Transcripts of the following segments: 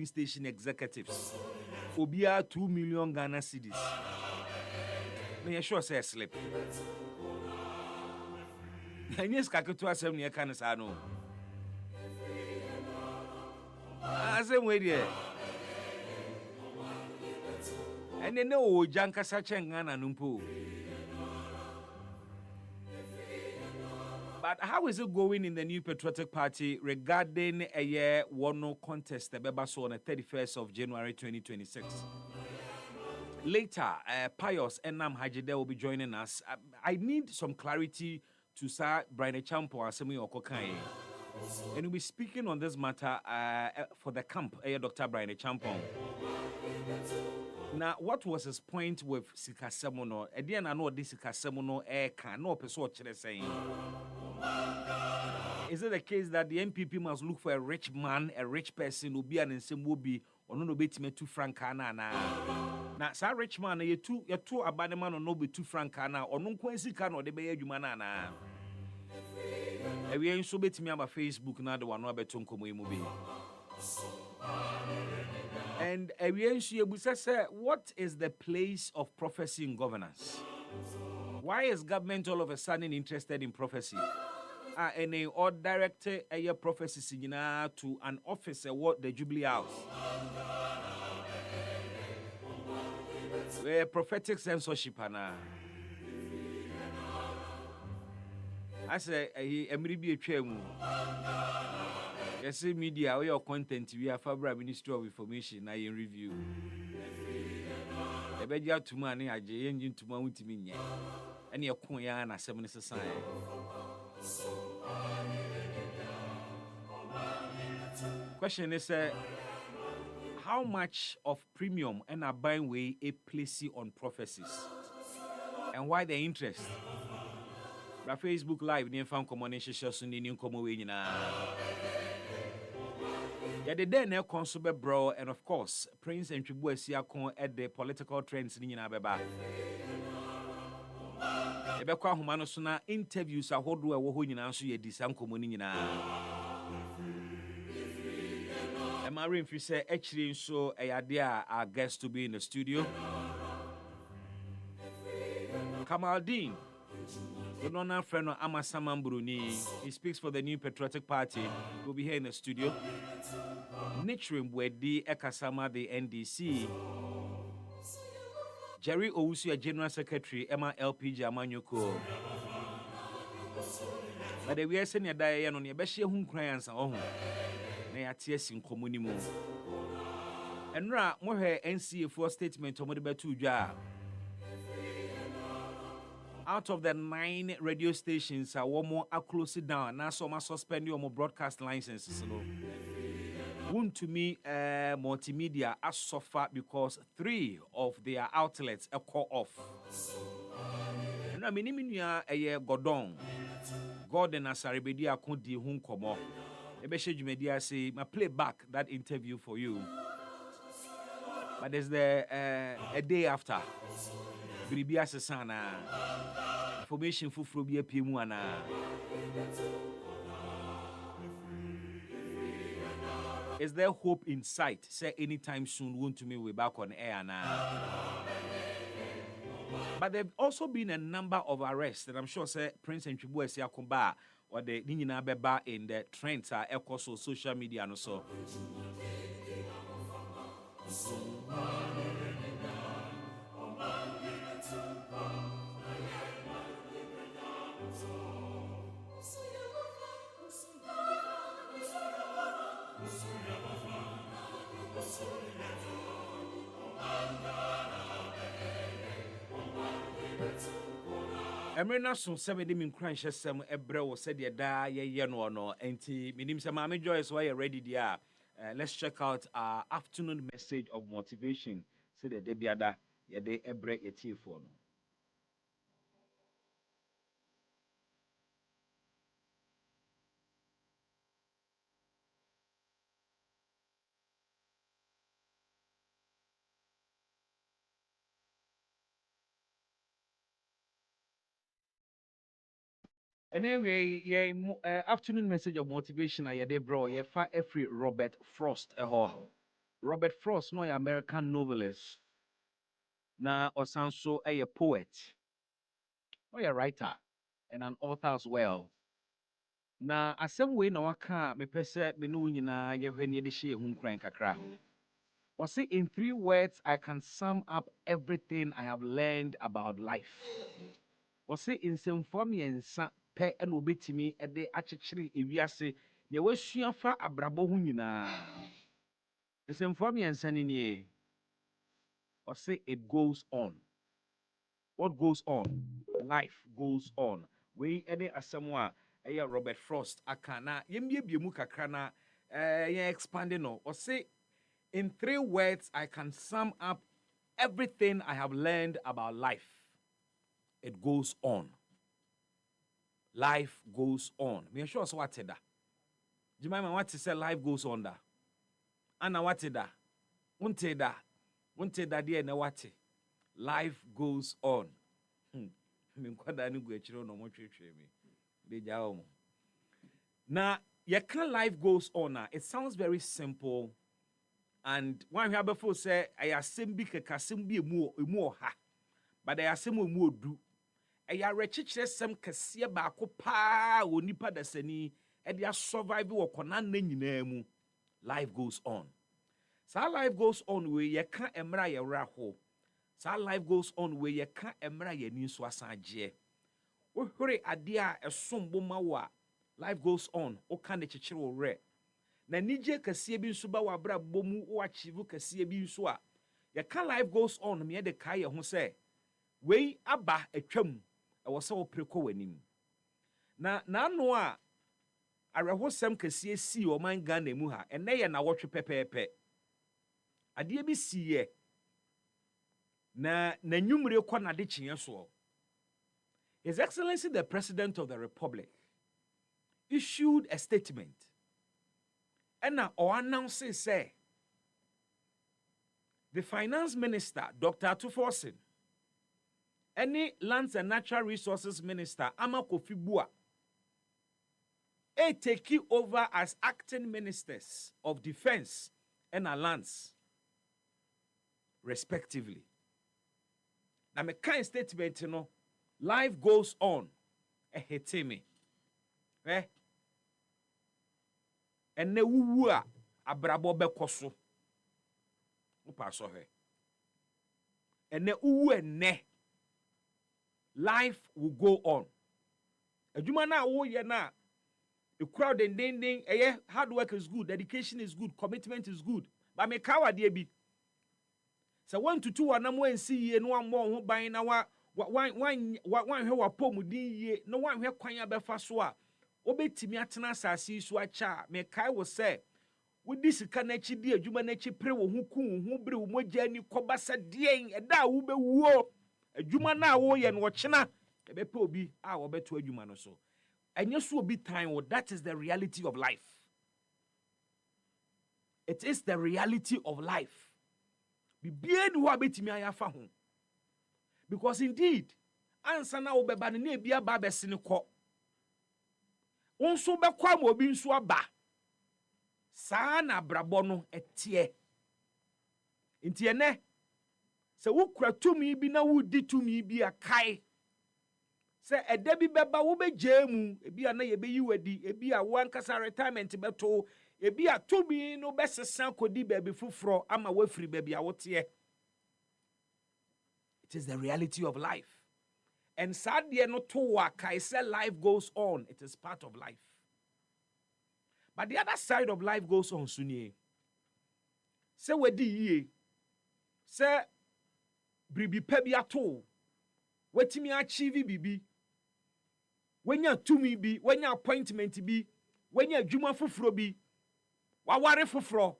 station executives. Obia 2 million Ghana cedis. Me sure say slip. And yes, Kakutu asem near Kanisano. Same way there. And they know Janka Sachengana Numpo. But how is it going in the New Patriotic Party regarding a year one contest the Bebaso on the 31st of January 2026? Later, Pius and Nam Hajide will be joining us. I need some clarity to Sir Brian Champo and Semi Okokai. And we'll be speaking on this matter for the camp, Dr. Brian Champo. Now, what was his point with Sikasemono? Again, I know this Sikasemono can no person saying. Is it the case that the MPP must look for a rich man, a rich person who be an insane will be or no be to me 2 franc na? Now, sir, rich man, you two abandonment or no be 2 franc na or no quincy can or the bay you manana. We ain't so bet me on Facebook now the one no beton come movie. And we ain't say what is the place of prophecy in governance? Why is government all of a sudden interested in prophecy? And a or direct a prophecy to an officer what the Jubilee House. Where prophetic censorship ana. I say a maybe a chemu. Yes, media or your content we have Fabra Ministry of Information I in review. The beja to money I engine to mount me. And your Kuyan as 7 society. Question is how much of premium and a buying way a place on prophecies and why the interest? The Facebook Live near found combination shows in the new common way. Yeah, the day now consumer bro, and of course, Prince and Chibu Siakon at the political trends in Abeba. Ebekwa humano suna interviews a hodu a woho nyina so ye disanko moni nyina. Marine fi say actually so our guest to be in the studio. Kamaldeen, the non friend of Amasaman Bruni. He speaks for the New Patriotic Party. Will be here in the studio. Nichrim Wedi Ekasama, the NDC. Jerry Owusu, General Secretary, Emma LPG Amanyoko. But the we are senior Diane on your best home clients and home. Na ties in communimu. Enra mo he NCA for statement omo de betu dwa. Out of the 9 radio stations a womo are closed down na so ma suspend your broadcast licenses no. Won to me multimedia as suffer because 3 of their outlets are call off. Enra minimia Godon. Gordon Asaribedi akodi hu nkomo. Ebeshe Jumedia say, I play back that interview for you. But there's a day after. Biribia Sasana. Information for Frobia Pimuana. Is there hope in sight? Say anytime soon, won't to me we're back on air now. But there have also been a number of arrests that I'm sure say Prince and Chibu Esiakumba or the Nina Beba in the trends are social media and so. Emrena so 70 min kranche sem ebre wo said da ye no enti minim se Mama Joy so you ready there. Let's check out our afternoon message of motivation. Say the debiada ye de ebre ye for no. Anyway, afternoon message of motivation. I de bro, ye fa every Robert Frost Robert Frost, no American novelist. Na Osanso a poet. No a writer and an author as well. Na asɛm wei na waka mepɛ sɛ me ne wo nyinaa yɛhwɛ ne yɛde hyɛ yɛn ho nkran kakra. Say in 3 words I can sum up everything I have learned about life. Say in nsɛmfua mmiɛnsa pɛ ɛna obetumi ɛde akyekyere ewiase nea wasua fa abrabɔ ho nyinaa. Nsɛmfua mmiɛnsa ne nie. Say it goes on. What goes on? Life goes on. We any asɛm a ɛyɛ Robert Frost aka na yɛmbiebie mu kakra na yɛn expanding no. Say in 3 words I can sum up everything I have learned about life. It goes on. Life goes on. Me sure so what da. Jemima what say life goes on da. Ana what da. Unte da. Unte da de na what. Life goes on. Me kwada ni gu achiro no mo twetwe me. De ja o mo. Na ye can life goes on na. It sounds very simple. And one here before say I asem bi kekasem bi emu ha. But I asem emu odu. Eya rechichire sem kese baako pa onipa dasani e dia survive wo kona na nyina mu. Life goes on. So life goes on we ye ka emra ye raho. So life goes on we ye ka emra ye ni so asaje. Wo hore ade a esombo ma wo a life goes on. O ka ne chichire wo re. Na nije kese bi nso ba wa bra bomu wo achieve kese bi nso a ye ka life goes on me de ka ye ho se we aba atwam e wo se wo preko wanim na no a arehosem kese si o man Ghana mu ha ene ye na wotwe pepepe ade bi siye na nwumre kɔ na de kyenye so. His Excellency the President of the Republic issued a statement and or announced say the Finance Minister Dr. Tuforsin, any Lands and Natural Resources Minister Ama Kofi Bua, take over as acting ministers of defense and lands, respectively. Now, my kind statement, you know, life goes on. Hete me. And ne wuwa abrabo bekoso. Upa so he. And ne uwe ne. Life will go on. Adwuma na wo ye na a crowd and ding hard work is good, dedication is good, commitment is good. But me kawa de bi. So 1 to 2 anamo ensi ye no ammo ho ban na wa hwe wa pomudin ye no wan hwe kwan abefa so a obetimi atena asase so acha me kai wo se wodi sika na chi di adwuma na chi pre wo ho ku wo ho bre wo mogya ni kobasa dien eda wo bewuo adwuma na wo ye no chena ebepe obi a wo beto adwuma no so enye so obi time wo. That is the reality of life. It is the reality of life. Bibie ni wo abetimi ayafa ho. Because indeed ansa na wo beba ne bia ba besene kɔ unso bekwa mo obi nso aba saa na brabɔ no etie ntie ne se wo kura tumi bi na wo di tumi bi akai se eda bi beba wo begye mu ebi a na ye beyi wadi ebi a wo ankasa retirement beto ebi a tumi no besesa kodi baabi fufuro ama wafiri baabi a wote. It is the reality of life. And sadly, no to work, I say life goes on. It is part of life. But the other side of life goes on, Sunye. Say we di ye. Say bribi pebi ato. Wetimi achieve bibi. When you tumi bi, when you appointment bi, when you juma fufuro bi, waware fufuro.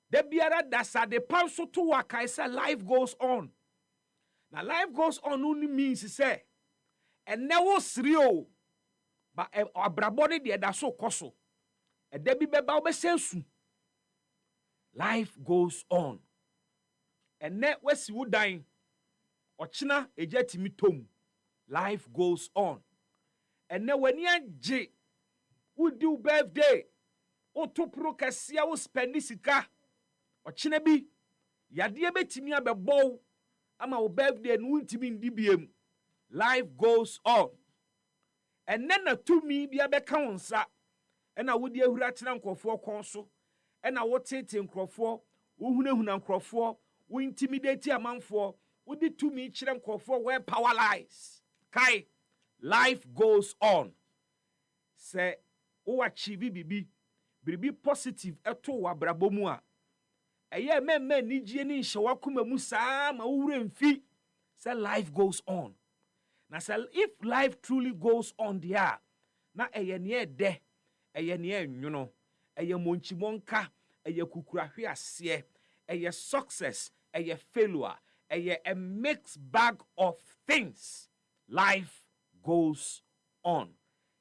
The biara dasa de panso to work, I say life goes on. Now life goes on only means say and never srio but abrabode de da so koso e da bi beba obesensu. Life goes on and net wesi wo dan ochina ejatimi tom. Life goes on and ne wani age wo do birthday o to pro kasia wo spend sika ochine bi yade betimi abebo ama wo birthday no ntimi ndi biem. Life goes on. And then to me be abeka wonsa ena wodi ahura tena nkrofo kon so ena wo tete nkrofo wo hunahuna nkrofo wo intimidate amanfo wodi to me kire nkrofo where power lies. Kai, life goes on. Say wo achieve bibi positive eto wa brabo mu a eye memme nigye ni nhye wakoma mu saa ma wo wura mfi. Say life goes on. Now, if life truly goes on there, na eye ne de, eye ne enwono, eye monchimonka, eye kukurahwe ase, eye success, eye failure, eye a mixed bag of things. Life goes on.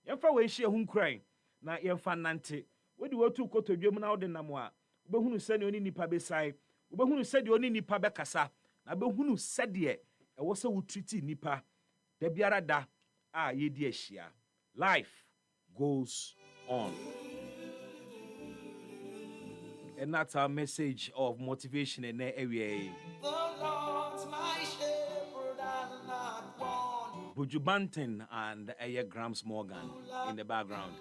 Yemfa we hye hu nkran na yemfa nante. We di watu kotodwem na ode nam a, obehunu se ne oni nipa besai, obehunu se de oni nipa bekasa, na obehunu se de e wo se wo treat nipa. Debiarada yedi ahia. Life goes on. And that's our message of motivation in the area. Buju Banton and Grams Morgan in the background.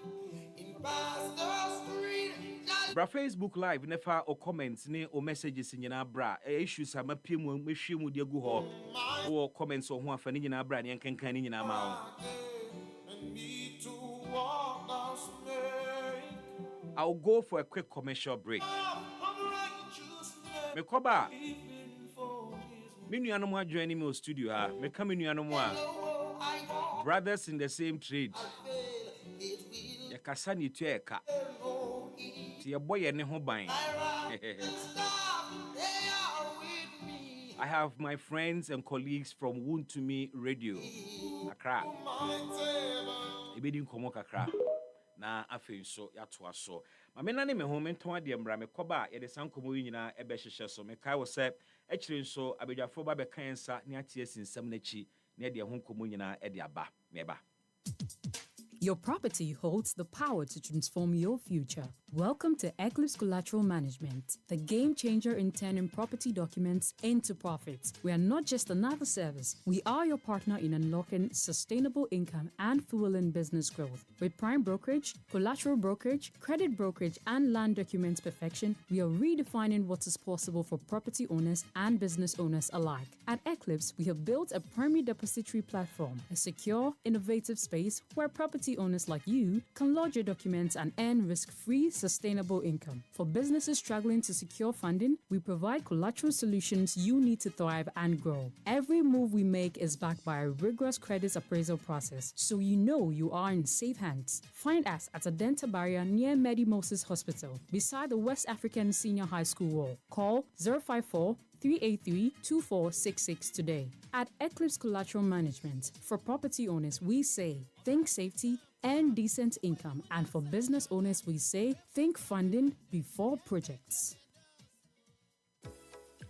Bra Facebook Live never or comments ne or messages in your bra issues I'm a pim when we shim with your go or comments on one for in your bra and can in your mouth. I'll go for a quick commercial break. Me koba Minu anoma joining me studio ha me come in anoma brothers in the same trade. Ya kasani tueka. Your boy and I have my friends and colleagues from Woon to Me Radio, Accra. Ibidin komo kakra. Na afi so yatoa so. Ma me nane me home nton ade mbra me koba ye de sankomo nyina ebe hyehye so me kai wo se ekire so abedwafo ba be kan sa ne atie sinsam na chi ne de ho komo nyina e de aba meba. Your property holds the power to transform your future. Welcome to Eclipse Collateral Management, the game changer in turning property documents into profits. We are not just another service. We are your partner in unlocking sustainable income and fueling business growth. With prime brokerage, collateral brokerage, credit brokerage, and land documents perfection, we are redefining what is possible for property owners and business owners alike. At Eclipse, we have built a primary depository platform, a secure, innovative space where property owners like you can lodge your documents and earn risk-free, sustainable income. For businesses struggling to secure funding, we provide collateral solutions you need to thrive and grow. Every move we make is backed by a rigorous credit appraisal process, so you know you are in safe hands. Find us at Adenta Barrier near Medi Moses Hospital, beside the West African Senior High School wall. Call 054-383-2466 today. At Eclipse Collateral Management, for property owners, we say, think safety and decent income. And for business owners, we say, think funding before projects.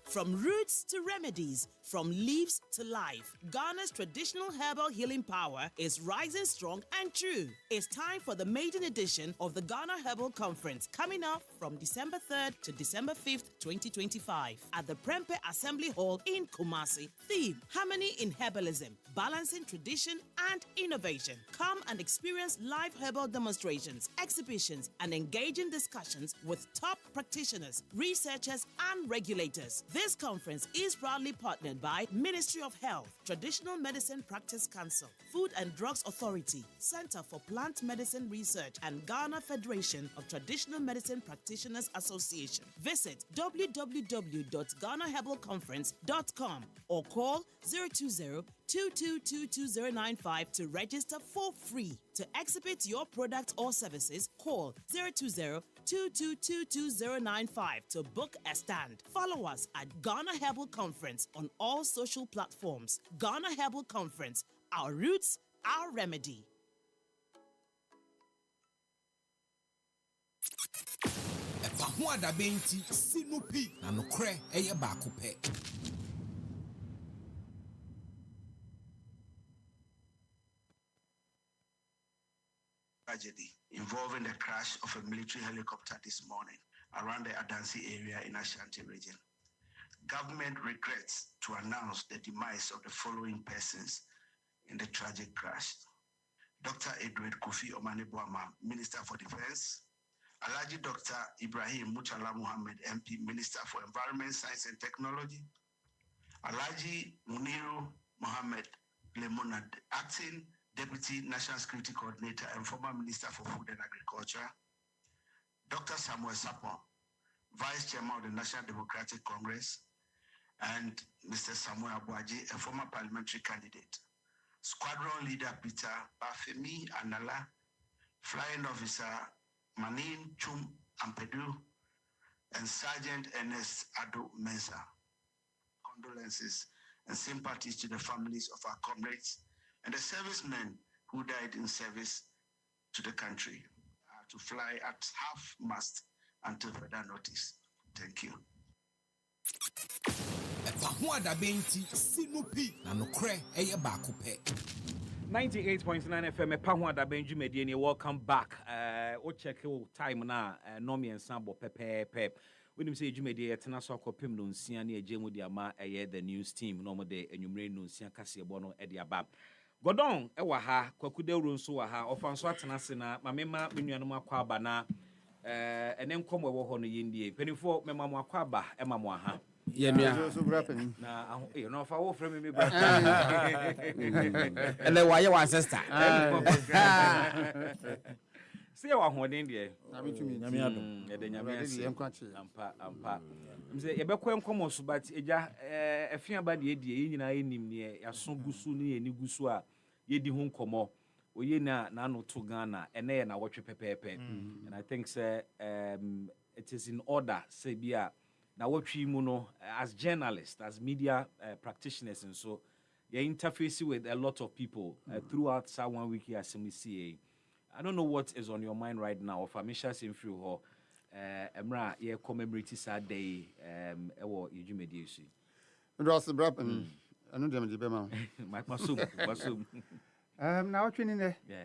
From roots to remedies, from leaves to life, Ghana's traditional herbal healing power is rising strong and true. It's time for the maiden edition of the Ghana Herbal Conference, coming up from December 3rd to December 5th, 2025, at the Prempeh Assembly Hall in Kumasi. Theme: Harmony in Herbalism, Balancing Tradition and Innovation. Come and experience live herbal demonstrations, exhibitions, and engaging discussions with top practitioners, researchers, and regulators. This conference is proudly partnered by Ministry of Health, Traditional Medicine Practice Council, Food and Drugs Authority, Center for Plant Medicine Research, and Ghana Federation of Traditional Medicine Practitioners Association. Visit www.ghanaherbalconference.com or call 020-2222-095 to register for free. To exhibit your product or services, call 020-2222-095 to book a stand. Follow us at Ghana Herbal Conference on all social platforms. Ghana Herbal Conference, our roots, our remedy. Tragedy involving the crash of a military helicopter this morning around the Adansi area in Ashanti region. Government regrets to announce the demise of the following persons in the tragic crash. Dr. Edward Kofi Omane-Boamah, Minister for Defense. Alhaji Dr. Ibrahim Muchala Muhammad, MP, Minister for Environment, Science and Technology. Alhaji Muniru Mohammed Lemona, Acting Deputy National Security Coordinator and former Minister for Food and Agriculture. Dr. Samuel Sapon, Vice Chairman of the National Democratic Congress. And Mr. Samuel Abuaji, a former parliamentary candidate. Squadron Leader Peter Bafemi Anala, Flying Officer Manin Chum Ampedu, and Sergeant Ernest Ado Mensa. Condolences and sympathies to the families of our comrades and the servicemen who died in service to the country, to fly at half-mast until further notice. Thank you. 98.9 FM Pahwada Benjumediani, welcome back. Check time now, no me and Sambo Pepe. When you say Jumedia, Tanaso Copim non Siani, Jemudiama, the news team, normal day, and you may no Sian Cassia Bono Ediabab. Godon, Ewaha, Kokude Runsuaha, or Francois Tanasina, Mamma, Minyanuma Quabana, and then come over on the India. Penny for Mamma Quaba, Emma Moha. Yeah, so rapping. Now, you know, if I offer me, and then why you want sister? See how I'm India. I'm say, a bequem commons, but a few about the idea in him near a son Gusuni and Nugusua, ye di home como, or ye na no to Ghana, and then I watch a pepe. And I think, sir, it is in order, say, Bia. Now, what we know as journalists, as media practitioners, and so you're interfacing with a lot of people throughout Sawan Wiki as MCA. I don't know what is on your mind right now. Of Amisha Sinfru, Emra, ye commemorate sad day, or you mediation. And also, Brappen, I know them, Jibema. My Masum. Now training there. Yeah.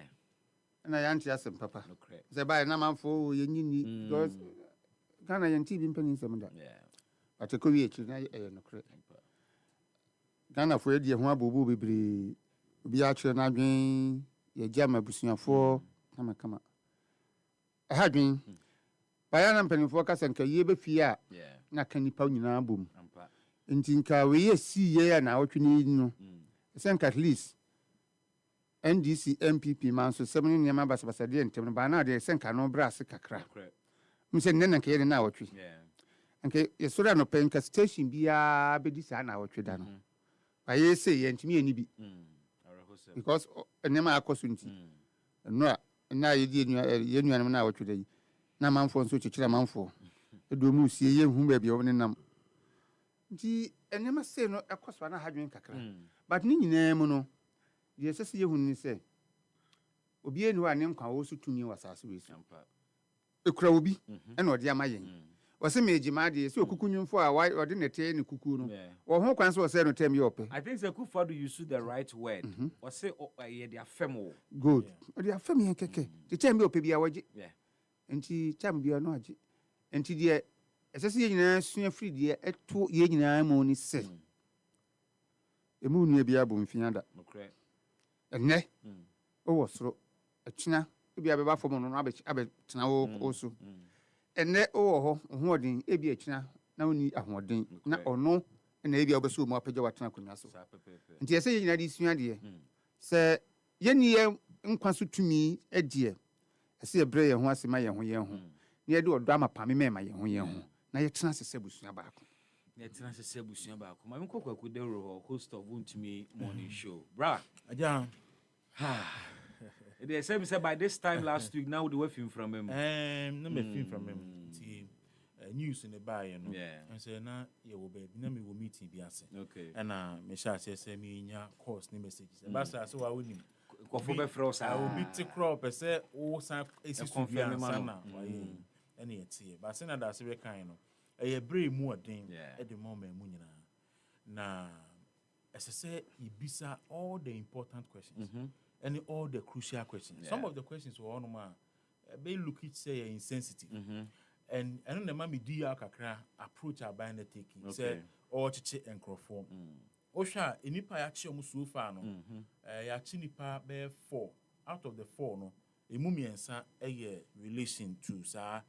And I answer some papa. No credit. They buy a number for you, because Ghana and TV pennies. Yeah. But a Korea, no credit. Ghana for the Huabu be actually not being a jammer pushing for. Come. I had been by an penny focus and Kaye Fia, not can you pound in our boom. And think we see ye and what you need no. Send at least NDC MPP man so 7 year members of Sadia and Bana, they send no brass a crack. Mr. Nana Kay now tree. And a sort of paying station be a bedisa now tree done. I say, and to me, any be because a name I costume. No. Now you did you now today. Now, man for such a chairman for. A do see ye whom may be owning them. Gee, and never say no, of course, when I had drink a crack. But Nini Nemono, the assessor when you say, Obi no name can also to me was as we a crowby, and what dear my was a major maddy, so cuckoo for a white or didn't attain cuckoo. Or who can so say no time you open. I think the good to use the right word. Or say, oh, I their femo. Good. Or they are family and keke. The time you pay our yeah. And she time be a noji. And she dear, as I see, soon free dear at 2 years only say. The moon may be a boom fianda. And ne? Oh, so a china, be a baby for one rabbit, abbot now also. And ne oh, hoarding, a be a china, now need a hoarding, not or no, and maybe I'll be so more pejorative. And yes, you know, this dear. Sir, Yenny, unconsu to me, a dear. I see a brain who has my young home. Near do a drama, Pammy, my young young. Now your chance is Sebus back. Let's not say Sebus back. My uncle could do host of Wound to Me morning show. Bra, they said by this time last week, now the working from him. No film from him. News in the buy, and say, now you will be, no, we will meet in Biase. Okay. And Misha says, me in your course, name messages. Basta, so I will need. I will beat the crop, I say, oh, some is confirmed, Sana, any tea. But Senna, that's very kind. A brave more thing at the moment, Munina. Now, as I say, Ibisa all the important questions and all the crucial questions. Some of the questions were on my, they look it say insensitive. and don't know me do ya kakra approach our buying the taking say or chichi and crofo osha inipa ya chi omu so far no ya chi nipa be 4 out of the 4 no emu miensa relation to sa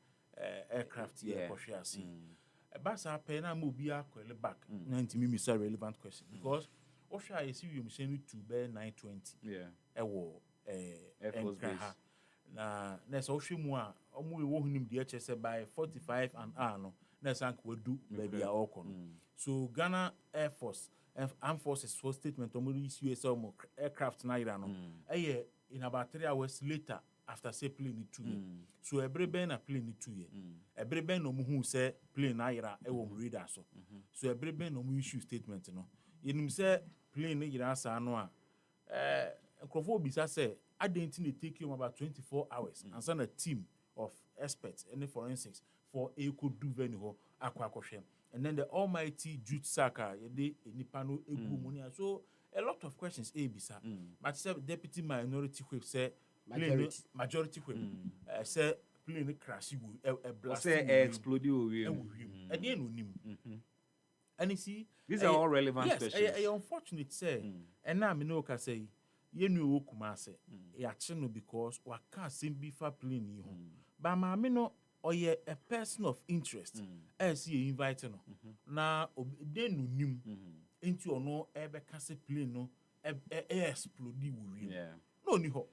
aircraft here kohwe ase basa pe na mo bi akwele back na ntimi mi say relevant question because osha you see you machine to be 920 ewo Air Force Base na so hwe mu a omo we wo hunim de HSS by 45 an hour no na sank we do baby a okọ no so Ghana Air Force Armed Forces for statement omo issue say omo aircraft na ira no in about 3 hours later after say plane 2 so every ben na plane 2 every ben no mu hu say plane na ira e wo radar so every ben no mu issue statement no yenim say plane ira sa no a Nkrofo bisa say identity take you about 24 hours and send a team of experts and forensics for a could do venue aquacosham and then the almighty Jude Saka de nipano egu money so a lot of questions bisa but say deputy minority whip say majority whip say plane crash a blast say explode at the end nim and you see these are all relevant questions. Yes, unfortunate say and now me know ka say yenu okumase ya chino because waka simbi fa plane yi ho ba ma me no oye a person of interest as you invite no na den no nim into ono ebe ka se plane no explode wi no ni ho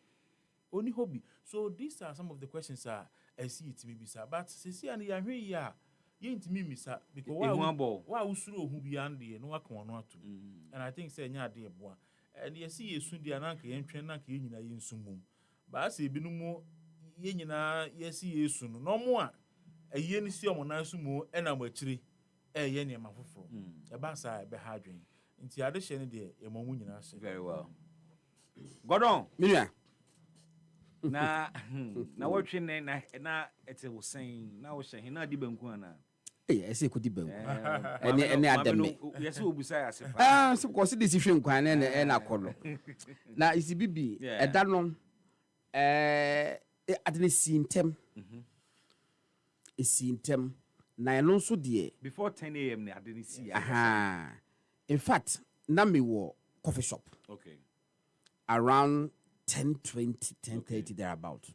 oni hobby so these are some of the questions I see it maybe sir but sisi an ya hwe ya yentimi misa because wa usuro hu bi ande no aka ono ato and I think say nya ade eboa and you see you soon the ananka yentwen nanka yenyina yensumum ba se binumu yenyina yesi yesu no mo a eye ni si omo na sumu e na machiri ye ne mafoforo e ba sa be ha adwen nti ade hye ne de emomu nyina se very well Gordon minia na watching na ete wo sen na wo hye na di banku ana ese ko di banku ene adame yesi obusa ya sefa so ko se de si hwe nkwan ne na kolo na isi bibi eda no adene sintem esintem na eno so de before 10 a.m. ne adene si in fact na me wo coffee shop around 10:30 thereabout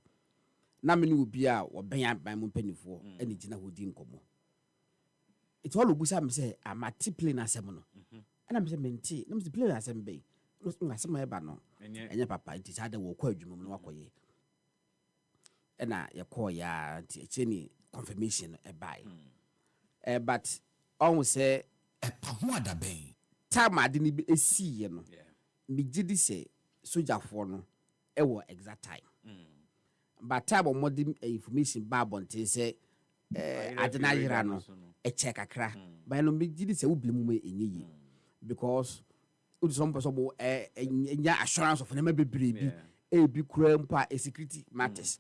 na me ni obi a wo ben ban mu panifo ene gina hodi nkomo it all obusa me say amati plane asem no ana me say menti na me say plane asem be no asem e ba no enye papa nti sa da wo kwa adwuma no wakoye ena ye call ya nti echeni confirmation e bai but on say ho adaben time ade ni esi ye no me gidi say sojafo no e wo exact time but time o modern information ba bonte say adena yira no e check akra ba no me gidi say wo blemu enye yi because we some person enya assurance of na bebre bi e bi kura mpa security matters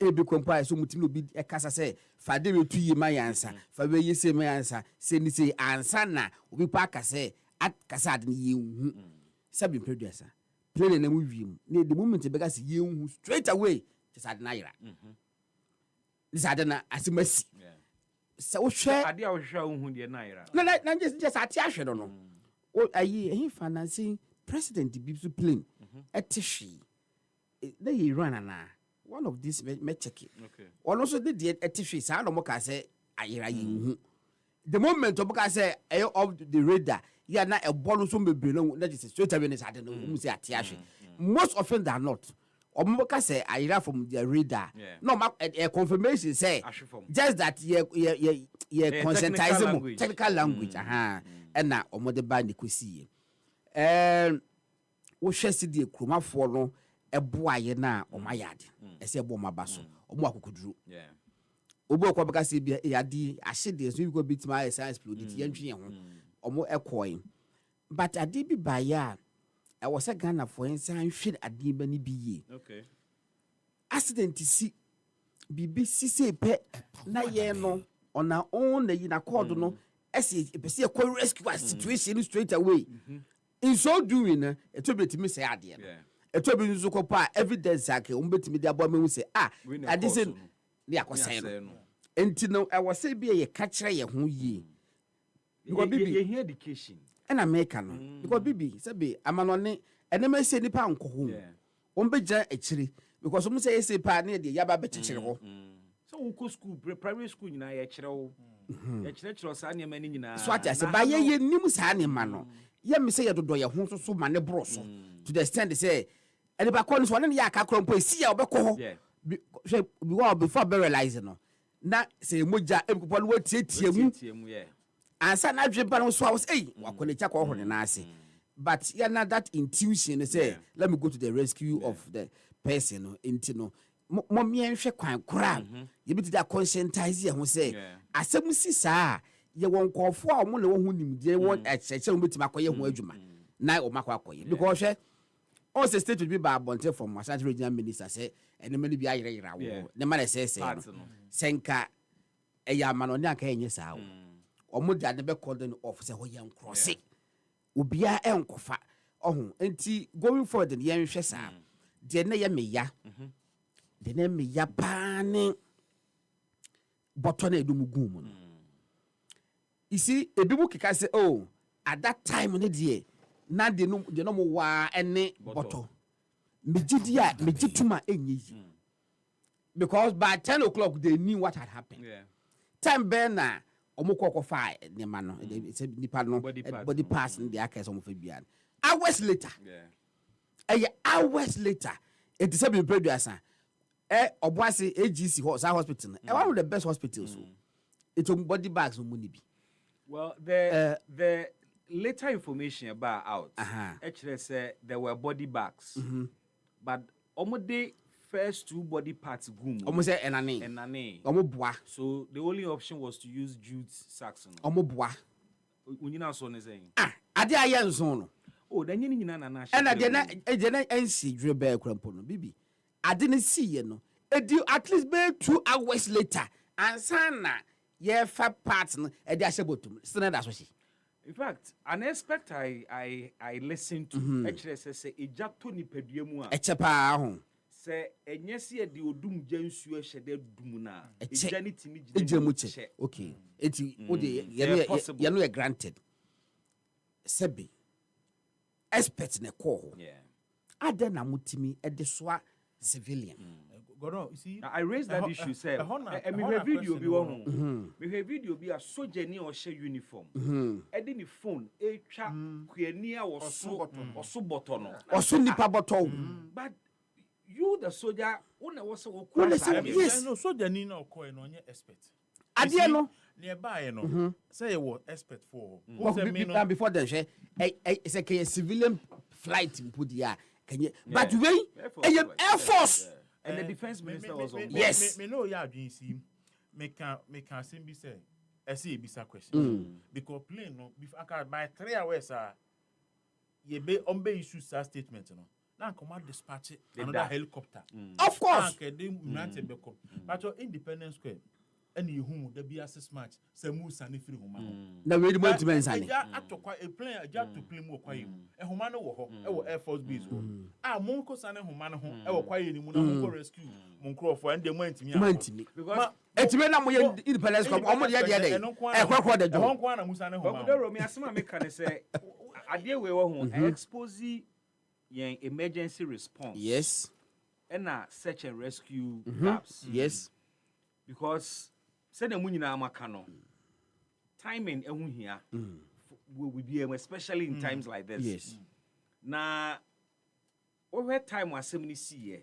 e bi kompa so mutimi obi e kasa say fa de wetu yi mayansa fa we yese mayansa se ni say ansa na obi pa kasa akasa ade yi hu sabi producer plane na mu wiem na the moment e be kasa yi hu straight away just ade na yira this ade na asimasi so wo hwe ade a wo hwe hu de na yira na just ati ahwe no ayi he financing president bi so plane etihwe na yi run ana one of these me check it one also did the etihwe sa no mo ka say ayira yi hu the moment obuka say of the radar ya na e bolo so mebre no na just straight away is ade no mu say ati ahwe most often than not obuka say ayira from the radar no a confirmation say just that ye conscientizing technical language and na omode ba ne kwesi wo hwese de kromafo no eboaye na omayade ese ebo maba so omo akokuduru obo akwa beka se bia yade ahyede so bi bitima esa explode ti yantwe ho omo ekoi but ade bi ba ya e wo se Ghana for ensan hwe ade ba ni biye accident si bibi sise pe na ye no ona on na yi na code no ese epese e ko rescue situation straight away in so doing it will be to me say ade it will be nzo ko pa evidence ake o betimi de abo me hu say ade say ne akosai no enti no I was say be a catcher ye ho yi because bibi you hear education and America no because bibi say be amanone enema say nipa anko ho on be gya akiri because some say pa na de yaba be kekere ho so we go school primary school nyina ye kire wo ye kire sa ne mani nyina so ati say ba ye nim sa ne ma no ye me say ye dodo ye ho so ma ne bro so to the extent say enipa ko no so ne ya akakro mpo si ya obekọ ho before be realize no na say moja ebukpo no watietie mu ansa na dwe pa no so I was wakolecha ko ho ne na ase but yeah na that intuition say let me go to the rescue of the person no enti no mo mienhwe kwan kora ye bi da conscientize ye ho say asem si saa ye won kofo a mo le wo hu nimdie won echeche mo betima akoye ho adwuma na o makwa akoye because hwe all the state will be by bonte from Ashanti regional minister say enema ni bi ayereyera wo ne ma na say senka eya ma no ne aka enye saa wo omo dia ne be cordon off say ho ye nkrosse obia enkofa ohun enti going forward ne yen hwe saa de ne ye meya de ne meya paane botto na edum gum no you see ebibu kika say oh at that time ne de na de no mo wa ene botto megituma enyi because by 10 o'clock they knew what had happened time ben na omukoko fa ne ma no nipa no body pass in the akes omo fa bia hours later hours later it is be producer oboase AGC hospital one of the best hospitals it body bags on money bi well the later information about out actually said there were body bags but omode first two body parts gum almost say enane omoboa so the only option was to use jute sacks omoboa unyina so ne saying ade aye nso no oh then nyina na na and ade na ensi dwe ba krampo no bibi ade ne siye no edi at least be 2 hours later ansana ye fa part no ade ahye botum sene da so shi. In fact, an aspect I listened to actually say ejato ni peduemu a echepa ho say enyesi e de odum jansu e hede dum na ejani timi ejemu che okay eti o de ye no granted sebi expert ne call ho ada na mutimi e de soa civilian God, you see, I raised that issue. Say, me have video be one. Me have video be a soldier ni or share uniform. Edini phone, a chap kuenia or so button or so nipa bottle. But you the soldier, one was so yes, no soldier ni no coin on your expert. Adiano nearby, no. Say what expert for. Before then, it's a civilian flight put here. Can you? But wait, Air Force. And the defense minister was on board. Yes. Me know ya dream see. Me can simply say. I see a bisa question. Because plane no. Before by 3 hours ye be issue sa statement no. Now command dispatch another helicopter. Of course. But your Independence Square. Any whom the be assess match. Se mu sani free homa. Na we the movement sani. Atokwa a plane just to play more kwa you. E homa no wo ho. E wo Air Force base wo. Monko sani homa no ho. E wo kwa ni mu na monko rescue. Monko for and the mantimi. Because etime na mo Independence Cup. Omo de dey. E kwakwa de jo. Monko na musa ne homa. But Romi asema make can say ade we wo ho expose yen emergency response. Yes. And search and rescue gaps. Yes. Because said the money na makano timing ehun here will be especially in times like this. Yes. Na over time was 70 year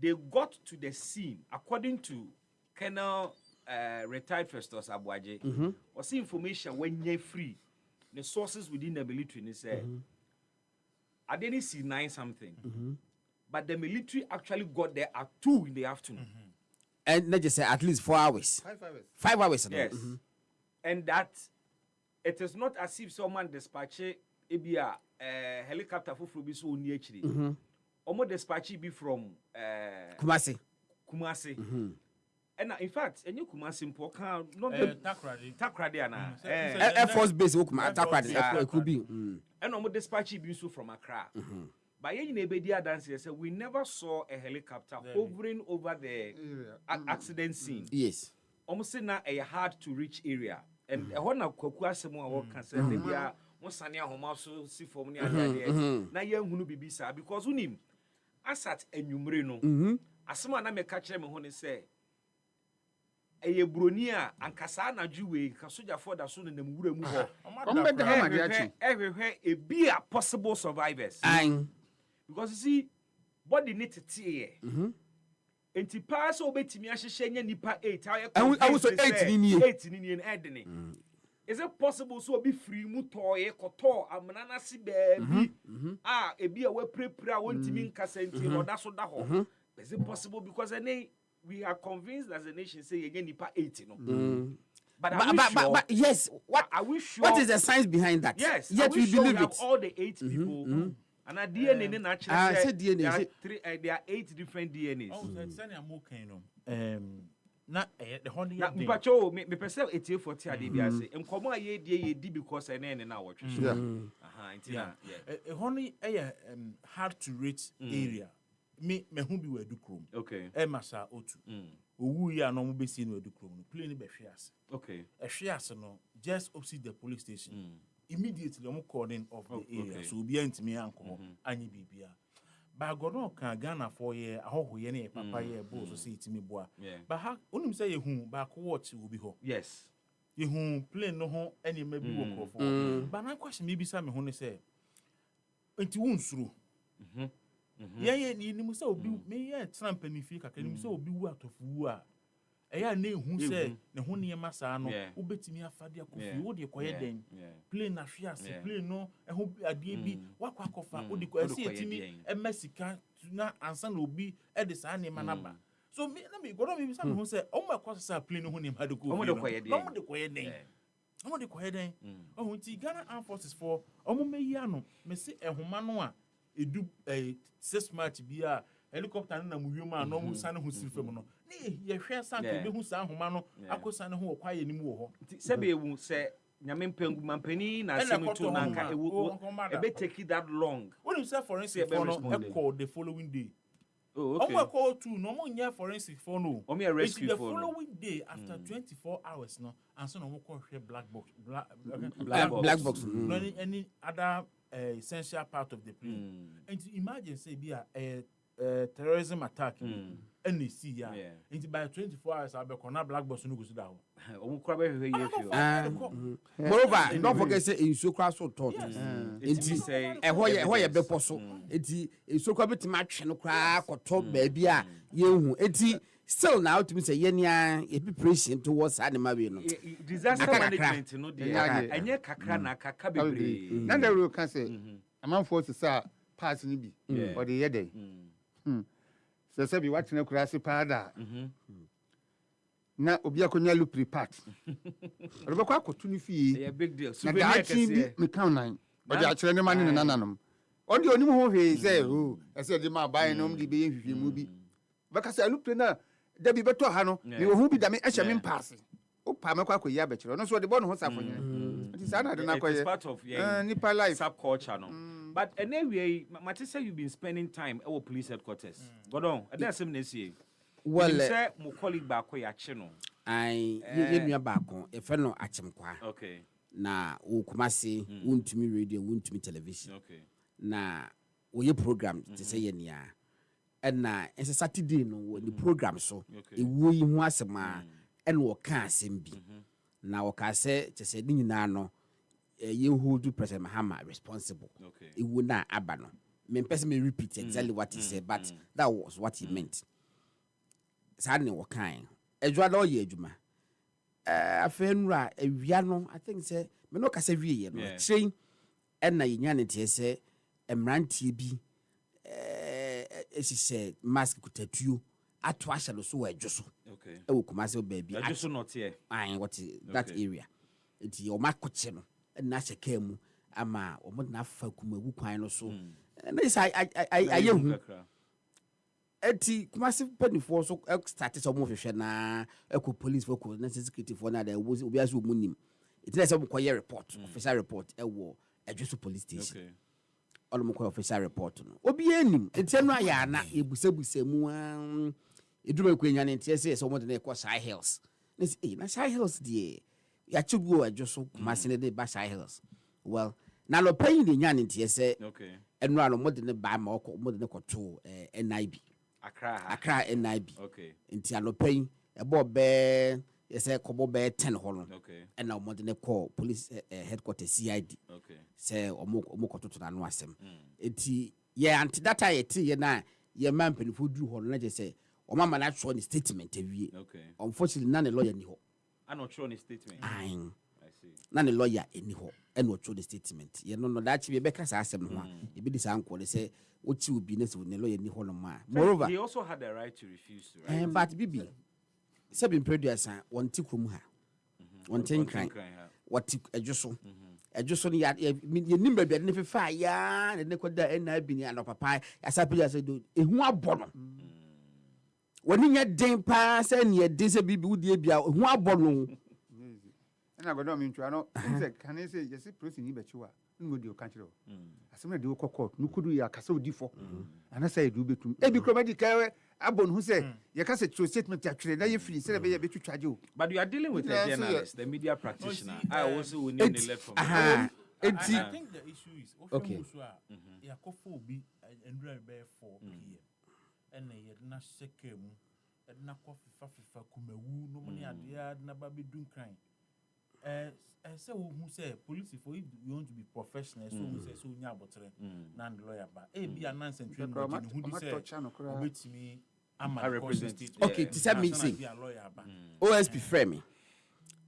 they got to the scene according to Colonel retired Festus Abuaje was information when you free the sources within the military they say I didn't see 9 something but the military actually got there at 2 in the afternoon. And let's just say at least 4 hours. 5 hours. 5 hours. Yes. And that it is not as if someone dispatch a helicopter for be so near actually. Almost dispatch be from Kumasi. And in fact, and you Kumasi important not Takradi na Air Force base Takradi it could be. And almost dispatch be so from Accra. But in Ebedia dance, we never saw a helicopter hovering over the accident scene. Yes. Almost now a hard to reach area. And a one of Kokuasemo work can say, maybe one Sanya Homaso, see for me, now young who be bisa because unim asat and Numreno. As someone I may catch him when he say, a bronia and Casana Jewe, Kasuja for the soon in the Mura. Everywhere a be a possible survivors. Because you see, body need to tear. And to pass over to me, I should share nipa 8. I was 8 in Edney. Is it possible so be free mutoye koto amnana si baby? A be a way prepare want to mean Cassenti or that's what that home. Is it possible because we are convinced as a nation say again nipa 8 But yes, what I wish what is the science behind that? Yes, yet we believe it. All the 8 people. And a DNA naturally said DNA. There are 8 different DNAs. Oh, that's I'm okay, na the honey. Na mpacho me person 8040 ade bi ase. Enkomo aye die di because ene na watch. Yeah. A honey hard to reach area. Me hu bi we dukrom. Okay. Masa otu. Owu ya no mo be see no dukrom. Plane be hwease. Okay. Hwease no just opposite the police station. Immediately I'm calling of the area. So be antimi anko anyi bibia. Ba gono kan Ghana for ye ahoho ye ne papa ye bo so say itimi boa. But ha onim say ye hu ba ko watch will be ho. Yes. Ye hu plane no ho any maybe work for. But na question me bisa me ho ne say enti wunsuru. Ye ni say obi me ye tramp ni fi kaka ni say obi wu atofu a eya na ehu say ne ho ne masa no obetimi afade akofi wo de koye den plane na hwiase plane no eho ade bi wakwa kofa wo de koye se etimi emasika na ansa na obi e de sa ne manaba so me na me godo me bisa me ho say o ma kwasa plane no ho ne ma de ko o de koye den omo de koye den o nti Ghana Armed Forces for omo meyi ano me se ehoma no a edu 6 March bi a helicopter na muwioma no mu sane ho sifem no ne ye hwe sanke be hu sa homa no akosane ho kwaye ni mu wo ho sebe ewu se nyame mpangu mampani na semutu na nka ewu ebe take that long when you say forensic for no call the following day. Oh, okay. Omo call to no mo nya forensic for no omo rescue the for following day after 24 hours no and so no mo call hwe black box no any other essential part of the plane and imagine say be a terrorism attack and see ya into by 24 hours I be corner black box no go see that omo kura be hwe ye moreover don't forget say in so class so taught enti say ho ye be poso enti so kwa betima atwe no kra koto ba bia ye hu enti still now to me say ye nia e preparation towards animal we no disaster management no dey enye kakra na kaka bebre na the rule can say amanfo to say pass ni bi or the yede se bi watena kura se pada na obi akonya lupri part obi kwa akotu ni fie big deal na da chi bi me count nine odi akere ne mane nananom odi onim ho hwe say o ese di ma ban no di be hwehwe mu bi baka say lupri na da bi beto ha no me wo hu bi da me ehye me pass o pa me kwa akoyi abekere no so odi bo no ho safo nyene ati sa na de na koye it's part of nipa life subculture no but anyway Mate say you've been spending time at our police headquarters godon I don't say say well say mo colleague ba ko ya che no ai ye nua ba ko e fe no achemkwa okay na wo kumase wontumi radio wontumi television okay na wo ye program te say ye nia na ense Saturday no wo ni program so e wo yi ho asema e no ka asem bi na wo ka se te say ni nyina no ye hold President Mahama responsible okay e wo na aba no me person me repeat exactly what he said but that was what he meant sadne wo kan edwa do ye adwuma afenura awia no I think say me no kasa wie ye no train na yenya ne tie say emrantie bi say mask kutatuo ato ahya no so wa adwoso okay e wo kumase baby adwoso not here what that area enti o makoche no na hyeka mu ama o mo na fa kumagu kwan no so na is ayehu eti kumase panifo so start so mo hwehwe na eko police for ko na security for na da obi aso munim eti na say mo koye report official report e wo adwoso police station ɔno mo kɔ official report no obi anim ntia no ayɛ ana ebusabusa mu eduma ko nya ne ntia sɛ ɔmo de ne kɔ Shy Hills ne sɛ na Shy Hills die ya chigu adwo so Kumasi ne de ba Shy Hills well na lo payin de nya ne ntia sɛ Okay. ɛno ano mo de ne ba ma ɔkɔ mo de ne kɔto NIB Accra NIB Okay. nti anɔpayin ɛbɔ bɛɛ yɛsɛ kɔbɔ bɛɛ 10 hɔ no Okay. ɛna ɔmo de ne kɔ police headquarters CID Okay. sɛ ɔmo kɔtoto n'ano asɛm nti yɛ anti data yɛ ti yɛ na yɛ man mpanimfoɔ duru hɔ no na kyerɛ sɛ ɔmo ama n'atwerɛ ne statement awie Okay. unfortunately na ne lawyer ni hɔ I'm not sure on the statement. ayin I see. na ne lawyer ni hɔ ɛna ɔtwerɛ ne statement yɛ no daakye bi yɛbɛka saa asɛm no ho a ebi di saa nkɔ ne sɛ wokyi obi na sɛ ne lawyer ni hɔ no ma moreover He also had the right to refuse to, right? but bibi sɛbi mpɛduasa wɔnte kurom ha wɔnte nkran wɔte adwo so adwo so no yɛnim baabi ade ne fefa a yaa ne ne kɔda ɛna bi ne anɔpapa yɛasa pɛgya sɛ do ɛhu abɔ no wɔne nyɛ den paa sɛ neɛ den sɛ bibi wodie bia ɛhu abɔ no ɛna bɛdɔ me ntwa no sɛ kane sɛ yɛse prosi ni bɛkyi wa no mo di o kankyere o asɛm na de wo kɔkɔ no kudu yɛ akasa odi fo ana sɛ yɛde wobɛtum ebi kura di ka abɔ no ho sɛ yɛka sɛ true statement atwere na yɛfiri sɛ bɛyɛ bɛtwitwa gye o But you are dealing with a Yeah, so journalist, the media practitioner. see, I also will need the left from aha I enti think the issue is Okay. yakɔfo obi ndura bɛyɛ 4 p.m. ɛna yɛde na hyɛ kaa mu ɛde na kɔ fifa kumawu no mo ne adeɛ na ba bɛdu nkran sɛ wohu sɛ police for if you want to be professional so wohu sɛ sɛ wonya abɔtere na ne lawyer ba bi anansa ntwe no gye ne ho di sɛ ɔbɛtumi ama represent. okay ti sɛ me say lawyer ba OSP frɛ me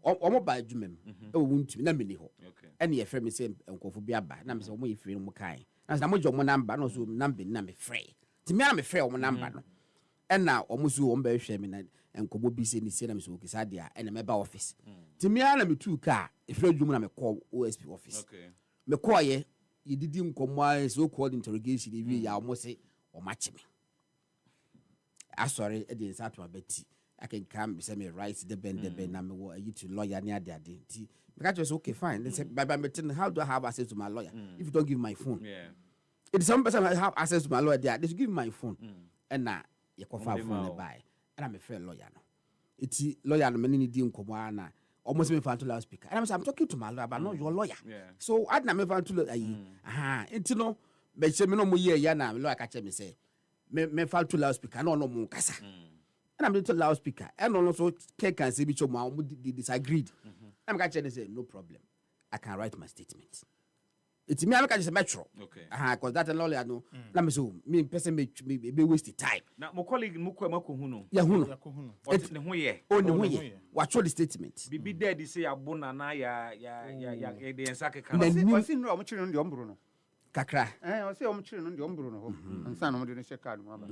ɔmo ba adwuma mu ɛwɔ mu ntumi na meni hɔ Okay. ɛne yɛfrɛ me sɛ nkɔfo bi aba na me sɛ ɔmo yɛ firi no mu kae na sɛ na mogye ɔmo namba na ɔso namba ni na mefrɛ nti me ana mefrɛ ɔmo namba no ɛna ɔmo so ɔmo bɛhwɛ me na nkɔmmɔ bi sɛ ne sie na me sɛ okay saa deɛ ɛna mɛba office nti me ana metu kaa ɛfrɛ adwuma na mekɔ OSP office Okay. mekɔɔyɛ yɛdidi nkɔmmɔ a so called interrogation ɛwie yɛ a ɔmo se ɔmo akye me asɔre ɛde nsa ato abɛti akenka sɛ me right Daben na mewɔ ayi to lawyer ne ade nti meka kyerɛ sɛ okay fine then say by meeting how do I have access to my lawyer if you don't give my phone Yeah. it is some person have access to my lawyer there they should give me my phone ɛna yɛkɔfa Ɔmo phone ne de ma bae ɛna mefrɛ lawyer no iti lawyer no mene ne di nkɔmmɔ ana almost me fan to loudspeaker and I'm talking to my lawyer but not your lawyer Yeah. so I didn't me fan to ayi nti no me che me no mo ye ya na me lawyer ka che me say me fan to loudspeaker no mo kasa and I'm to loudspeaker and no so can say bi cho mo disagreed I'm ka che ne say no problem I can write my statement it's me I can just metro Okay. because that lawyer no na me so me person me waste the time Now, my colleague Mukwe Makuhuno. ya hu no What's the whole year? o ne ho ye wa the statement Bibi dead say abuna na ya the ensake Na kan. ni- ɔsi nnura ɔmo kyerɛ no deɛ ɔmboro no kakra ɔsɛ ɔmo kyerɛ no deɛ ɔmboro no hɔ ansa na ɔmo de no hyɛ card mu aba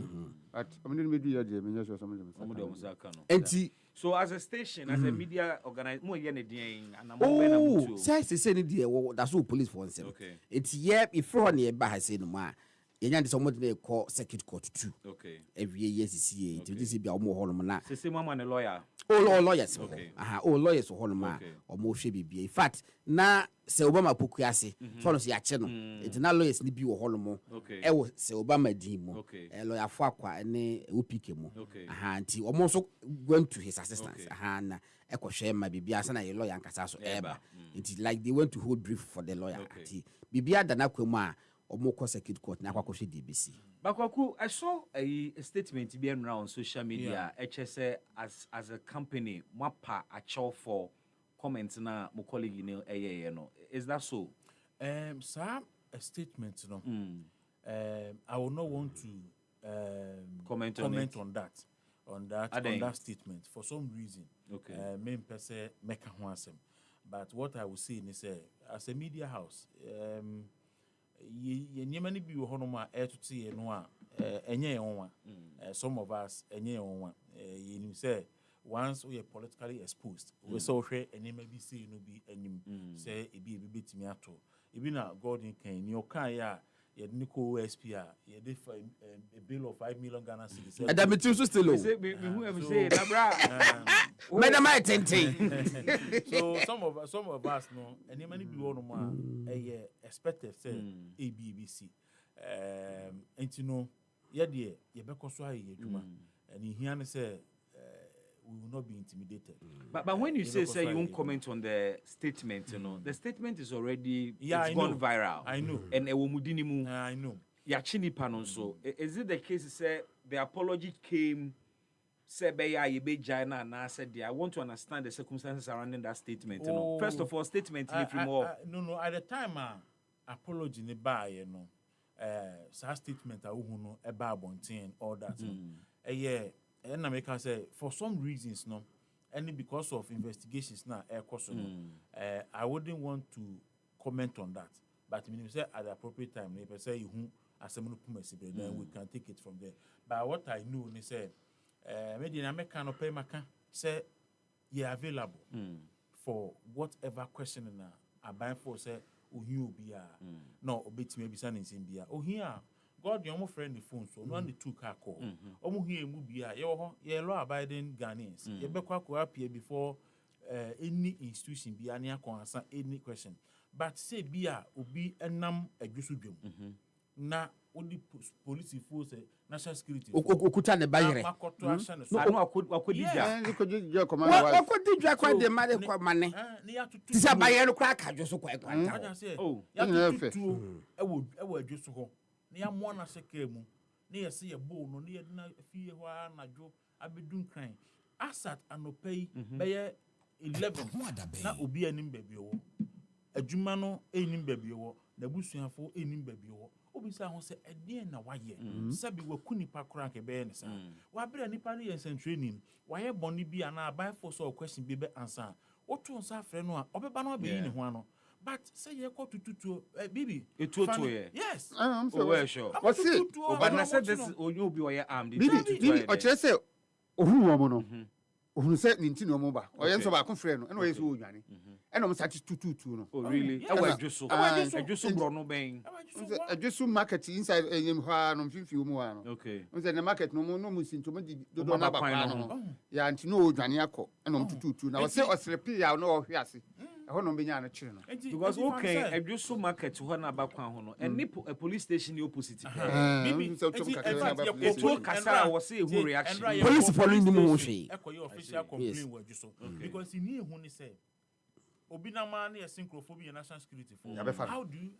but ɔmo de no bɛdu yɛ deɛ menyɛ sure sɛ ɔmo de no Omo de hyɛ omo saka no. enti So as a station, as a media organization, mo ye ne den and mo be na mutu. say ni deɛ that's all police for nsɛm Okay. enti yɛ ifro hɔ ne yɛba ha sei no mu a yɛnya de sɛ ɔmo de no kɔ circuit court 2 Okay. awie yɛ sisi yɛ nti ɔgye sɛ bia ɔmo wɔ hɔ nom na Se se mama ne lawyer. all lawyers wɔ Okay. hɔ lawyers wɔ hɔ nom a Okay. ɔmo hwɛ biribi in fact na sɛ obama poku ase so no so yɛakye no nti na lawyers ni bi wɔ hɔ nom Okay. ɛwɔ sɛ obama din mu Okay. lawyer fo akwa ne opk mu Okay. nti ɔmo nso went to his assistance Okay. na ɛkɔhwɛ ma biribi asa na yɛ lawyer nkasa so Ɛba. ɛba nti like they went to hold brief for the lawyer Okay. nti biribi ada na kwa mu a ɔmo kɔ circuit court na akɔhwɛ deɛ bɛsi Bakwaku, I saw a statement being around social media. HSA as a company, mapa a chow for comments na my colleague you know. Is that so? Sir, a statement, no. I will not want to Comment on it. on that statement for some reason. Okay. Main person make a handsome. But what I will say is, as a media house, ye many be honoma air to see no some of us you say once we are politically exposed, we saw share and may be seen no be any say it be bit me at all. Even a God in can your car ya ye Nico SPR ye did for a bill of 5 million Ghana cedis. And that material so still low. Whoever say na bra. Madam, I tente. So some of us know, and many people know expected say ABBC. And you know, yeah, dear, you be consuai juma, and he hear say we will not be intimidated. But when you say you won't comment on the statement, you know, the statement is already it's gone viral. I know. And ewomudinimu. I know. Yachini panon so. Is it the case? Say the apology came. Say beya yebe jaina and I said, I want to understand the circumstances surrounding that statement. You know, first of all, statement No. At the time, apology ne ba you know, sa statement who know about bontin all that. Yeah. And I say for some reasons, no, and because of investigations now, I wouldn't want to comment on that. But when you say at the appropriate time, if I say you then we can take it from there. But what I know, they say, maybe I make kind of pay my say you're available for whatever question I buy for say you be no obit maybe sending be here. God, you're friend the phone, so no the two car call. Here movie, you're law abiding Ghanaians. You better appear before any institution be any answer any question. But say be obi enam adwusudwem. Na only police force national security. Okuta ne bayere. No, akodi command. What could you quite the money kwa mane? This a bayere kwa kajo kwa kwa. Oh, ya tu ewo adwusu ho. Ni amwa na sekemu ni yesi ye bo no ni yedina fie ho na dwo abedun kran asat anopei beye 11 na obi anim baabi wo adwuma no enim baabi wo na busuafo enim baabi wo obi sa ho se ede na waye sabi wakuni pa kran ke beye ne sa wa bere nipa ne yensen training waye boni bi ana buy for so question bi be answer otu nsa afre no a obeba no be yi ne ho ano. But say you call to Bibi. It to yes. I'm so sure. What's it? But I said this you be where armed. Bibi, or just say, who woman, who said Nintino Moba, or Yanso Baku friend, and where's who Yanni? And I'm such 2 no. Oh, really? I just so Bruno Bain. I just so market inside a name on 50 more. Okay. Was in the market no more no musin to me. Do not have ya and no Janiaco, and on 2. Now, say, or sleepy, I know, yes. I don't know children. Because okay, I just so market to one about Hono and a police station opposite. Maybe so Kasa was say who reaction. Police following the motion. Official complaint were just because he knew when he said Obina man is synchrophobia and national security for. How do you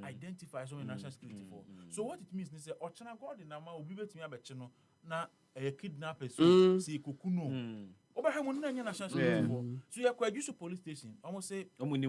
identify someone in national security for? So what it means is that Ochana God in Nama will be betting me na a kidnapper so see kukuno. Oba won na national security for. So you kwa use police station. Almost say omuni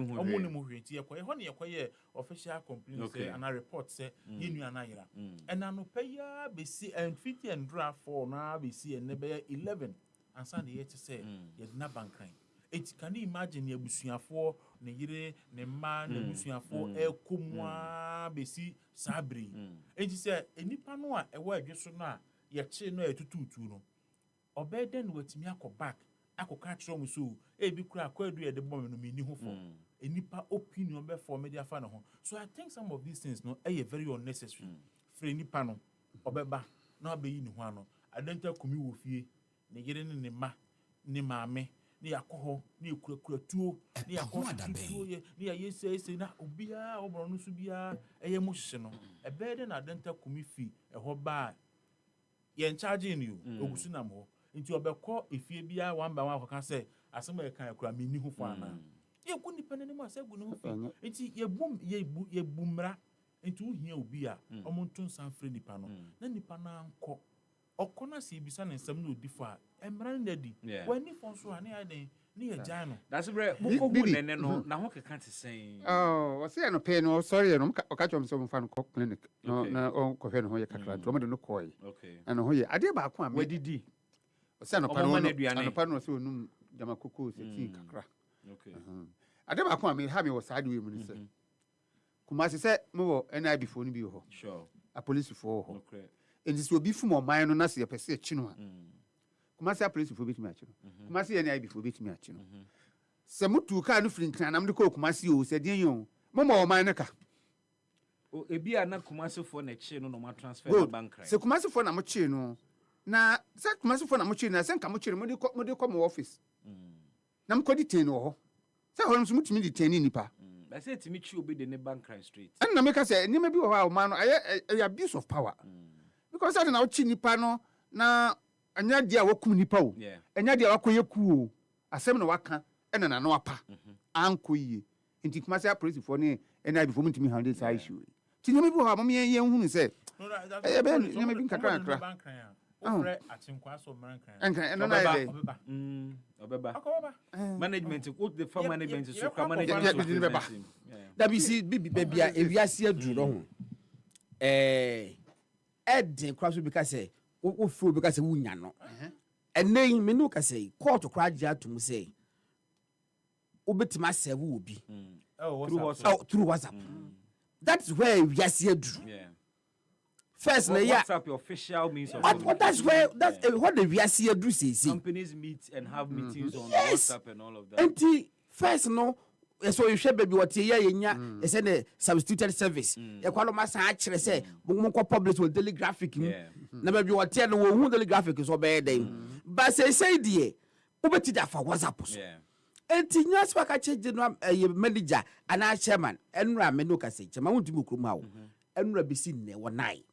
mu hweti ya kwa honi ya kwa official complaint say and a report say yenu anayira. And anu peya be see and 50 and draft for na be see and nebe 11 and stand here to say you na bankran. It can you imagine ye busuafo ne yire ne ma ne busuafo ekomwa be see sabri. Enti say enipa no a ewo adweso no a ye che no etututu no. Obeden wetimi akọ ka kire mu so bi kura akwadu ye de bom no meni ho fo enipa opinion be for media fa no ho. So I think some of these things no very unnecessary for enipa no obeba na abeyi ni ho ano adenta komi wo fie ne yire ne ma ne maame ne yakoho ne kura tuo ne yakoho tuo ye ne ya yese na obia obro no so bia mu hye no ebede na adenta komi fi ho ba ye in charge you ogusu nam ho nti obekọ efie bia one by one akọka say asema ye kan akura meni ho fo ana ye ku nipa ne mu asegu no ho fi nti ye bumra nti uhia obi a omonto nsan fre nipa no na nipa na nkọ okona se ebisa ne nsam na odifo a emra ne di wani fo so ane aden ne ye jan no that's bre mo nene no na ho keka te sen oh say no pay no sorry no oka chom so mfa no clinic no na on ko hwe no ho ye kakra to mo de no koi okay ana ho ye ade ba ko a wadidi say no pa no so onum jama koko se ti kakra okay ade ba ko a me ha me wo side we mu ni se kuma se mo wo NIB fo no bi ho sure a police fo ho okay enti so obi fu mo man no na se ye pese chi no a kuma se a police fo betimi a chi no kuma se NIB fo betimi a chi no se mutu ka no firi ntanam de ko kuma se o se den yo mo man no ka ebi ana Kumasi for na che no ma transfer Good. na bank right. Se Kumasi for na mo chi no. Na se Kumasi for na mo chi na se nka mo chi mo de ko mo office. Na mo ko detain wo ho. Se ho nso mutumi detain nipa. I say timi chi obi de ne bank right straight. And na make us say nyema bi wo ha o man no abuse of power. Because that na wo chi nipa no na anya dia wakum nipa o. Anya dia wakoye ku o. Asem na waka ena na no apa. Anko yie. Nti Kumasi police for ne ena before mutumi handle say issue. Ti nyema bi wo ha mo ye hunu say. Nyema bi nkakra. Management, what the farm management is management. That be see baby if you see a duro Ed cross because wo feel because we nya no. And then me no ka say court cry ja to say obetima serve obi. Through WhatsApp. That's where we see a duro. First, WhatsApp your official means of that's where what the VSC do say. Companies meet and have meetings on WhatsApp and all of that. And first no, so you share baby what you send a substituted service. You call my actually say, Moko publish with daily graphic. Never be what tell who daily graphic is obey them. But say dear, Ubeti that for WhatsApp. And Tinas Wakache general manager and our chairman, and Ramenoka say, Chaman to Mukumau, and Rabbi seen there one night.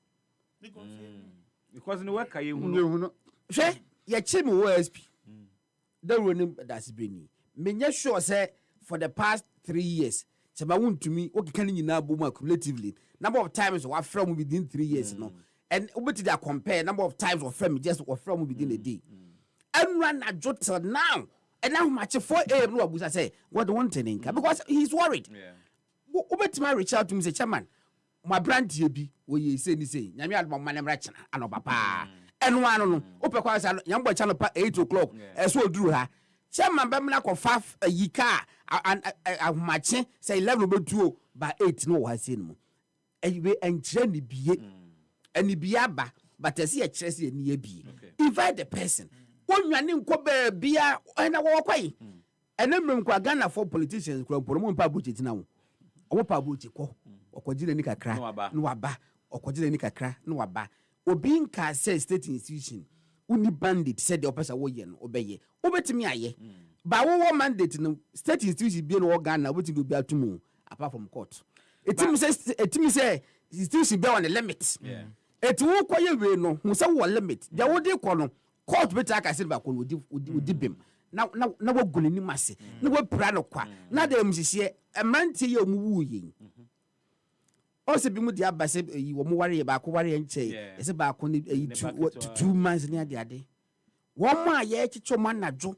Because in the work I you say ya chim OSP the running that's been me sure say for the past 3 years chama won to me okay can you now boom cumulatively number of times we from within 3 years no and obeti that compare number of times we from just or from within a day and run a jot till now and now match 4 a.m. no abusa say what want thing because he's worried obeti my reach out to me say chairman my brand here be we ye say ni say nyame adom manem rachana ano papa eno ano no opekwa say nyambo channel pa 8 o'clock eso oduru ha chairman be mna ko 5 yika ahomache say 11 obetuo by 8 no wa say no ewe enkyere ni bie ani bie aba but as ye kyere say ni bie invite the person onwane nko ba bia na wo kwai enemrem kwa Ghana for politicians kura mporo mpa buchi tina wo omo pa buchi ko okojire ni kakra no waba okojire ni kakra no waba obi nka say state institution uni bandit said the opesa wo ye no obeye obetimi aye ba wo mandate no state institution bi no Ghana obetimi obi atumu apart from court etimi say institution be on the limit eti wo koye we no hu say wo limit dia wo de ko no court beta aka say ba ko no odi bem na wo gune ni mase na wo pra no kwa na da mhihie emantie ye omuwu yin also bi mu dia ba se wo mu ware ba ko ware nche ese ba ko ni 2 months ni ade wo ma ye chicho manajo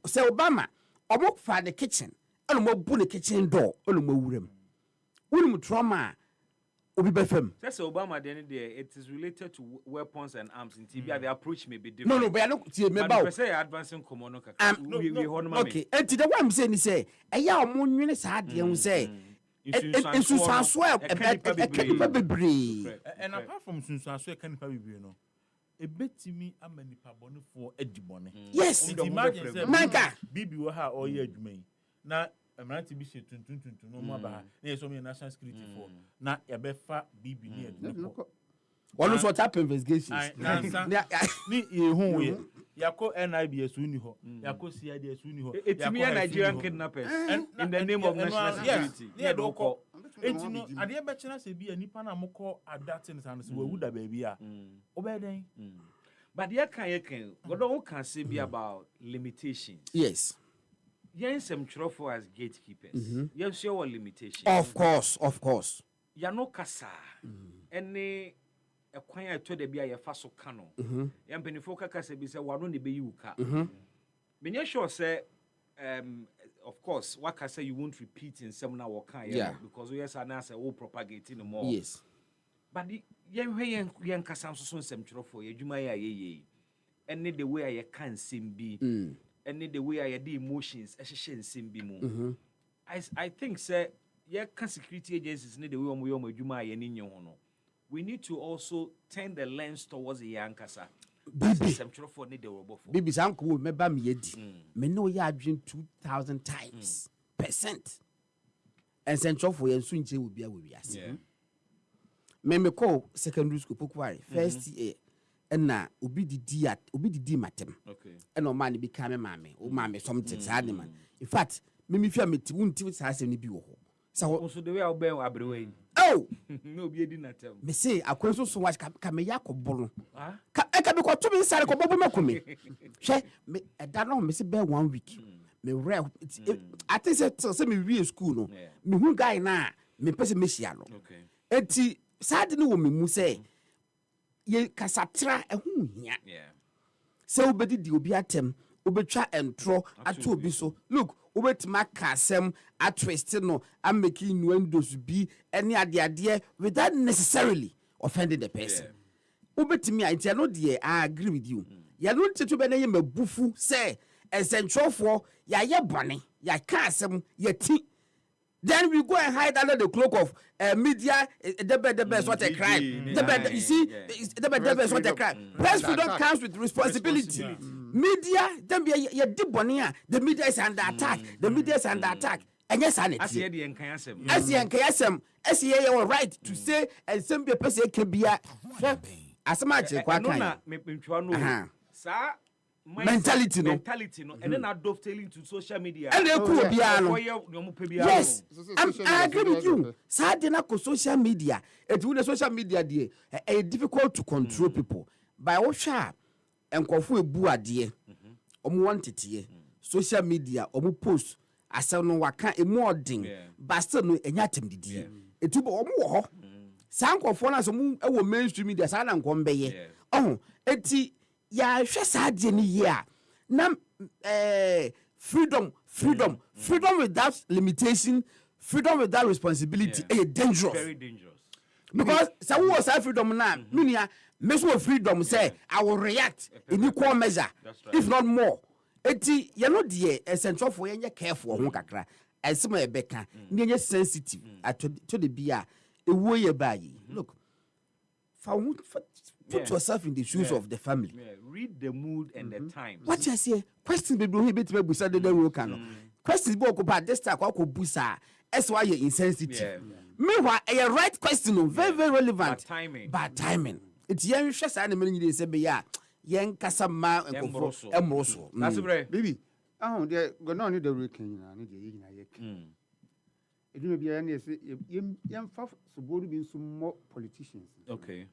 se Obama omo fa the kitchen eno mo bu the kitchen door eno mo wuram wonu trauma obi be fam say Obama then there it is related to weapons and arms in TB the approach may be different no but no tie me ba but say advancing komono kaka we hono ma okay and the one say ni say eya omo nwene sa de hu say Sunsuanso and apart from Sunsuanso kanipa bibire no ebetimi amanipa bone for edibone yes imagine manga bibi wo ha o ye adwuma yi na emerant bi se tuntun no mo ba na yeso me national security for na e be fa bibi ni edwuma one so tap investigations ni ye hu we yako NIBS uni ho yako CIDS uni ho etimi Nigerian kidnappers in the name of national security yeah do ko entino ade be chena se bi anipa na moko adatin san se wawuda baby a obeden but you can God can say be about limitations yes some trofo as gatekeepers you sure what limitations of course ya no kasa any ekwan to de bia ye fa so ka no ya mpenifo kaka se bi se wano ne be yuka me sure say of course what can say you won't repeat in some now because yes and as all propagating more yes but yen kasa so some trofo ye dwuma ye any the way I can sim be any the way I the emotions ehye sim be mu I think say ye can security agencies need the way omo adwuma ye ni nye ho no we need to also turn the lens towards the yankasa. Bibi sanko me ba me yedi. Me no ya adwen 2000 times percent. And central for yen so nche wo bia wo wiase. me call secondary school pokuare first year na obi didi matem Okay. na o man be come mame o mame something sad man in fact me fia meti wonti sa asem ni bi wo ho so Also the way I'll be abrewe. oh No be edi na tem. me say akwenso so watch ka me yakobo no Ah? ka be ko to me sare ko bobo makumi hwe me da no me say be 1 week me rare I think say me we school no me hu guy na me pese me hia no Okay. enti sad no wo me mu say ye kasatra ehu hia Yeah. se obedi di obi atem obetwa entro ato obi so look obetima kasem atwist no am making innuendos bi any ade without necessarily offending the person obetimi antia no de I agree with you ya no tetu be na ye mabufu say esentrofo ya ye bone ya kasem ya ti. Then we go and hide under the cloak of media. The is what a crime. You see, the is what a crime. Press freedom comes with responsibility. Media, then be a debonia. The media is under attack. The media is under attack. And yes, I As ye the enkayasem. as ye are right to say, and some people say can be a as much as No na me ntwa no. Sa mentality no and then I dovetailing to social media. and they could be yes I agree with you sadly na social media it will social media there difficult to control people by what sharp and kofu ebu ade omo want it social media omo post asem no waka emoding but still no enya tem didi etubo omo wo ho san kofo na so mu e wo mainstream media san na nkombe ye oh eti ya hwe saade ni ye a na freedom without limitation, freedom without responsibility is dangerous. Very dangerous. Because some was freedom now, meaning measure freedom say I will react in equal measure, if not more. Eti you know the essential for you careful ho kakra. And some beka, near sensitive to the beer. A way by look. Put yourself in the shoes of the family. Yeah. Read the mood and the times. What you say? Questions be bit me busa de road can. Questions be okupa this time ko busa. That's why you're insensitive. Meanwhile, a right question, very relevant. Bad timing. It's young stress and many say be ya. Young kasama and emroso. That's right. Baby. Oh, they go no need the reking na need ye na ye. It may be any say yam fa so bodu be some more politicians. Okay.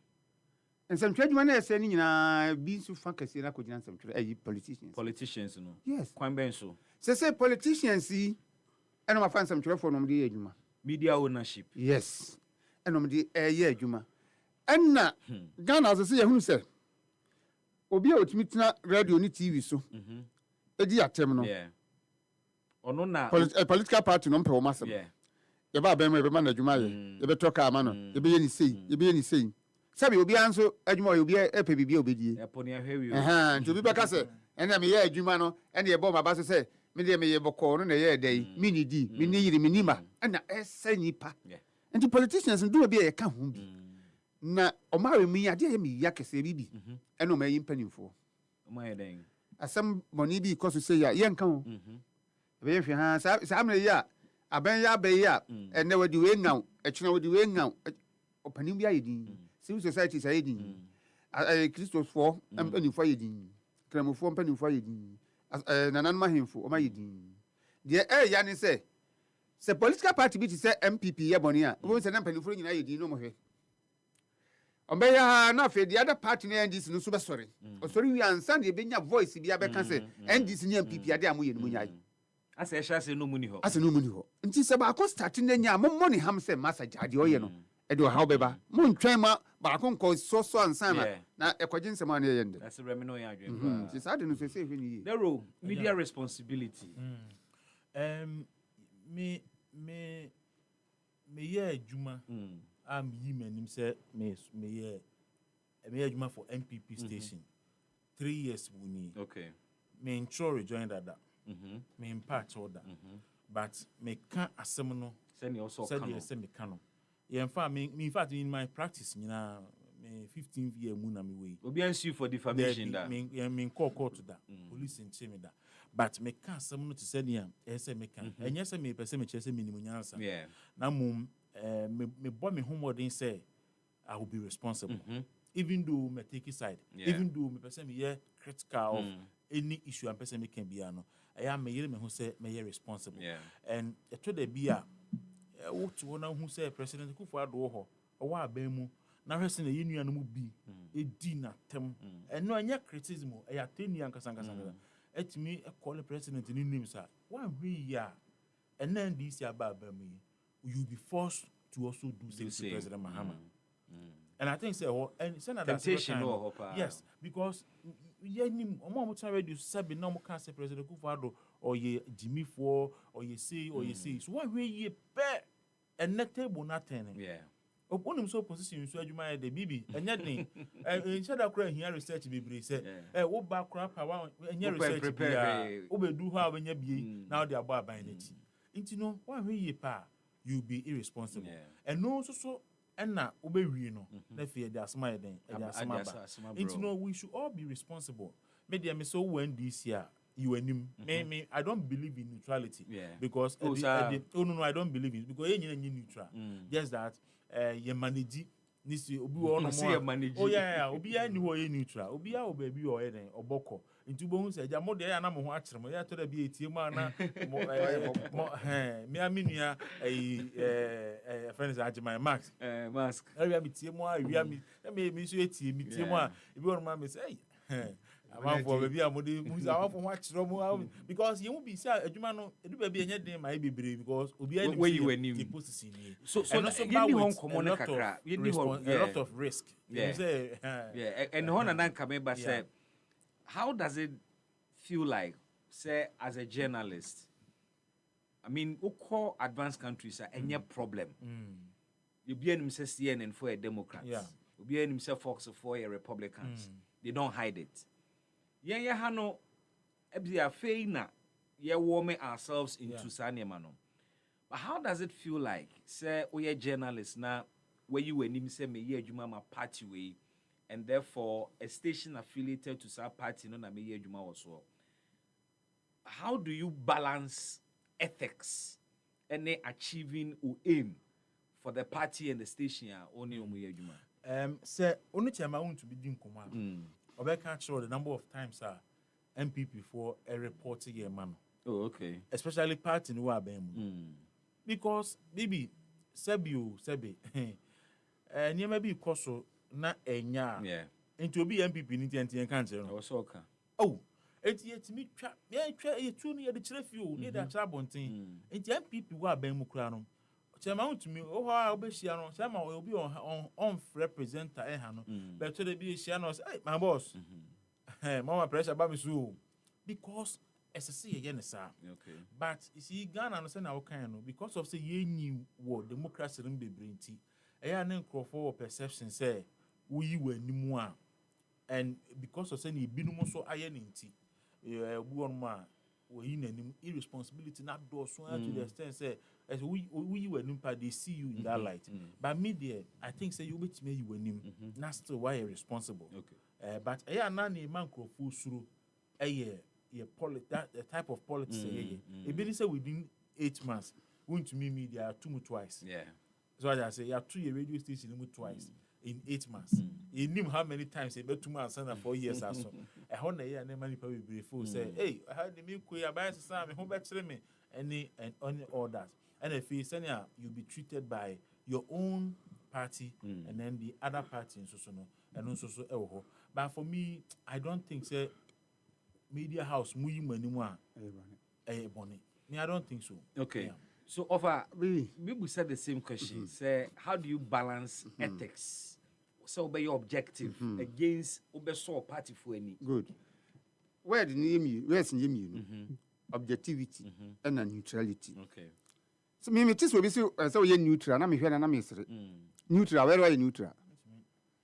And some trade man say ni na be so fa kase na ko gina some trade Politicians no. Yes. Kwan ben so. Say politicians see and my fan some trade for no dey adwuma. Media ownership. Yes. And no dey ye adwuma. And na Ghana as say ehunu say obi a otimi tena radio ni TV so. Edi atem no. Yeah. Ono na political party no mpe wo masem. Yeah. Ye ba ben ma na adwuma ye. Ye be toka ama no. Ye be ye ni sei. Sabi obi anso adwuma obi epe bibia obedie. Eponi ahwe wi. Nti obi beka se ena me ye adwuma no ena ye bo ma ba so se me de me ye boko no na ye dai me ni di me ni yiri me ni ma ena ese nipa. Nti politicians do obi ye ka ho bi. Na omawe mu ya de ye me ya kese bibi. Ena o ma yi mpanimfo. O ma ye den. Asem money bi because say ya ye nka ho. Be ye hwe ha sa amre ya aben ya be ya ena wadi we ngaw echuna wadi we ngaw opanim bi ayedin. Civil society say din Christos for empany for yedin kramofo empany for yedin nanan mahemfo o mayedin de ya ne say political party bi ti say MPP ye boni a wo say empany for nyina yedin no mo hwe obeya na fe the other party na NDC no so be sorry o sorry wi ansan de benya voice bi abeka say NDC ni MPP ade amoye no nyai asa ehia say no muni ho nti se ba ko start na nya mo money ham say message ade oye no edo how beba mo ntwen ma ba ko nko so ansan na ekwaje nsema na yende that's remi no ya adwen ti sa de no se hwe ni the role media responsibility me ye adwuma am yi manim say me ye adwuma for MPP station 3 years wuni okay me intro rejoin that me impact order but me can asem no send you also said yes me can in fact in my practice me 15 year mu na me we obi answer for defamation that me call to that police in me that but me can asem no to say dia say me can enye say me person me chese minimum nyansa yeah na mum me boy me homework say I will be responsible. Even though me take his side, even though me person me critical of any issue and person me can be ano, I am me who say me responsible. And to the be what one who say President Kufuor ho or wa bemu na hwese na yenu anu bi edi na tem and no anya criticism e ateni ankasa etimi call the president ni nim sa one we ya and then this year bemu you be forced to also do same to President Mahama. And I think say and Senator temptation yes, because yenim omo mo try radio sabi na mo can say President Kufuor or ye Jimmy for or ye say so one we ye pe and net table not turning. Opening so position so adwuma de bibi enya den instead of cry here research bibiri say wo back crap power enya research bia obedu ho abenya bie now dey abo aban nachi nti no one we ye pa you be irresponsible and no so na obewie no na fear dey asma den asma ba nti no we should all be responsible me so when this year you anim me I don't believe in neutrality because no I don't believe in it because you neutral just that you manage nisi obi wo no mo obi ya ni wo ye neutral obi ya obabi o eden oboko nti bo hu se ja mo de ya na mo ho akere mo ya to da bi etie mu ana me aminua friends ajima mask area mi tie mu area mi so etie mi tie mu a ebi wo no ma me say for baby amode muza awon ho akere mo because you won't be say adwuma no edu baby enye den mai bebre because obi ani the position ni so you need hon common kakra you need a lot of risk you say and hon and come ba say how does it feel like say as a journalist I mean we call advanced countries are any problem you be anim say CNN for a Democrats you be anim say Fox for a Republicans they don't hide it. Yeah, hano ebia feina ye warming ourselves into sanema no. But how does it feel like say we are journalists now where you enim say me ye adwuma ma party way and therefore a station affiliated to some party no na me ye adwuma also. How do you balance ethics and achieving or aim for the party and the station only omo ye adwuma? Say onu chema want to be din koma. I can't show the number of times MPP for a report here, man. Oh, okay. Especially party in Wabem. Because maybe Sebi, near be Koso, not a nya. Yeah. And to be MPP in the cancer. Oh, it's yet me trap. Yeah, try 2 near the Cheffu, near that Chabontin. And the MPP Wabem Mukrano. Chama to me, oh, I'll be Shiano, Chama will be on representer, but to the be Shianos, hey, my boss, Mama pressure about me so because as I see again, sir. Okay. But you see, Ghana understand our kind because of say ye knew what democracy didn't be brinty. I am for perception say we were nimua, and because of saying binumo so iron in tea, one man. We in irresponsibility not do so to the extent say as we were nimpa they see you in that light. But media I think say you bet me you were nim that's still why you're responsible. Okay. But nani man crofo suru that the type of politics it be say within 8 months went to me media twice. Yeah. So as I say you have 2 radio station twice in 8 months. You knew how many times about 2 months and 4 years or so. I want to hear money probably before say, hey, I had the milk I buy some home back to me and only all that. And if you say you'll be treated by your own party and then the other party and so and also but for me, I don't think say media house anymore. Me, I don't think so. Okay. Yeah. So we said the same question. Say, how do you balance ethics? So be your objective against obeso party for any. Good. Where the name you objectivity and neutrality. Okay. So me this will be so you neutral na me hwe na me sere. Neutral where you neutral.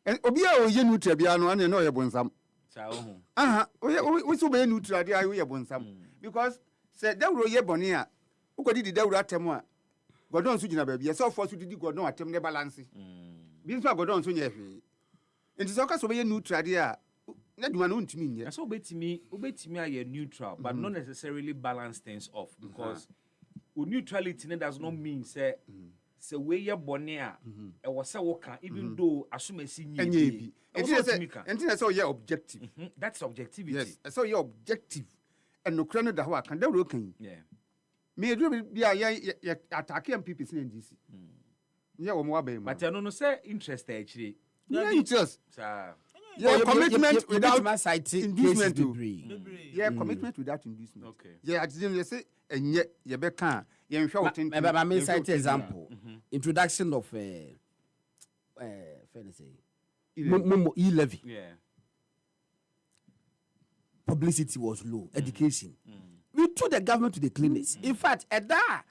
And obi a oye neutral bia no na oye bonsam. Sa ohu. We so be neutral dia oye bonsam because say dawro ye boni a ukodi di dawro atemu a godon so gina ba bia so for so didi godon atem ne balance. Bi so godon so nya hwe. Enti so ka so be neutral dia na duma no ntimi nye. So obetimi are neutral but not necessarily balance things off because neutrality does not mean say se we ye bone a e wo se wo ka even though asumasi nyi Enye bi. bi So you're objective. that's objectivity. Yes. So you're objective. And no crane da ho aka da ro kan. Yeah. Me do bi a ya attack MPP sin NDC. Yeah, wo mo abai mo. But no say interest actually. Yeah, interest. Sir. Yeah, commitment without my site inducement. Yeah, Mm. commitment without inducement. Okay. Yeah, at the end you say enye ye be kan ye nhwe wotin. But my cite example, introduction of fair say e-levy. Yeah. Publicity was low, education. We took the government to the clinics. In fact, at that,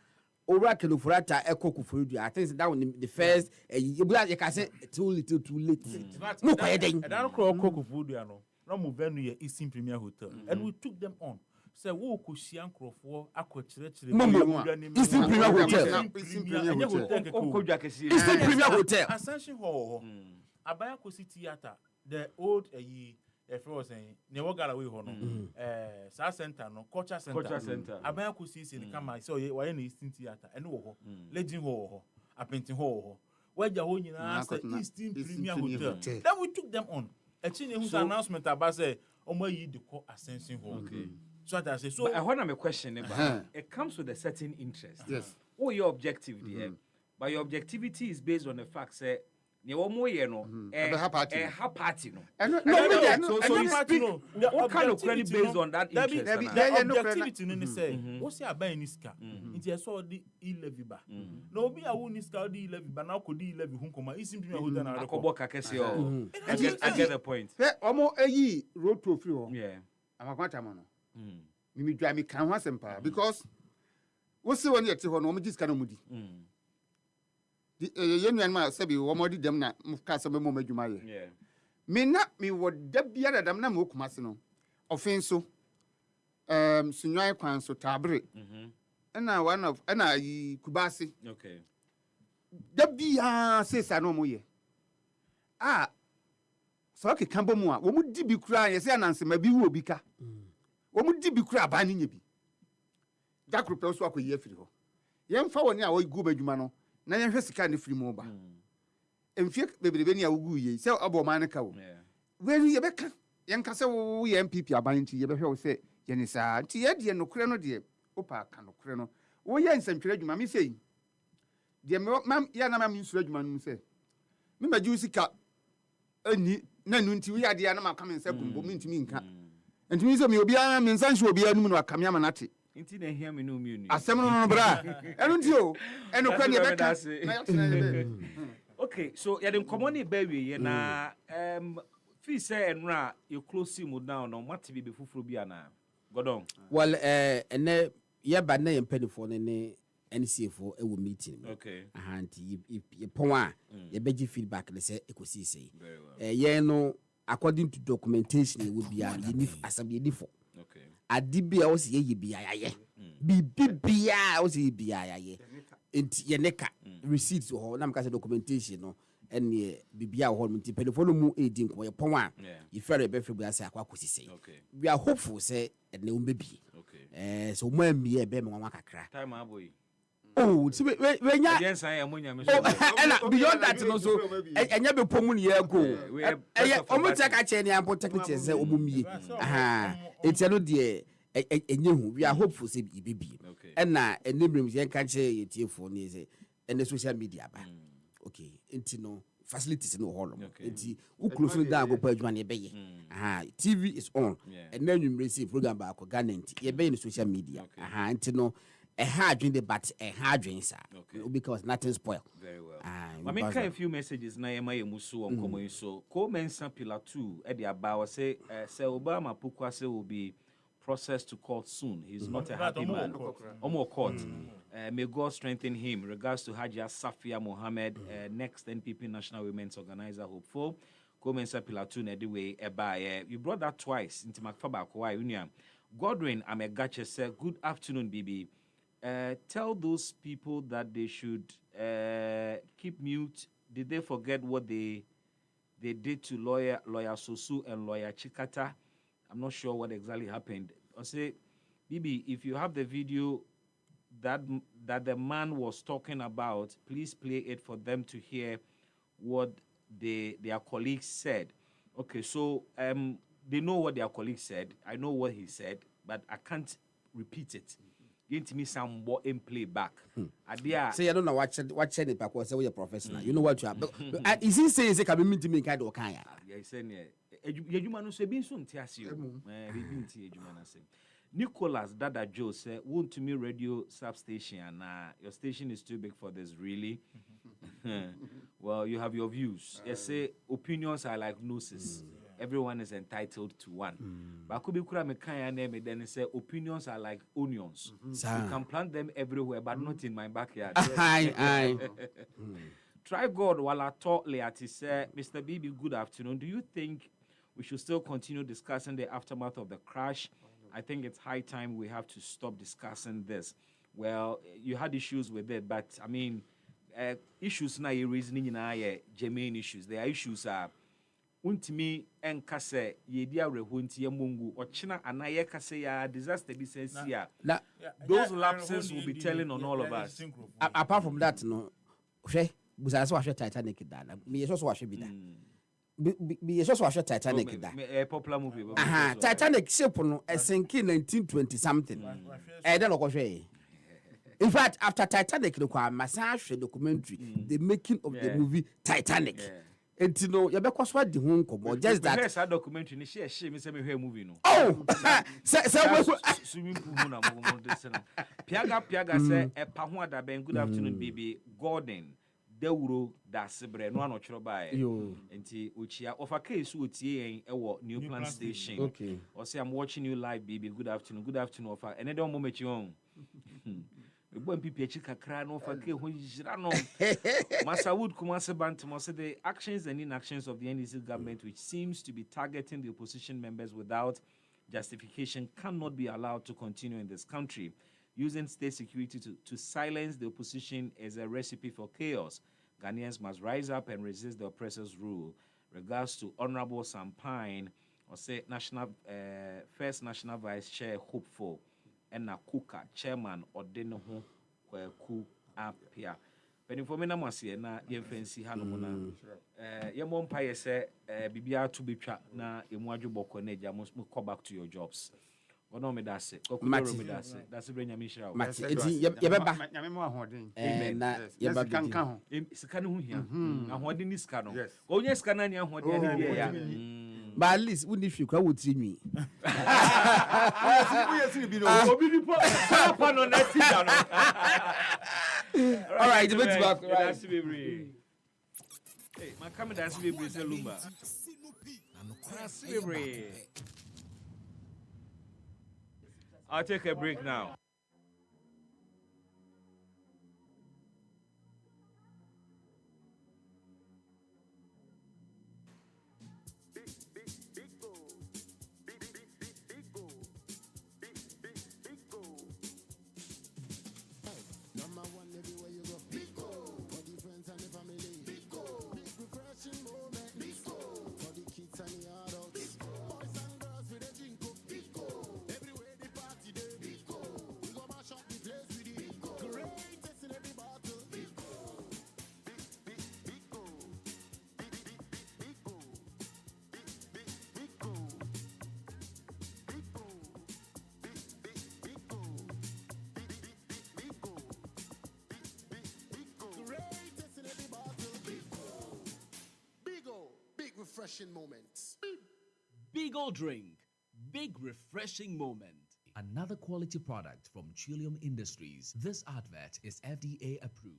Oracle of Rata, Echo Kufudu, I think that was the first, you can say too little, too late. No, I And I don't call Coco Food, no move venue Eastern Premier Hotel. And we took them on. So, who could see Uncle for Aqua Church? Eastern Premier Hotel. Eastern Premier Hotel. Ascension Hall. Abayako City Theater, the old if I was saying, never got away on South Center, no Culture Center. Abayako City in the camera, so why in Eastern Theater, and no Legend Hall, a painting hall. Where the whole Eastern Premier Hotel. Then we took them on. A chin whose announcement about say, oh, you the call Ascension Hall. So that I say, so I want to question about it comes with a certain interest. Yes. Oh, your objective there. But your objectivity is based on the fact say ne wo mo ye no party no. So you speak what kind of credit based on that interest? The objectivity no say, what say about any ska? It is so the e-levy ba. No be a won ska the e-levy ba na ko the e-levy hun koma isim prima hotel na akobo kakese o. I get the point. Hey, omo eyi road to free ho. Yeah. Amakwata mo no. Me dwa me kan ho asempa because wo se woni yete ho no omo jiska no mudi. Ye nuan ma sabi wo modi dem na mka sabe mo madwuma ye. Yeah. Me na me wo da bia da dam na mo kuma se no. Ofin so sunwan kwan so tabre. Na one of na yi kubasi. Okay. Da bia se sa no mo ye. So ke kambo mu a wo mu di bi kura ye se ananse ma bi wo bi ka. Wo mu di bi kura ba ni nya bi. Da kro pe so akoyi afiri ho. Ye mfa woni a wo gu badwuma no. Na ye hwe sika ne firi mu ba. Emfie bebrebe ni a wugu ye. Se abo man ka wo. We ye beka. Ye nka se wo ye MPP aban nti ye behwe wo se ye ni saa. Nti ye de no kure no de opa ka no kure no. Wo ye nsantwere adwuma mi sei. De mam ya na mam nsura adwuma no se. Me magi sika ani na nu nti wo ya de ya na makam nsa kumbo mi ntimi nka. Ntimi se me obi a me nsa nhwe obi anu mu no akame ama nate. Inti na hia me no mi unu. Asem no bra. Enu nti o. Enu kwa ne beka. Na ya tena ye. Okay, so ya den common be we na fi say enra you close him down no mate bi fufuro bi ana. Godon. Well, ene ye ba na ye mpanifo ne NCFO e wo meeting. Okay. Ahanti ye pon a ye beji feedback le say ekosi sei. Very well. Ye no according to documentation ye will be a asam ye difo. Okay. Adibia o se ye bia ye. Bibia o se bia ye. Enti ye neka receipts ho na mka say documentation no ene bibia ho nti telephone mu edi nko ye pon a ye fere be fe bia say akwa kosisi. Okay. We are hopeful say ene umbebi. Okay. So mo ami e be me nwa kakra. Time aboy. Oh, so we nya Yes, I am munya me so. and beyond that no so enya be pomu ne ye go. Omo take che ne ampo technical say omumie. Enti no de enye hu we are hopeful say bibi. And na enebrim ye kan che ye tiefo ne say and social media ba. Okay, enti no facilities no hall. Enti u close no down go pa adwuma ne be ye. TV is on. And then you receive program ba ko Garnet ye be in social media. Enti no a hard drink the but a hard drink sir. Because nothing spoil. Very well. I mean a few messages na yema yemusu on komo so ko mensa pillar 2 e de aba say Obama Pukwa say will be processed to court soon. He's not a happy man. Omo court. May God strengthen him. Regards to Hajia Safia Mohammed, next NPP National Women's Organizer hopeful. Ko mensa pillar 2 na the way eba you brought that twice into Makfaba Kwai Union. Godwin Amegache said, good afternoon, Bibi. Tell those people that they should keep mute. Did they forget what they did to lawyer Sosu and lawyer Chikata? I'm not sure what exactly happened. I say, Bibi, if you have the video, that the man was talking about, please play it for them to hear what their colleagues said. Okay, so they know what their colleague said. I know what he said, but I can't repeat it. Give me some more in play back. Say I don't know what it back was. Say you're professional. You know what you are. But is he saying say can mean to me kind of kind? Yeah, he said you man so be so ntiasio. Nicholas Dada Joe said, "Want to me radio substation? Your station is too big for this, really." Well, you have your views. You say opinions are like noses. Everyone is entitled to one. But could be kura me kaya name then say opinions are like onions. You can plant them everywhere, but not in my backyard. Try God while I talk Leati say, Mr. BB, good afternoon. Do you think we should still continue discussing the aftermath of the crash? I think it's high time we have to stop discussing this. Well, you had issues with it, but I mean, issues na you reasoning na germane issues. There are issues untimi enkase yedi areho nti yemongu ochina anaye kase ya disaster bi sense ya. Those lapses will be telling on all of us. Apart from that, no, busaso wa Titanic da. Me so wa bi da. Be so wa Titanic da. A popular movie. Titanic ship no sank in 1920 something. Then go hwe. In fact, after Titanic, the massage documentary, the making of the movie Titanic. And you know, you better swat the home come just that. Yes, documentary. Ni share me say me movie no. Oh, swimming pool na mo this na. Piaga say e pa ho Daben. Good afternoon, baby. Gordon Dewuro da sebre no anotwero bae. Enti ochia ofa case otie en e wo New Plant Station. Okay. Or say I'm watching you live, baby. Good afternoon. Good afternoon ofa. Ene don moment you on. Masa Wood Kumase Bantam said the actions and inactions of the NDC government, which seems to be targeting the opposition members without justification, cannot be allowed to continue in this country. Using state security to silence the opposition is a recipe for chaos. Ghanaians must rise up and resist the oppressor's rule. Regards to Honorable Sampine, or say First National Vice Chair Hopeful. And na Kuka chairman or den ho kwaku apia but for me na mwase na yemfansi ha no na yemom pa ye se bibia to betwa na emu adwoboko na eja mo go back to your jobs wono me dase kokoro me dase brenya mi shira mati enti yebeba nyame mo ahoden na yeba kanka ho sika ne ho hia ahoden ni sika no onye sika na ni ahoden ni bia ya but at least we need to go with me. All right, the bit back. Hey, my camera dance be Lumba. I'll take a break now. Refreshing moments. Big old drink, big refreshing moment. Another quality product from Trillium Industries. This advert is FDA approved.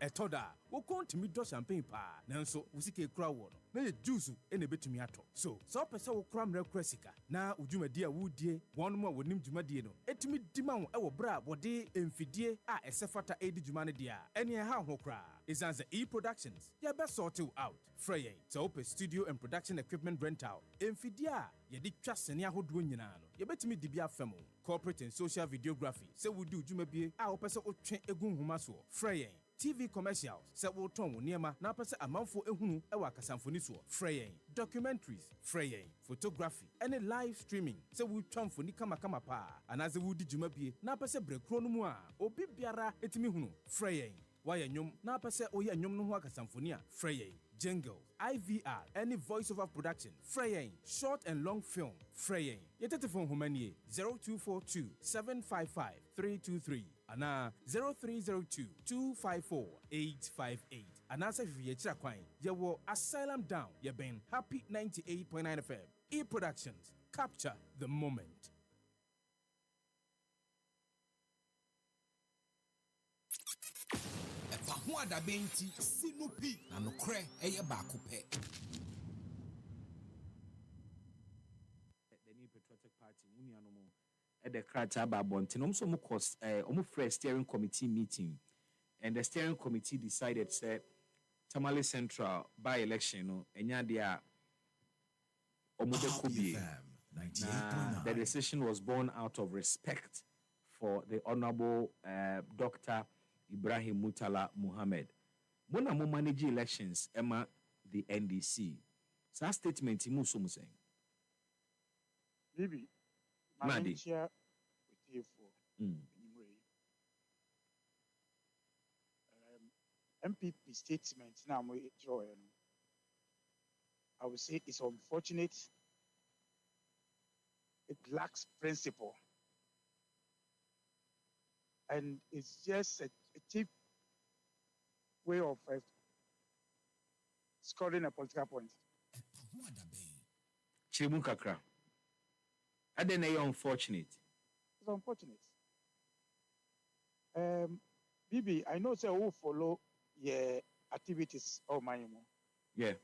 Etoda, wo kontimi do champagne pa, nanso usike kura wo no. Na juice ene betumi ato. So pese wo kura mre kura sika, na udwumadi a wudie, wonu ma wonim dwumadi no. Etumi dima wo e wo bra bode emfidie a esefata edi dwumane dia. Ene ha ho kura. Izanza E-Productions. Ya best sort you out. Freyen. So open studio and production equipment rental. Emfidia. Ya di twa sene ahodo nyina no. Ya betumi dibia femo. Corporate and social videography. Se we do dwumabie a opese otwe egun homa so. Freyen. TV commercials, sɛ wotɔn wo nneɛma na apɛ sɛ amanfo ehunu ɛwɔ akasamfoni soɔ frɛ yɛn documentaries frɛ yɛn photography ɛne live streaming sɛ wotwa mfoni kamakama paa anaasɛ wodi dwuma bie na apɛ sɛ brɛkuro no mu a obi biara etumi hunu frɛ yɛn wayɛ nnwom na apɛ sɛ woyɛ nnwom no ho akasamfoni a frɛ yɛn jingle IVR any voice over production frɛ yɛn short and long film frɛ yɛn yɛtɛtɛfo nhoma nie 0242 755 323 ana 0302 254 858 anaasɛ hwehwɛ yɛkyira kwan yɛwɔ Asylum Down yɛbɛn Happy 98.9 FM E-Productions capture the moment. Ho adabenti sinupi na nokre eye baako pɛ. The New Patriotic Party unianomo at the Krata Babontin also fresh steering committee meeting, and the steering committee decided say Tamale Central by election no enya dia omude kubi. The decision was born out of respect for the Honorable Dr. Ibrahim Mutala Muhammad. Mona mo manage elections Emma the NDC. So that statement he was saying. Maybe Madi. MPP statement now I would say it's unfortunate. It lacks principle. And it's just a cheap way of scoring a political point. Chirimun kakra. Aden are unfortunate. It's unfortunate. Bibi, I know say who follow your activities or my Yeah.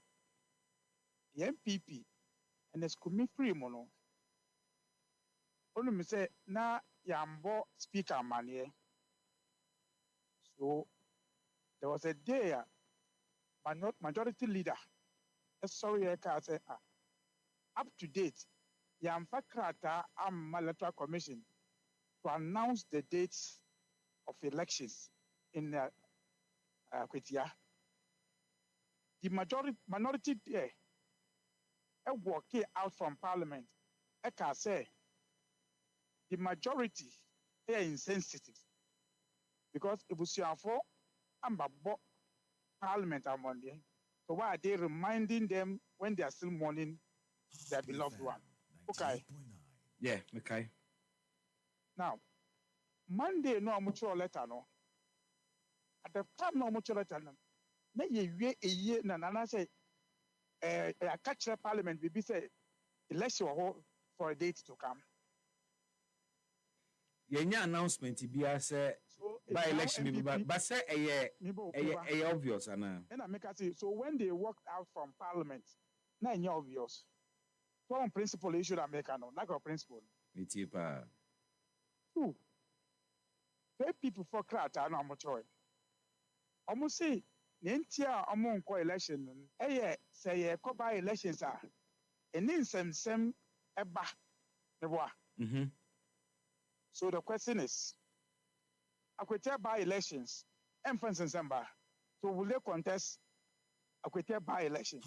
The MPP and the school free mono. Only me say na yambo speaker man here. So there was a day majority leader. Sorry, I can say up to date. Yamfa Krata am electoral commission to announce the dates of elections in Kwetia. The minority there, walk out from parliament. I can say the majority they are insensitive because it was for parliament on Monday. So why are they reminding them when they are still mourning their beloved one? Okay. Yeah, okay. Now, Monday no mutual letter no. At the time no mutual letter no. Na ye na nana say I catch the parliament we be say election for a date to come. Yenya announcement be say by election but say a obvious ana. And I make say so when they walked out from parliament, na obvious. So on principle issue that make no, like a principle. Two. Very people for Krata no mutual. Almost say Nentia among election, say by elections are and then some eba. So the question is, Akwete by elections, Enfants and Samba. So will they contest Akwete by election,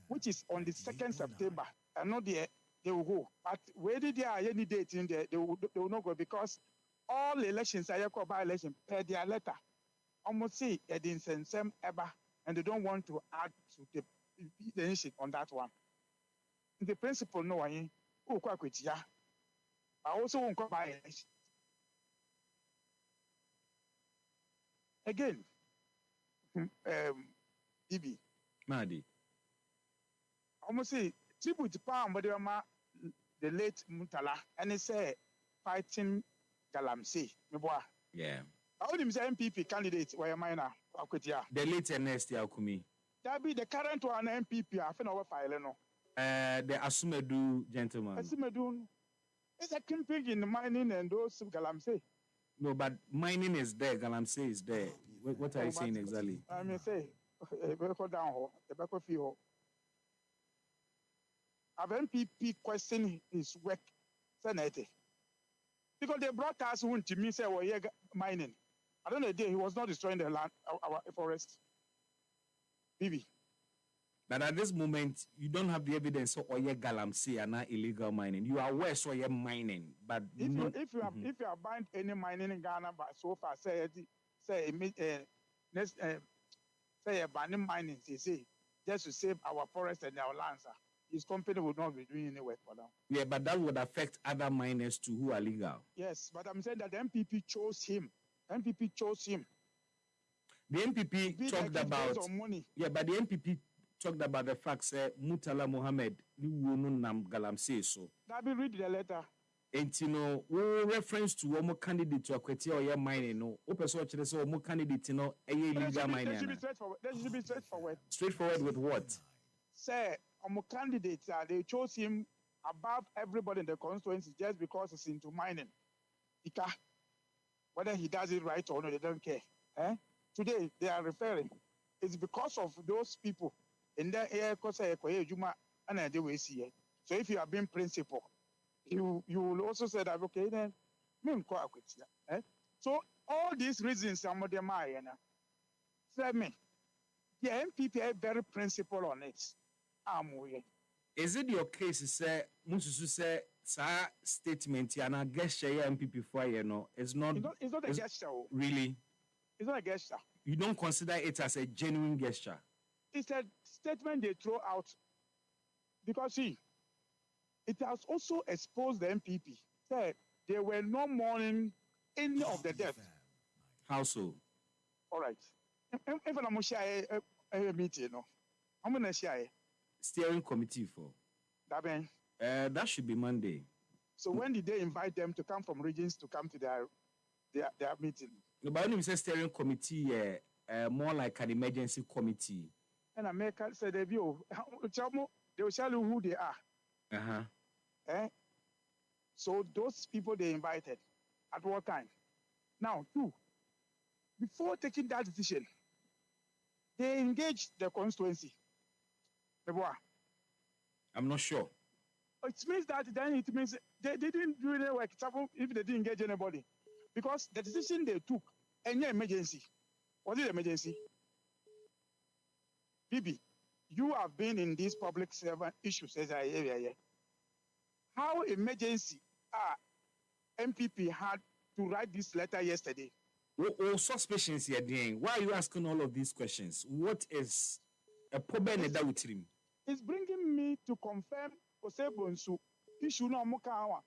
which is on the 2nd September? And not there, they will go. But where did they are any date in there, they will not go because all elections are called by election per their letter. Almost say they didn't send some ever, and they don't want to add to the issue on that one. The principle, no one, who quite yeah. I also won't come by election. Again, Ibi. Madi. Almost say tribute to Palm, but the late Mutala, and he said fighting Galamsey. Yeah. I would say MPP candidate, why am I now? The late Ernest Yakumi. That be the current one MPP, I think over file. The Asumedu gentleman. Asumedu. It's a camping in mining and those Galamsey. No, but mining is there, Galamsey is there. What are you saying exactly? I mean, say, go down, back of you. Have MPP question his work, Senate. Because they brought us one to me, say, well, yeah, mining. I don't know, he was not destroying the land, our forest. Bibi. But at this moment, you don't have the evidence of oil galamsey and not illegal mining. You are aware so you're mining, but If you are buying any mining in Ghana, but so far say banning mining, say just to save our forests and our lands, his company would not be doing any work for them. Yeah, but that would affect other miners too who are legal. Yes, but I'm saying that the MPP chose him. MPP chose him. The MPP talked about money. Yeah, but the MPP talked about the fact that Mutala Mohammed you will nam galamsey so. That be read the letter. And you know, we reference to one candidate to Akweti or your mining. No, open so actually so one candidate, you know, a illegal mining. They should be straightforward. They should be straightforward. Straightforward with what? Say, candidates, they chose him above everybody in the constituency just because he's into mining. Whether he does it right or not, they don't care. Today, they are referring. It's because of those people in the air, and they will see it. So if you are being principal, you will also say that, okay, then, so all these reasons, some of them are, say me, the MPP are very principled on it. Is it your case, say, Mususu say, sa statement, and I guess MPP for you know, it's not a gesture. Really? It's not a gesture. You don't consider it as a genuine gesture? It's a statement they throw out because, see, it has also exposed the MPP. Said they were not mourning any of the death. How so? All right. If I'm going to share a meeting, I'm going to share. Steering committee for? Daben. That should be Monday. So when did they invite them to come from regions to come to their meeting? No, but when you say steering committee, more like an emergency committee. And America said they will tell you who they are. So those people they invited at what time? Now, two, before taking that decision, they engaged the constituency. I'm not sure. It means that then it means they didn't do any work if they didn't engage anybody. Because the decision they took, any emergency. Was it emergency? Bibi, you have been in these public servant issues as I area. How emergency MPP had to write this letter yesterday? What suspicions here, Dean? Why are you asking all of these questions? What is a problem with him? It's bringing me to confirm Osebonsu issue no mukawa.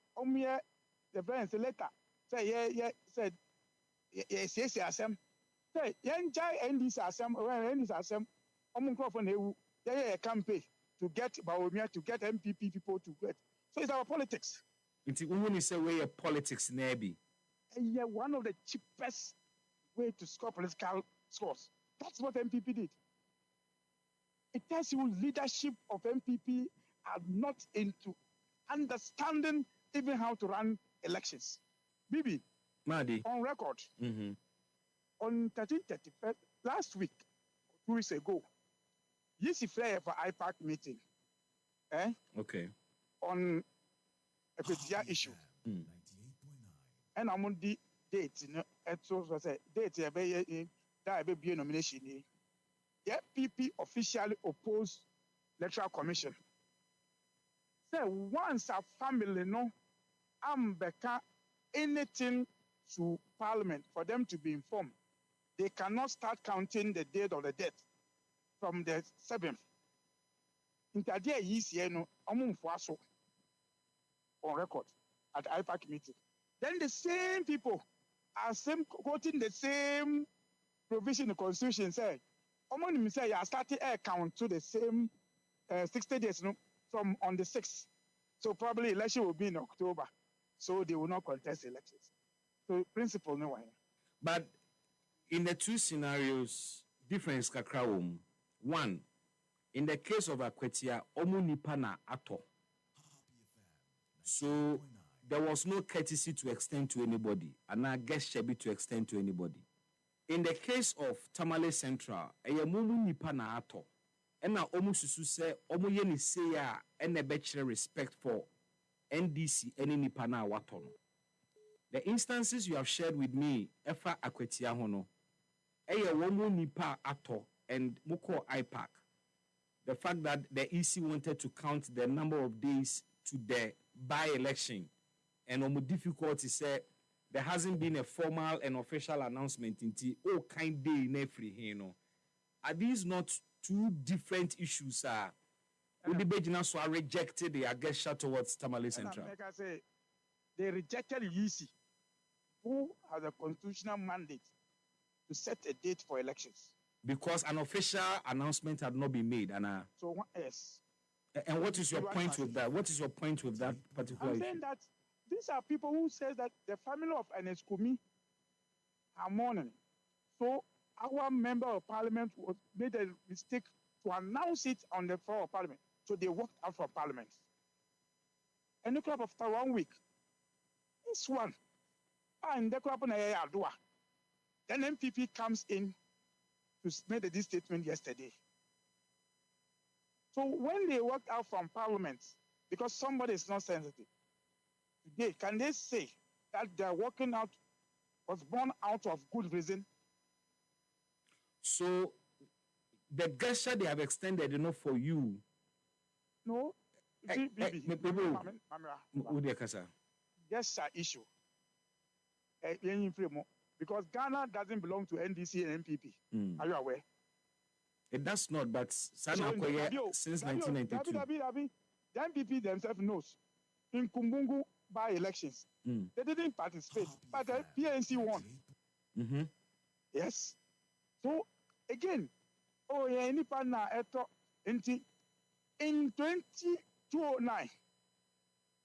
The friends letter. Say said yes asem. Say yenjai NDC asem asem. Omunkrophone a campaign to get Baomia to get MPP people to get. So it's our politics. It's only say way of politics maybe. Yeah, one of the cheapest way to score political scores. That's what MPP did. It tells you leadership of MPP are not into understanding even how to run elections. Bibi, Madi, on record, on 1331st, last week, 2 weeks ago, Yisi Flyer for IPAC meeting. Okay. On a Petia issue. And I'm on the date, date, be nomination. The FPP officially opposed electoral commission. So once a family beka anything to parliament for them to be informed, they cannot start counting the date of the death from the 7th. Interdia yisieno amumfuaso on record at the IPAC meeting. Then the same people are quoting the same provision in the constitution say, Omonim say you are starting a count to the same 60 days from on the 6th. So probably election will be in October. So they will not contest elections. So principle no one. But in the two scenarios, difference kakrawum. One, in the case of Akwetia, omu nipa na ato. So there was no courtesy to extend to anybody, and I guess should be to extend to anybody. In the case of Tamale Central, mumu nipa na ato. Ena omu susu se omu ye ni say ya ene bachelor respect for NDC any nipa na wato no. The instances you have shared with me, efa Akwetia hono, womu nipa ato, and Moko IPAC, the fact that the EC wanted to count the number of days to the by-election, and on difficulty said there hasn't been a formal and official announcement until all kind day in every are these not two different issues? The Bejina so rejected the gesture towards Tamale Central. Like I say, they rejected EC, who has a constitutional mandate to set a date for elections. Because an official announcement had not been made, So yes. And what is your point with that? What is your point with that particular I'm issue? saying that these are people who say that the family of Ernest Kumi are mourning. So our member of parliament made a mistake to announce it on the floor of parliament. So they walked out from parliament. And the club after 1 week, this one, and the club then MPP comes in to make this statement yesterday. So when they walked out from parliament, because somebody is not sensitive, today, can they say that their walking out was born out of good reason? So the gesture they have extended, for you. No. Gesture issue. Because Ghana doesn't belong to NDC and MPP. Are you aware? It does not, but since 1992. The MPP themselves knows. In Kumbungu by-elections, they didn't participate, but the PNC won. Mm-hmm. Yes. So, again, in 2009,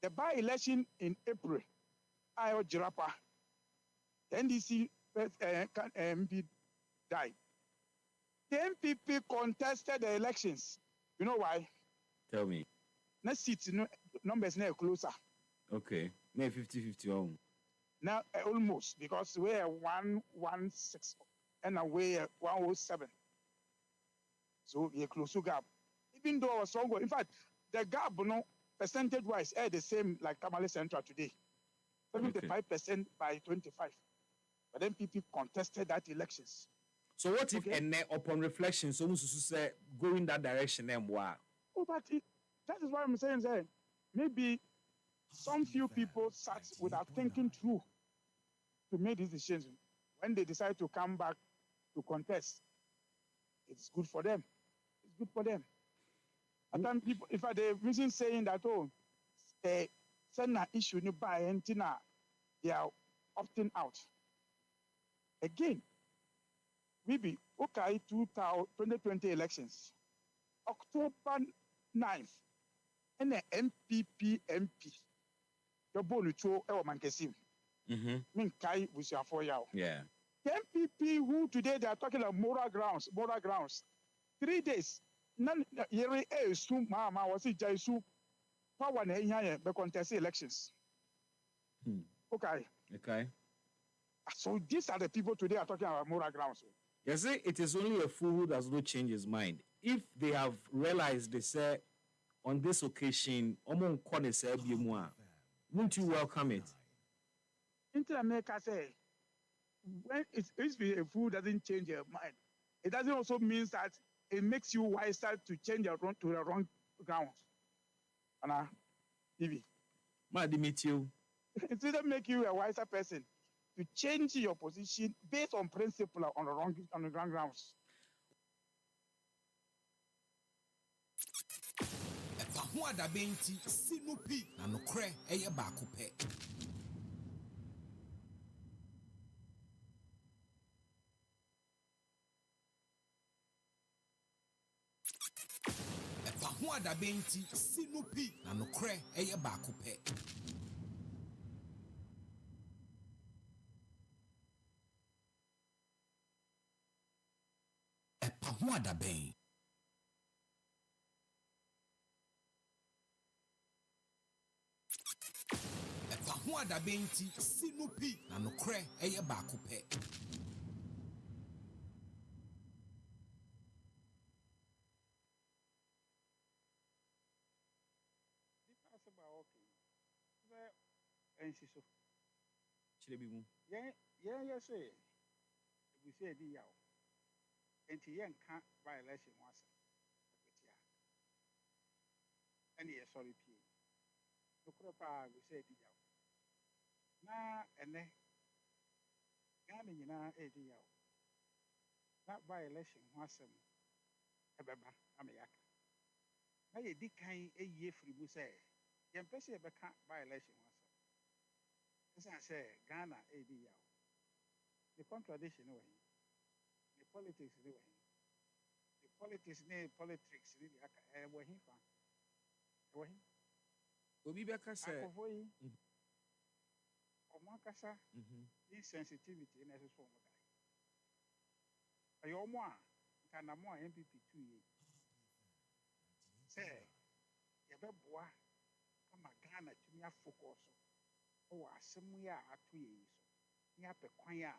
the by-election in April, Ayo Jirapa, the NDC MP died. The MPP contested the elections. You know why? Tell me. Next seat numbers now closer. Okay. Now 50-50. Now almost, because we're 116 and we're 107. So we close to gap. Even though I was stronger, in fact, the gap, percentage-wise, are the same like Tamale Central today. 75% by 25. But then people contested that elections. So what if upon reflection, someone say go in that direction and wow? Oh, but that is what I'm saying. Maybe some few people sat without thinking through to make these decisions. When they decide to come back to contest, it's good for them. It's good for them. And then people, in fact, the reason saying that, send an issue to buy antenna, they are opting out. Again, maybe, 2020 elections, October 9th, and the MPP MP, your bonucho, Mankesim. Min Kai with your 4 years. Yeah. The MPP who today they are talking about moral grounds. 3 days. None yere soon mama was it Jaisu power na be contest elections. Okay. So these are the people today are talking about moral grounds. You see, it is only a fool who does not change his mind. If they have realized, they say, on this occasion, won't you welcome it? Into America say, when it's a fool doesn't change your mind, it doesn't also mean that it makes you wiser to change your to the wrong ground. Anna, Ivy. Meet you. It doesn't make you a wiser person to change your position based on principle on the wrong grounds. Daben Sinupi na nokre eye baako pe. Daben Sinupi na nokre eye baako pe. Daben. Daben Sinupi na nokre eye baako pe. nti yɛnka by election ho asɛm ɛkwetia ɛne yɛsɔre pie nokorɛ paa mesɛ adi yaw na ɛnɛ Ghana nyinaa ɛredi yaw na by election ho asɛm ɛbɛba ama yɛaka na yɛdi kan ɛyie firi mu sɛ yɛmpɛ sɛ yɛbɛka by election ho asɛm ɛsiane sɛ Ghana ɛredi yaw the contradiction wɔ he the politics ne wɔ he the politics ne politics ne deɛ aka ɛwɔ he fa ɛwɔ he obi bɛka sɛ akɔfoɔ yi ɔmo ankasa insensitivity na ɛsoso ɔmo dae ɛyɛ ɔmo a nkanamo a NPP tu yie sɛ yɛbɛboa ama Ghana tumi afokɔ so ɛwɔ asɛm yi a ato yɛ yi so ne apɛ kwan a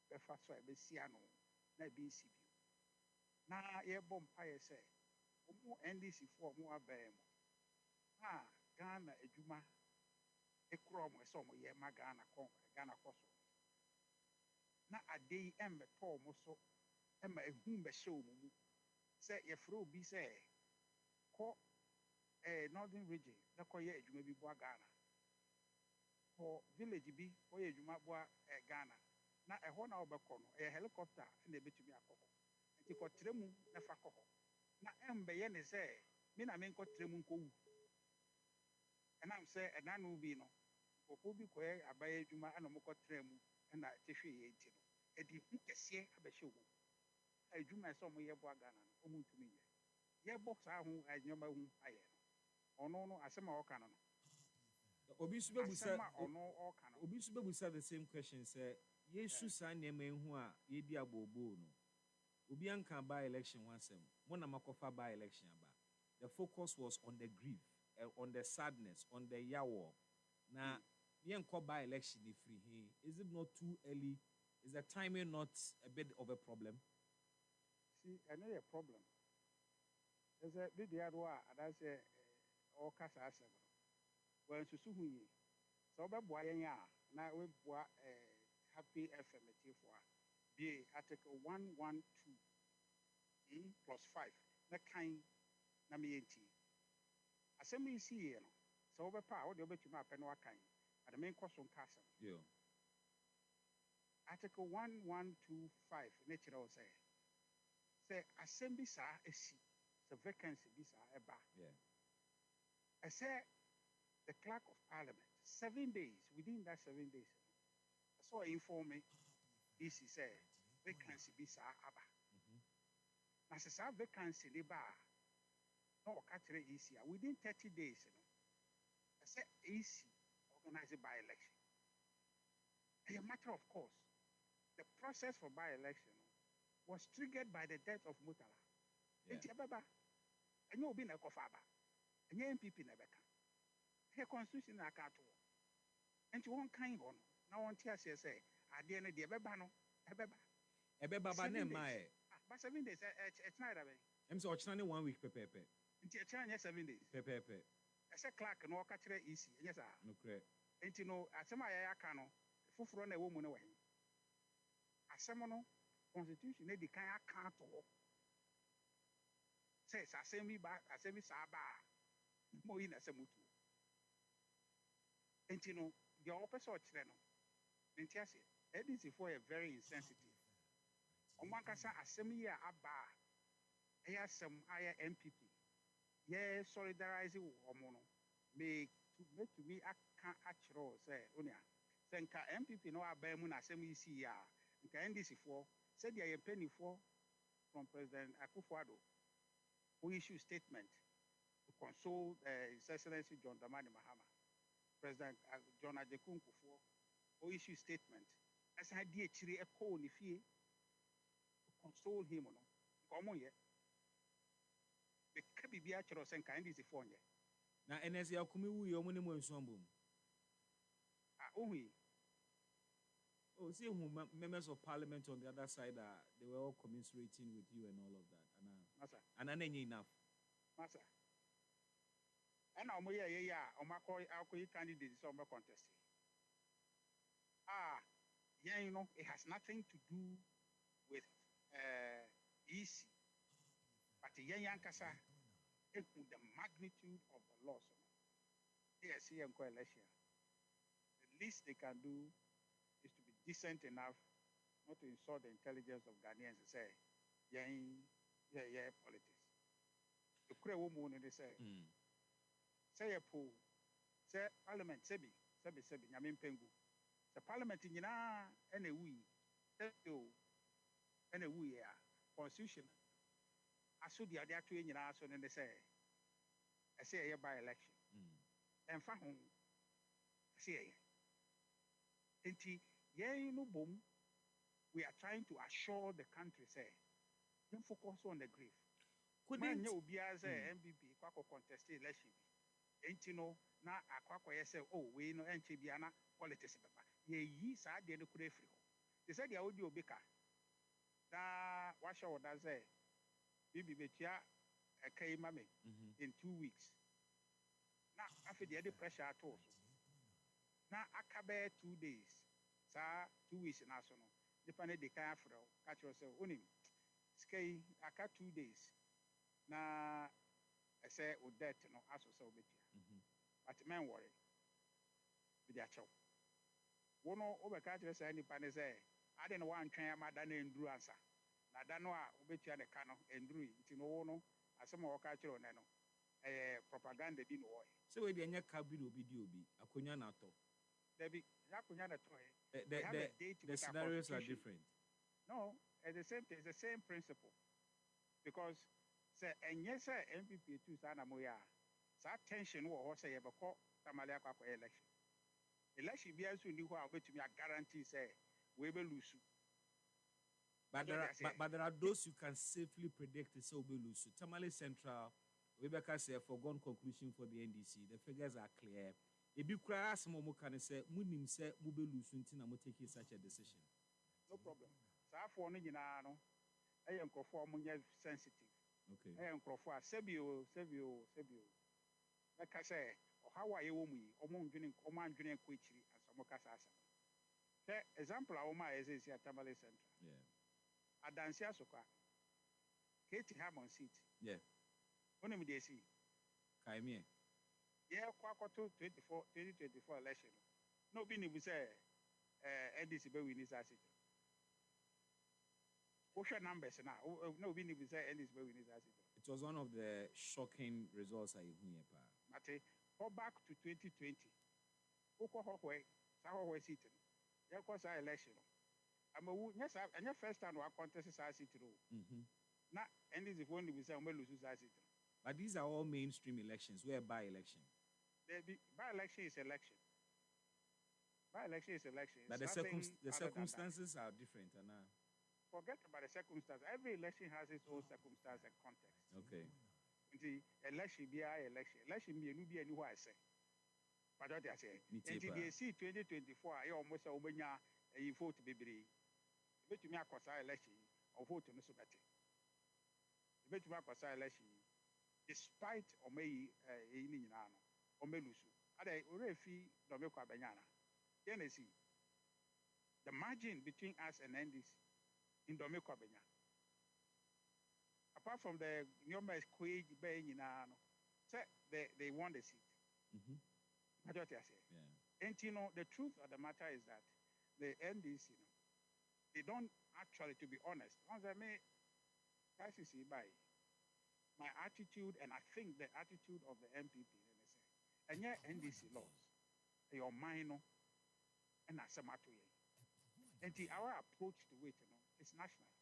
bɛfa so a ɛbɛsi ano na ɛbɛsi bio na yɛbɔ mpaeɛ sɛ ɔmo NDC foɔ ɔmo abɛn mu a Ghana adwuma ekura ɔmo sɛ ɔmo yɛ ma Ghana kɔ so na ade yi ɛmmɛtɔ ɔmo so ɛma ehu bɛhyɛ ɔmo mu sɛ yɛfrɛ obi sɛ kɔ northern region na kɔyɛ adwuma bi boa Ghana kɔ village bi kɔyɛ adwuma boa Ghana na ɛhɔ na ɔbɛkɔ no ɛyɛ helicopter ɛna ebetumi akɔ hɔ nti kɔtire mu na fa kɔ hɔ na ɛmbɛyɛ ne sɛ me na me nkɔtire mu nkɔwu ɛnam sɛ ɛna no bi no nkɔkɔ bi kɔyɛ abayɛ adwuma ɛna ɔmo kɔtire mu ɛna ɛtehwɛ yɛ nti no ɛde hu kɛseɛ abɛhyɛ ɔmo adwuma ɛsɛ ɔmo yɛ boa Ghana no ɔmo ntumi yɛ yɛbɔ saa ho nneɛma ho ayɛ no ɔno no asɛm a ɔka no no obi nso bɛbusa asɛm a ɔno ɔka no obi nso bɛbusa the same question sɛ yesu saa nneɛma yi ho a yɛdi abooboo no obi anka by election ho asɛm mo na makɔfa by election aba the focus was on the grief on the sadness on the yawo na yɛnkɔ by election efiri he is it not too early is the timing not a bit of a problem see ɛno yɛ problem ɛsɛ bidi ado a adanse ɔka saa asɛm no wɔnsusu ho yie sɛ ɔbɛboa yɛn a na wɔboa happy fm tifo a bie article 112 +5 na kan na meyɛ ntie asɛm yi si yie no sɛ wɔbɛpa a wɔde wɔbɛtumi apɛ no akan ade menkɔ so nka asɛm article 1125 ne kyerɛ wo sɛ asɛm bi saa asi sɛ vacancy bi saa ɛba ɛsɛ the clerk of parliament 7 days within that 7 days so inform me isi sɛ vacancy bi saa aba na sɛ saa vacancy ne ba a na ɔka kyerɛ ec a within 30 days no ɛsɛ ec organize by election a matter of course the process for by election was triggered by the death of Mutala nti ɛbɛba ɛnyɛ obi na ɛkɔfa aba ɛnyɛ npp na ɛbɛka ɛyɛ constitution na aka ato hɔ nti wɔn kan hɔ no na wɔn te aseɛ sɛ adeɛ no deɛ ɛbɛba no ɛbɛba ba ne mma ɛ ba 7 days ɛkyena yɛda bɛn ɛm sɛ ɔkyena ne 1 week pɛpɛɛpɛ nti ɛkyena nyɛ 7 days pɛpɛɛpɛ ɛsɛ clerk no ɔka kyerɛ ec ɛnyɛ saa nokorɛ nti no asɛm a yɛyɛ aka no foforɔ na ɛwɔ mu no wɔ he asɛm no constitution ne di kan aka ato hɔ sɛ asɛm bi saa ba a ma oyi na asɛm otuo nti no deɛ ɔpɛ sɛ ɔkyerɛ no ne nti ase adc foɔ yɛ very insensitive ɔmo ankasa asɛm yi a aba a ɛyɛ asɛm ayɛ npp yɛ solidarize wɔ ɔmo no mɛtumi aka akyerɛ wo sɛ onua sɛ nka npp no aban mu na asɛm yi si a nka ndc foɔ sɛdeɛ yɛ mpanimfoɔ from president akufo-addo who issue statement to console his excellency john dramani mahama president john ajeku nkufuor who issue statement ɛsan di akyire ɛkɔɔ ne fie to console him no nka ɔmo yɛ bɛka biribi akyerɛ sɛ nka ndc foɔ nyɛ na ɛnɛsɛ akumi wu yɛ ɔmo ne mu nsuon bom ohu yi oh, see who members of parliament on the other side they were all commiserating with you and all of that. And then enough. Masa. And I'm here, I'm candidate, so I'm contesting. Yeah, you know, it has nothing to do with easy. But the Yankasa, the magnitude of the loss. Yes, here in coalition. The least they can do is to be decent enough not to insult the intelligence of Ghanaians and say, yeah, politics. The Kure woman, they say a pool, say parliament, sebi, Yamin Pengu. The parliament in Yana, any we, any we, constitution. I saw the idea to in Yana, so then they say, I say a by election. And found, I say, no boom. We are trying to assure the country, say, don't focus on the grief. Couldn't you be as a MBP, Quaco contest election? Ain't you know, now a Quaco say, oh, we know Chibiana politics. Ye, sir, they look free. They said the audio baker. Now, wash out that say, Bibi Betia, a K mammy in 2 weeks. Now, after the other pressure at all. Now, I can 2 days, sir, 2 weeks in Arsenal. Depending the car for catch yourself unim. Skay I got 2 days. Na I say with that no aso so betia. But men worry. With their chow. One over catch yourself any pan say I didn't want train my dane and drew answer. Na danoa ubetia the cano and drew it no no as some more catcher on no. Propaganda didn't worry. So we the cabinet be akonya na to. There be Yakunya toy. The scenarios are different. No, it's the same principle. Because say and yes, sir, MPP two sana moya. That tension was say ever call Tamalia election. Election be as you how to me a guarantee say we will lose. But there are those you can safely predict so we lose. Tamale Central, Rebecca say foregone conclusion for the NDC. The figures are clear. If you cry, some more can say, Munim say, Mube Lusuntin, I'm taking such a decision. No problem. So, for no, I am conform sensitive. Okay. I am conform Sebio. Like I say, how are you, Omon Junior Quichri, and some Casasa? The example of my is here, Tamale Central. Yeah. Adansia Soka. Katie Hammond seat. Yeah. When am I see? Kaimie. Yeah, Quaco 2024 election. No, Bini will say, NDC be win this asset. What's your numbers now? No, Bini will say NDC be win this asset. It was one of the shocking results I hear. Mate, go back to 2020. Oko Haway, Saho sitting. Yeah, cause our election. I'm a yes, and your first time our contest is asset. Now, NDC only will say, I'm going to lose asset. But these are all mainstream elections. We're by election. By-election is election. By-election is election. But the circumstances are different. Forget about the circumstances. Every election has its own circumstance and context. Okay. The election be our election. Election be anywhere I say. But what I say. Until they see 2024, I almost say, you vote to be brave. Bet me across our election or vote to no so better. Bet me across our election. Despite Omei Inano, Omelusu, Ade Urefi Domeko Abanyana, Tennessee, the margin between us and NDC in Domeko Abanya. Apart from the numerous Quay Bay Inano, they won the seat. Majority I say. Yeah. And you know, the truth of the matter is that the NDC, they don't actually, to be honest, once I may, see by. My attitude, and I think the attitude of the MPP, and yet NDC laws, your minor, and as a matter, and our approach to it, is national.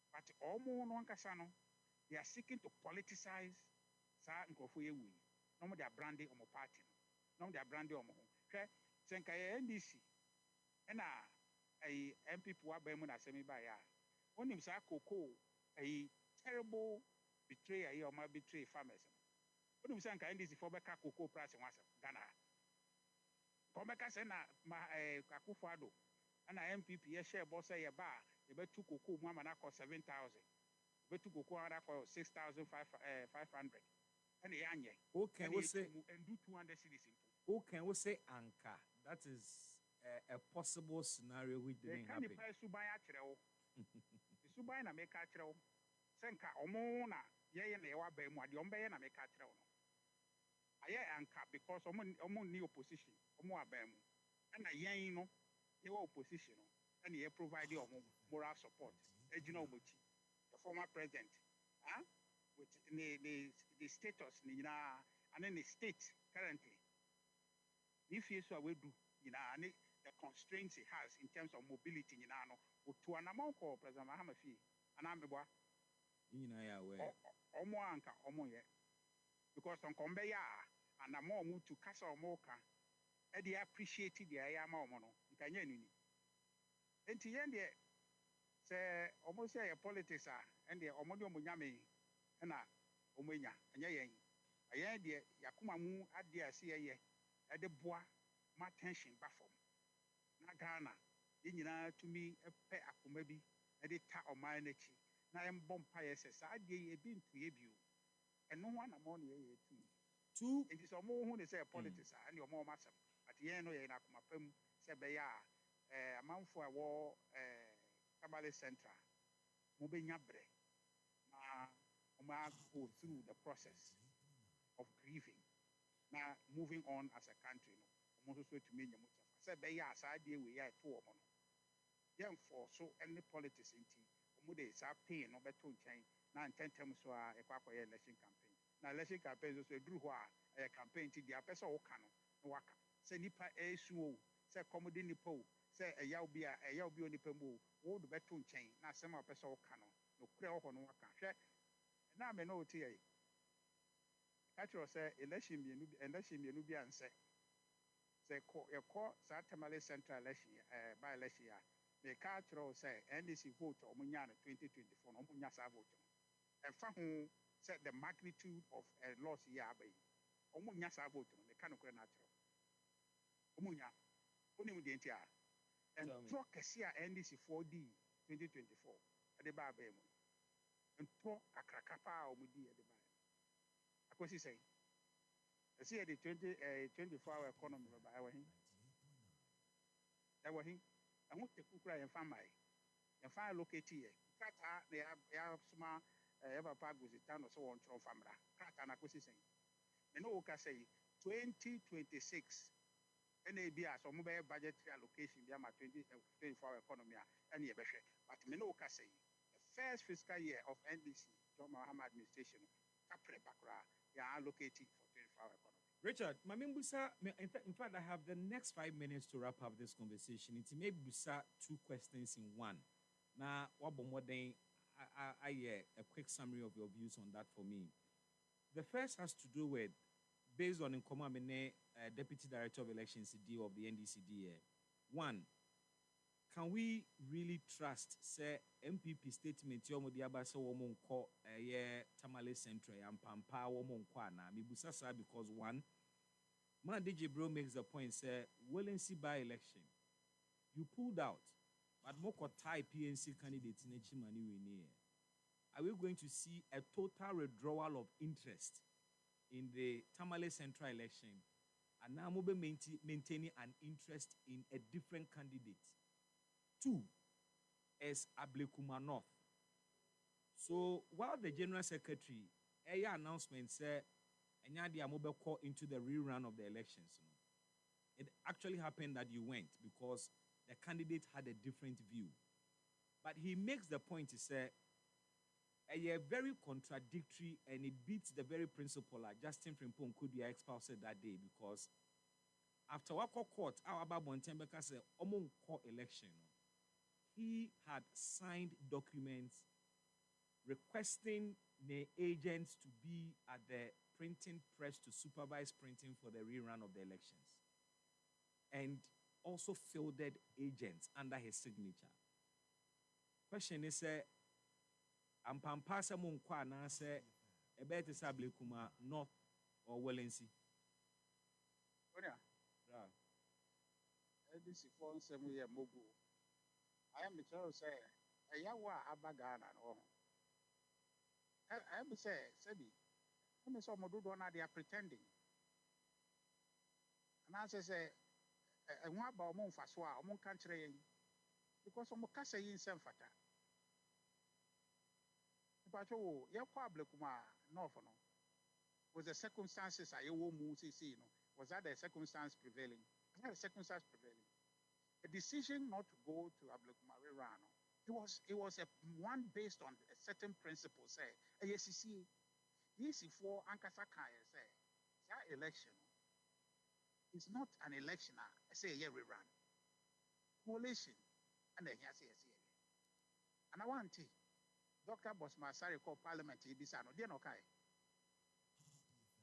But almost one casano, they are seeking to politicize Sa Nkofuye we. No more they are branding on party, no they are branding on home. Senka NDC, and a MPP wa bemuna semi by ya. When him sa Coco, a terrible betray a or betray farmers. What do you say? NDC for Beka cocoa price in Ghana. Comeka send my Kakufado and a MPP share boss a bar, you bet 2 cocoa, Mamma 7,000. Bet 2 cocoa 6,500. And the Anye. Okay, we say and do 200 citizens. Okay, we say Anka. That is a possible scenario which didn't happen. The price to buy actually. The Subai na make actually. Senka omo na ye na ewa ba mu ade ombe ye na meka kire no. Aye anka because omo ni opposition, omo aba mu. Na yen no ye opposition no, and ye provide omo moral support. Ejina omochi, the former president, with the status ni na and then the state currently. If you so we do, and the constraints it has in terms of mobility, to an amount called President Mahamafi, and I'm aware. Omo anka omo ye, because on Kombeya and a more move to Casa Moka, and they appreciated the Ayama Mono, Italian. And the end, say almost say politics and the Omodio Munyami, and Omenya, and Yayan. Ayan, the Yakumamu at the CIA. At the bois, my tension baffle. Na Ghana, to me, a pet akumebi, at the ta of my energy. Now I'm bumpire says, I did been to you. And no one among you, two. It is a more who say politics and your more massive. At the end of Nakumapem, Sebea, a month for a war, Kabale Central, Mubenyabre. Go through the process of grieving. Now moving on as a country, almost so to me, said they are side we are 2 months. Young for so any politics in tea, Mude is our pain no better change. Now 10 times so a election campaign. Now election campaign is a drew a campaign to the person who can no waka. Say nipa a suo, say comedy nipo, say a yaubia, a yaubio nipo, all the better change. Now some person who can no crowd on waka. Now I know tea. Actually, say election be and say your court Satamale Central election by election. The cultural say NDC vote or Munyana 2024 no Munyasa vote. And Fahu said the magnitude of a loss yabe. Omunyasa vote on the Kanoko natural. Omunya, only with the NTR. And talk a NDC 4D 2024 at the Babemo. And talk a crackapa or Mudi at the Bay. Because he say, I see the 24-hour economy by our him. That was him. I want to cook and family. And find locate here. Kata, they have some ever park with the town or so on from Famra. Kata, and I was saying. And no can say 2026 NAB as a mobile budgetary allocation, the 24-hour economy, and yeah, but no can say the first fiscal year of NDC, John Mahama administration, Capre Bakra. Allocated for 24-hour economy. Richard, Mamimbusa, in fact, I have the next 5 minutes to wrap up this conversation. It may be 2 questions in one. Now, what more than a quick summary of your views on that for me. The first has to do with, based on Nkomamene, Deputy Director of Elections of the NDCD. One, can we really trust, say, MPP statement, Yomodiaba, so woman call Tamale Central and Pampa woman kwana, Mibusasa, because one, Man DJ Bro makes the point, say, Willency by election. You pulled out, but Moko Thai PNC candidate in Chimani Winnie. Are we going to see a total withdrawal of interest in the Tamale Central election? And now Mobe maintaining an interest in a different candidate. 2 is Ablekuma North. So while the General Secretary, a announcement said, Enyadi Amobe call into the rerun of the elections, it actually happened that you went because the candidate had a different view. But he makes the point to say, a very contradictory and it beats the very principle that Justin Frimpong could be expulsed that day because after Wako Court, our Babon Tembeka said, Omon Court election. He had signed documents requesting the agents to be at the printing press to supervise printing for the rerun of the elections. And also fielded agents under his signature. Question is, Ampampasa Munkwa na say, Ebete Sablekuma North or Wellency? This is 4-7-year mobile. I am the child say, a yawa abagan and all. I am say, Sebi, I saw Moduana, they are pretending. And as I say, I want about Mon Faswa, Mon country, because of Mokasa in Sanfata. Pacho, your public no for no. Was the circumstances I will move see, was that the circumstance prevailing? Was that the circumstance prevailing? A decision not to go to Ablekumari Rano. It was a one based on a certain principle. Say, yes, you see, for Ankasa Kaya say, that election is not an election. I say, yeah, we run coalition, and then yes. And I want to. Dr. Bosma Sari called Parliament, Ibisano, dear no kai.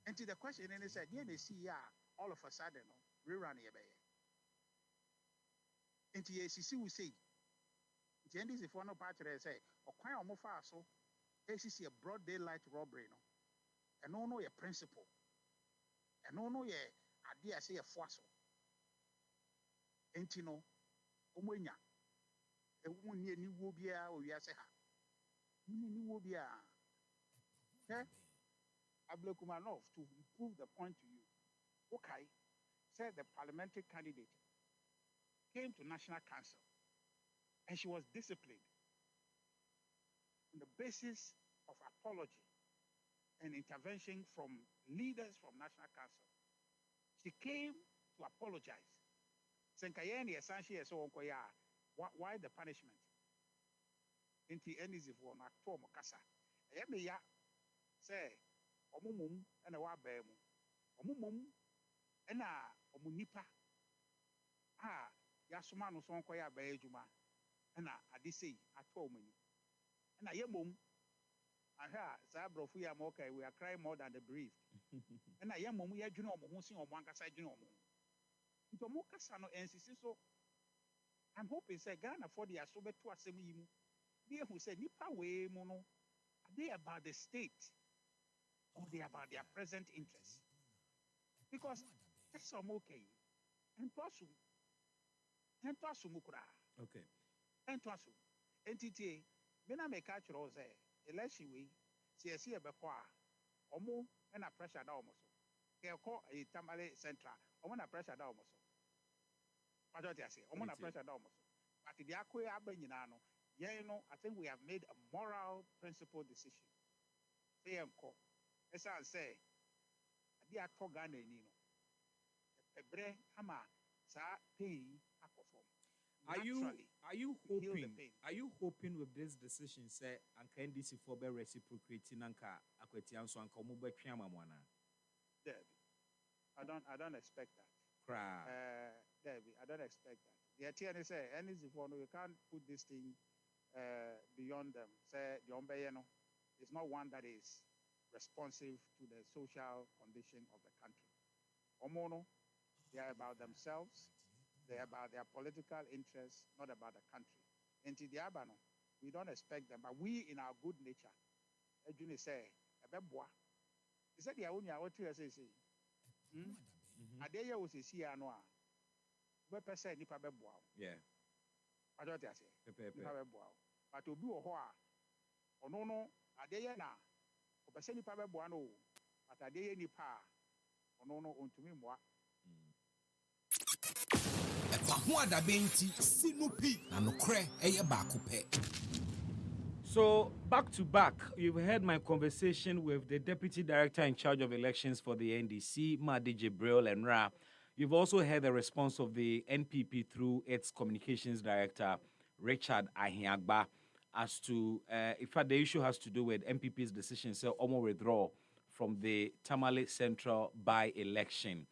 And to the question, and they said, yeah, they see, all of a sudden, rerun here. And to ACC, we say, the end is if one party they say, or quite almost far so, ACC a broad daylight robbery, and no, a principle, and no, idea say a force. And you know, Omwenya, a woman near New Wobia or Yaseha. New Wobia. Okay? Ablokumanov, to prove the point to you. Okay, said the parliamentary candidate came to National Council and she was disciplined on the basis of apology and intervention from leaders from National Council. She came to apologize. Senkayeni essentially so why the punishment? Inti enizi for na to mokasa. Eme ya say omumum ena wa ba mu. Omumum ena omunipa ya soma no so nkoya ba ejuma ena ade sei ato omani. Ena yemom aha sa brofu ya mokai we are crying more than the bereaved. Ena yemom ya dwene omo ho sin omo ankasa dwene omo. Nto mo kasa no ensisi so I'm hoping say Ghana for the asobe to asem yi mu. They who say nipa we mu no are they about the state or they about their present interests? Because that's some okay. And to assume kura. Okay. And to assume entity me na make catch us election we see e be kwa omo na pressure da omo so. Ke ko e Tamale Central omo na pressure da omo so. What do I say? I'm on a pressure down. But the Akwe Abenyano, I think we have made a moral principle decision. Say, as I say, the Akogane Nino, a bre hama, sa pain, Are you hoping with this decision, say, and can this for be reciprocating anka akwetian so anka mo betwa mamwana? I don't expect that. Debbie, I don't expect that. The TNA say, any you can't put this thing beyond them. Say, the Ombeyeno is not one that is responsive to the social condition of the country. Omono, they are about themselves, they are about their political interests, not about the country. And to the Abano, we don't expect them, but we, in our good nature, as you say, a beboa. He said, the Aonia, what you say, Adeya was a sea noir. Where person nipa beboa. Yeah. I don't say. Nipa beboa. But to do a hoa. Or no, Adeya na. O person nipa beboa no. But Adeya nipa. Or no, on to me moi. Who Daben sinupi na nokre eye baako pe. So, back to back, you've heard my conversation with the Deputy Director in charge of elections for the NDC, Madi Jibril and Ra. You've also heard the response of the NPP through its communications director, Richard Ahiagba, as to, in fact, the issue has to do with NPP's decision to almost withdraw from the Tamale Central by-election.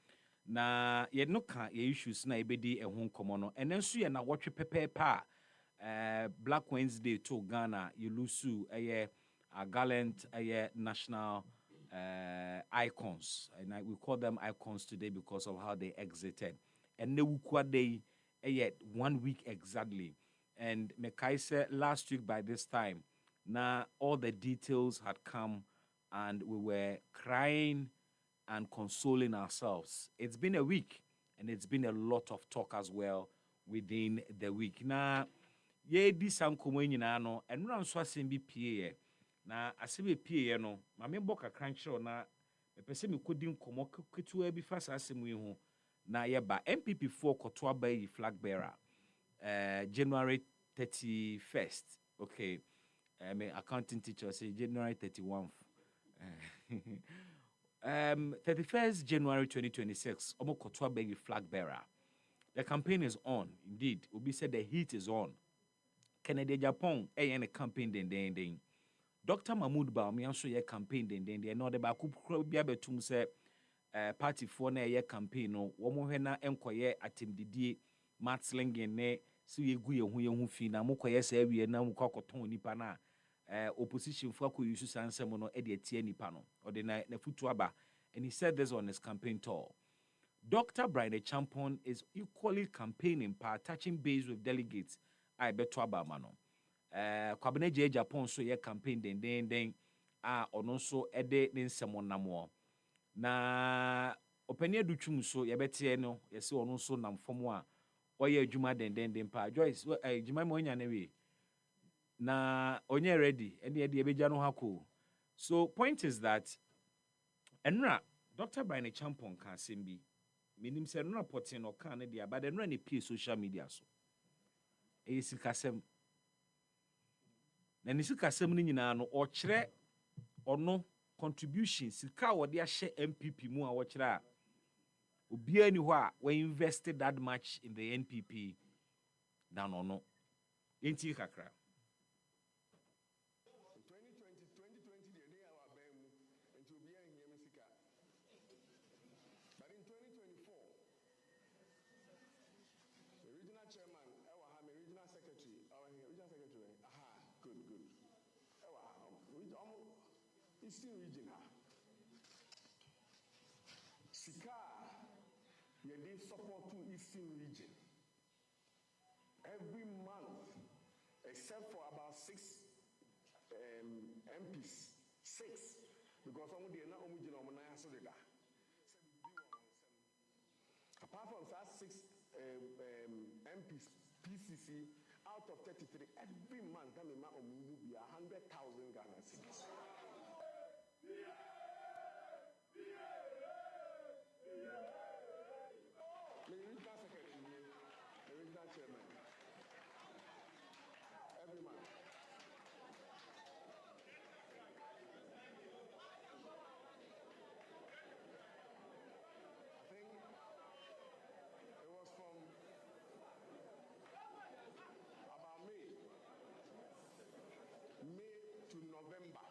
Na, ye no ka ye issues na ebedi ehun komono. And then so ye na watch pepe pa. Black Wednesday to Ghana, Yulusu, a gallant national icons. And we call them icons today because of how they exited. And they were day 1 week exactly. And Mekai said last week by this time, now all the details had come and we were crying and consoling ourselves. It's been a week and it's been a lot of talk as well within the week. Now, ye di sankomo nyina no enura nso asem bi pie na asem bi pie no ma me boka kranchiro na mepese me kodi nkomo ketua bi fa asem yi ho na ye ba MPP4 koto abayi flag bearer January 31st. Okay, I'm an accounting teacher, say January 31st. 31st January 2026, Omo Kotwa Begi flag bearer. The campaign is on. Indeed, Obi said the heat is on. Kennedy Japan, a campaign den. Dr. Mahmoud Baumi also ye campaign den. No, the Baku Biabetum say party for na ye campaign no. Womo hena enkoye atim didie matslingin ne si ye gu ye hu fi na mokoye say wie na mokokoton nipa na opposition for ko yusu sansem no e de tie nipa no. Or de na futu aba. And he said this on his campaign tour. Dr. Brian Champon is equally campaigning touching base with delegates. I bet to Abamano. Kwabene J Japan so ye campaign den ono so ede ne nsemo namo. Na openia du twum so ye betie no ye se ono so nam fom a oye adwuma den pa. Joyce adwuma mo nya na we. Na onye ready ene de ebeja no hako. So point is that enra Dr. Brian Champon can sembi menim se no reporting no kan dia but no na pie social media so e sikasem na ni sikasem ni nyina no o kire ono contribution sika wo de ahye MPP mu a wo kire a obia ni ho a we invested that much in the NPP than ono enti kakra. Eastern region Sika you did support to Eastern region every month except for about 6 MPs 6 because some they na omujina omonaya so deda apart from that 6 MPs PCC out of 33 every month that mean omumu be 100,000 Ghana cedis. Every month. I think it was from about May to November.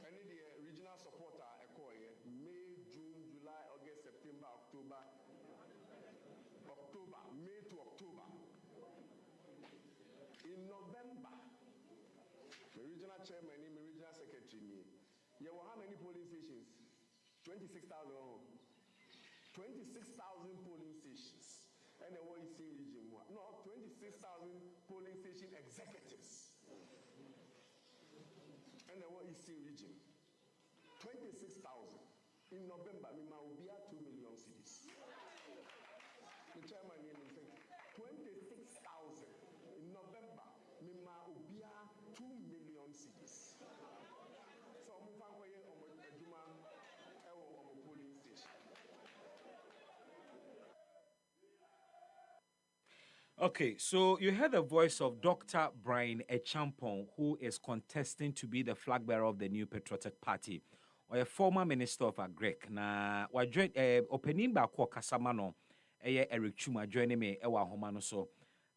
Any the regional supporter May, June, July, August, September, October, May to October. In November, the regional chairman, the regional secretary, you will how many polling stations? 26,000. 26,000 polling stations. And the what is in region one? No, 26,000 polling station executives. And the what is in region? 26,000. In November, Mima will be at 2 million cities. The chairman name is 26,000. In November, Mima will be at 2 million cities. So, Mufankoye Juma polling station. Okay, so you heard the voice of Dr. Brian Echampong, who is contesting to be the flag bearer of the New Patriotic Party, or a former minister of Agric. Na wa join opening ba ko kasama no Eric Chuma joining me ewa homa no so.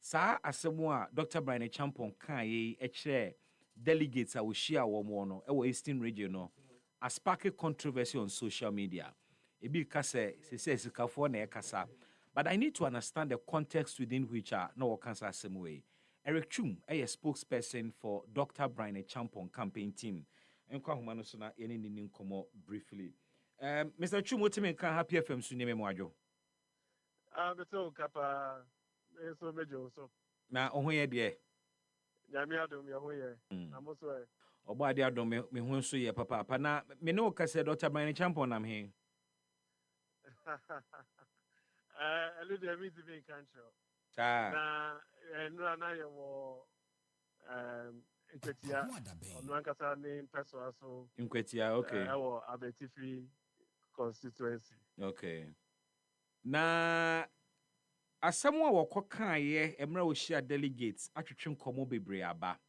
Sa asemu a Dr. Brian Echampong kan ye kire delegates a wo share wo mo no ewa Eastern region no a spark controversy on social media. Ebi ka se sikafo na ekasa. But I need to understand the context within which no cancer same way. Eric Chum, a spokesperson for Dr. Brian Champon campaign team. And Kwahumano Sona any Ninkomo briefly. Mr. Chum, what you can happy FM Sunime Mwajo? But so Kappa so major so. Na ohoye de. Yamia do me ohoye. I'm also a Obadi adom me hu so ye papa. Na me no ka say Dr. Brian Champon am here. a little bit in country. Na yo Nkwetia Onwankasa name person so Nkwetia okay. Our Abetifi constituency. Okay. Na asɛm a wɔkɔ kaeɛ emra ohyia delegates atwetwe nkɔmmɔ bebree aba.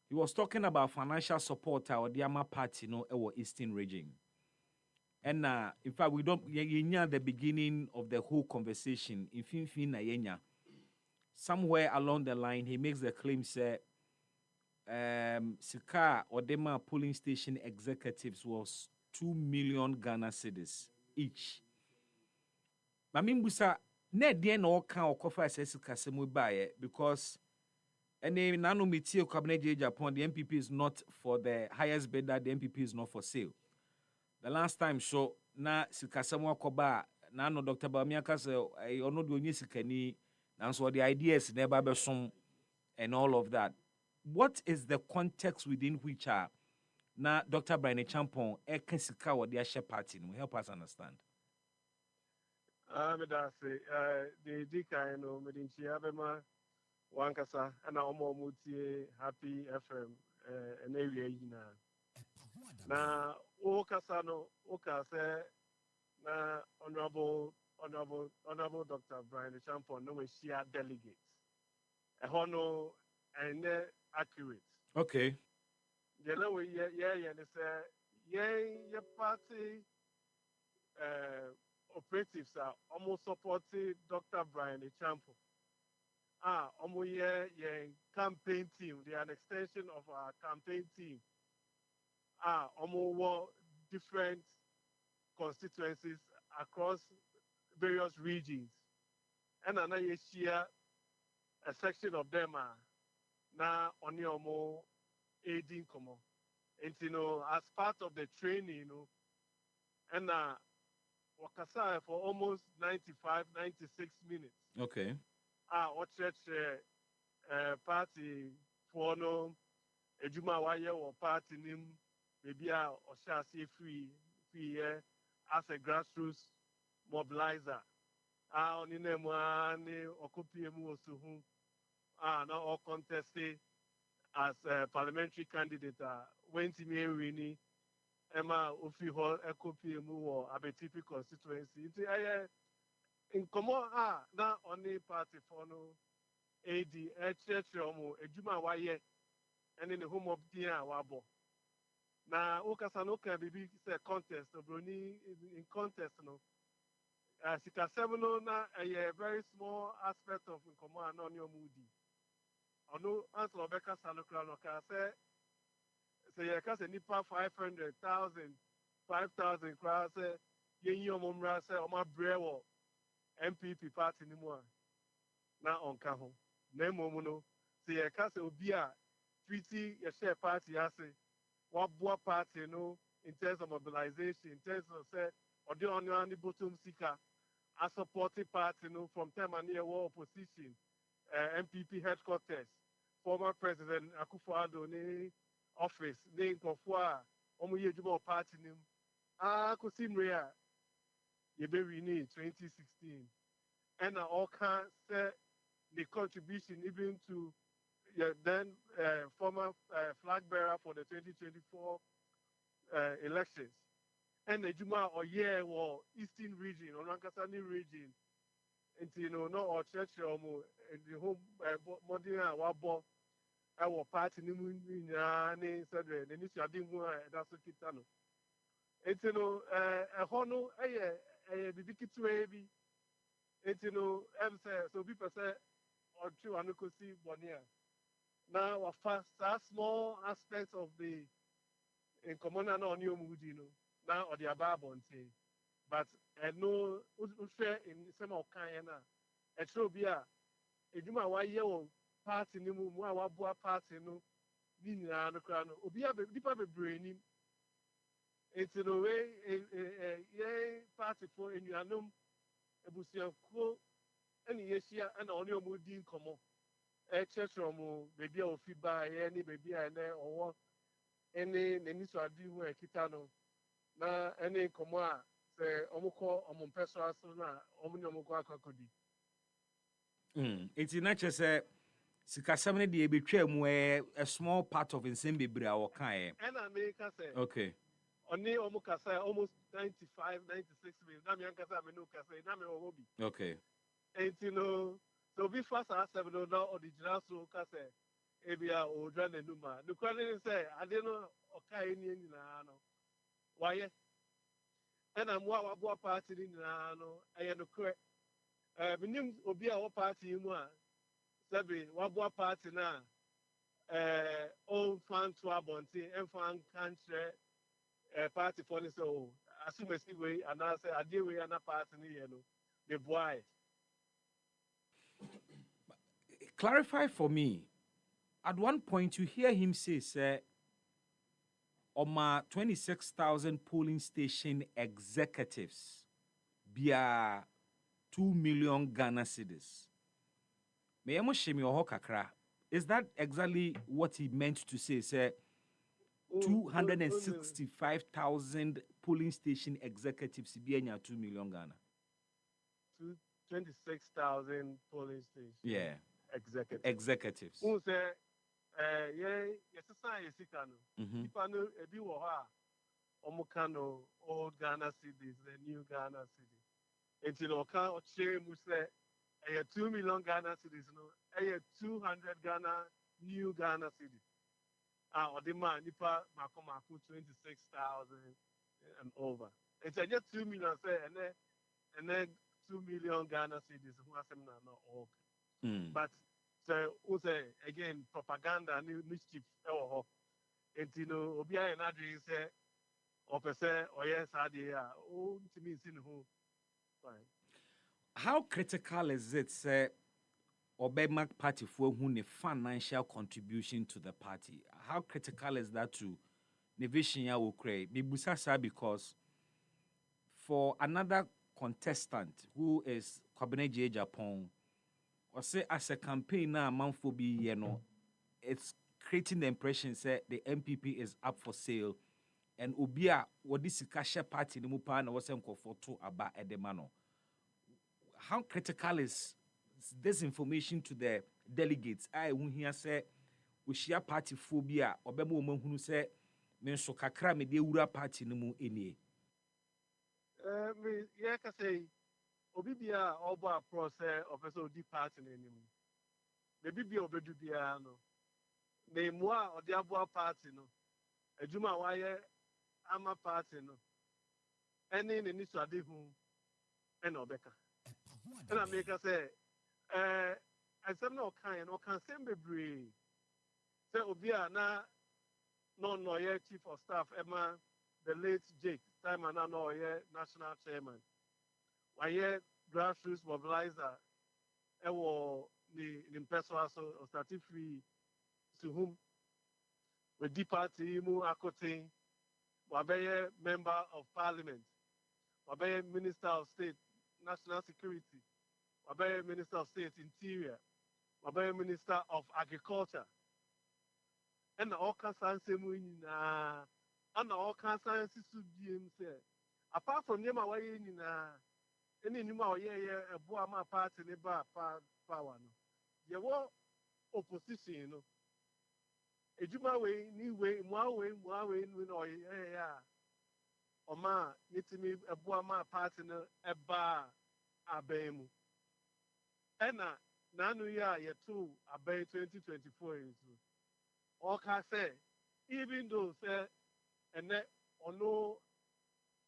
He was talking about financial support our Diama party no our Eastern region. And in fact, we don't yenya the beginning of the whole conversation in Finfin na yenya. Somewhere along the line, he makes the claim say Sika or Dema polling station executives was 2 million Ghana cedis each. Mamimbusa ne deɛ na ɔka ɔkɔfa sɛ sika sɛ mu baeɛ because ɛne nano metie cabinet de Japan, the MPP is not for the highest bidder, the MPP is not for sale. The last time so na sika sɛ mu akɔba nano Dr. Bamiaka sɛ ɔno de onye sikani nanso the ideas never besom and all of that. What is the context within which na Dr. Brian Champon eka sika wɔ de ahyɛ party no? Help us understand. Me da se the dika no me din chia be ma wankasa na omo mutie Happy FM na ewia yina na o kasa no o ka se na honorable Dr. Brian Champon no we share delegates e no and accurate. Okay. The know we yeah they say yeah party operatives are almost supporting Dr. Brian Echampo. Almost yeah, campaign team. They are an extension of our campaign team. Almost different constituencies across various regions. And another year, a section of them are now on your more aiding common. And as part of the training, and wakasa for almost 95, 96 minutes. Okay. What church party for no ejuma waye or party nim maybe or shall say free as a grassroots mobilizer. Oni name one occupy mu osuhu. Now all contested as a parliamentary candidate went to me winning. Emma Ofi Hall Ecopi Mu Abetipi constituency. In common now only party for no AD church Ejuma Waye and in the home of Dia Wabo. Now Okasano can be a contest of Bruni in contest no. Sika Sevono na a very small aspect of in command on your moody. I know answer Rebecca Sanokrano can say. So you can say nipa 500,000, 5,000 crowds. Yenyi omumra say oma brewo MPP party ni mo na onka ho. Na emomuno so you can say obi a treaty your share party ase wabua party no in terms of mobilization, in terms of say odi onyo ani bottom sika a supporting party no from time and year war opposition MPP headquarters former president Akufo-Addo ni office name of omo yejuba party nim kosimre a ye be renew 2016 and all can say the contribution even to then former flag bearer for the 2024 elections and the juma or year or eastern region or Nankasani region until no or church omo the home modern wabo our party ni ni said the ni shadi mu that's kita no etino hono bibikiti we bi etino say so be say or two anukosi bonia now our first small aspects of the in common na on your mood now or the ababon say but no share in some of kind na e show bia ejuma wa ye party ni mu a wabua party no ni nyina no kra no obi dipa bebre ni enti no we ye party for enuanom ebusianko eni yehia na oni omudi nkomo church mu bebi a ofi ba ye ni bebi a na owo eni neni so adi hu ekita no na eni nkomo a se omukọ omumpeso aso na omuni omukọ akakodi enti na chese sikasɛm ne deɛ betwa mu a small part of nsɛm bebree a wɔkaeɛ. And America say okay. Only almost 95, 96 minutes. Na me ankasa me no kasa na me obi. Okay. And you know, so be fast as 7 no original so ka say ebia o dra na numa. The question say I didn't know okay ni nyina no. Why? And I'm wa party ni nyina no. Aye no correct. Minim obi a wo party mu a sabi wa party na on fan to abonti en fan kantre party for ni so assume see we and I say ade we na party ni ye no the boy. Clarify for me. At one point, you hear him say, Oma 26,000 polling station executives be 2 million Ghana cedis. Is that exactly what he meant to say? Say 265,000 polling station executives be 2 million Ghana. 26,000 polling stations. Yeah. Executives. Who say, yes, sika no. Ipa no ebi wo ha. Omukano old Ghana cities, the new Ghana city. Until oka ochire mu say, 2 million Ghana cities no. 200 Ghana new Ghana city. Odima nipa makomaku 26,000 and over. It's just 2 million say and then 2 million Ghana cities who are not all. But so say again propaganda mischief and you know obi an adwin say or person or yes idea oh to me sin who fine. How critical is it say Obama party for who financial contribution to the party? How critical is that to Nevishin ya will create? Because for another contestant who is Kwabena J. Japan, or say as a campaign now, month for be, it's creating the impression that the MPP is up for sale, and Ubia, what this Kasha party, the Mupan was for two about Edemano. How critical is this information to the delegates? I won't hear say, we share party phobia, or Bemo woman who say, Menso Kakra me de Ura party no mu any. Yeah, can say. Obibia oba process of a deep party anymore. The Bibia obedubia no. The moi or the abua party no. A Juma wire ama party no. Any in the adi who and Obeka. And I make us say, I said no kind or can send be brave. Say Obia na no ye chief of staff Emma the late Jake time and no ye national chairman. Why grassroots mobilizer the person so starting free to whom with the party mu akotin wabeye member of parliament wabeye minister of state national security wabeye minister of state interior wabeye minister of agriculture and all kinds mu nyina and all kinds su biem say apart from them away nyina any numa a boama party ne ba power no ye wo opposition no ejuma we ni we mwa we no ya oma nitimi a boama party no eba abemu ena nanu ya ye to abai 2024 is all can say even though say and ono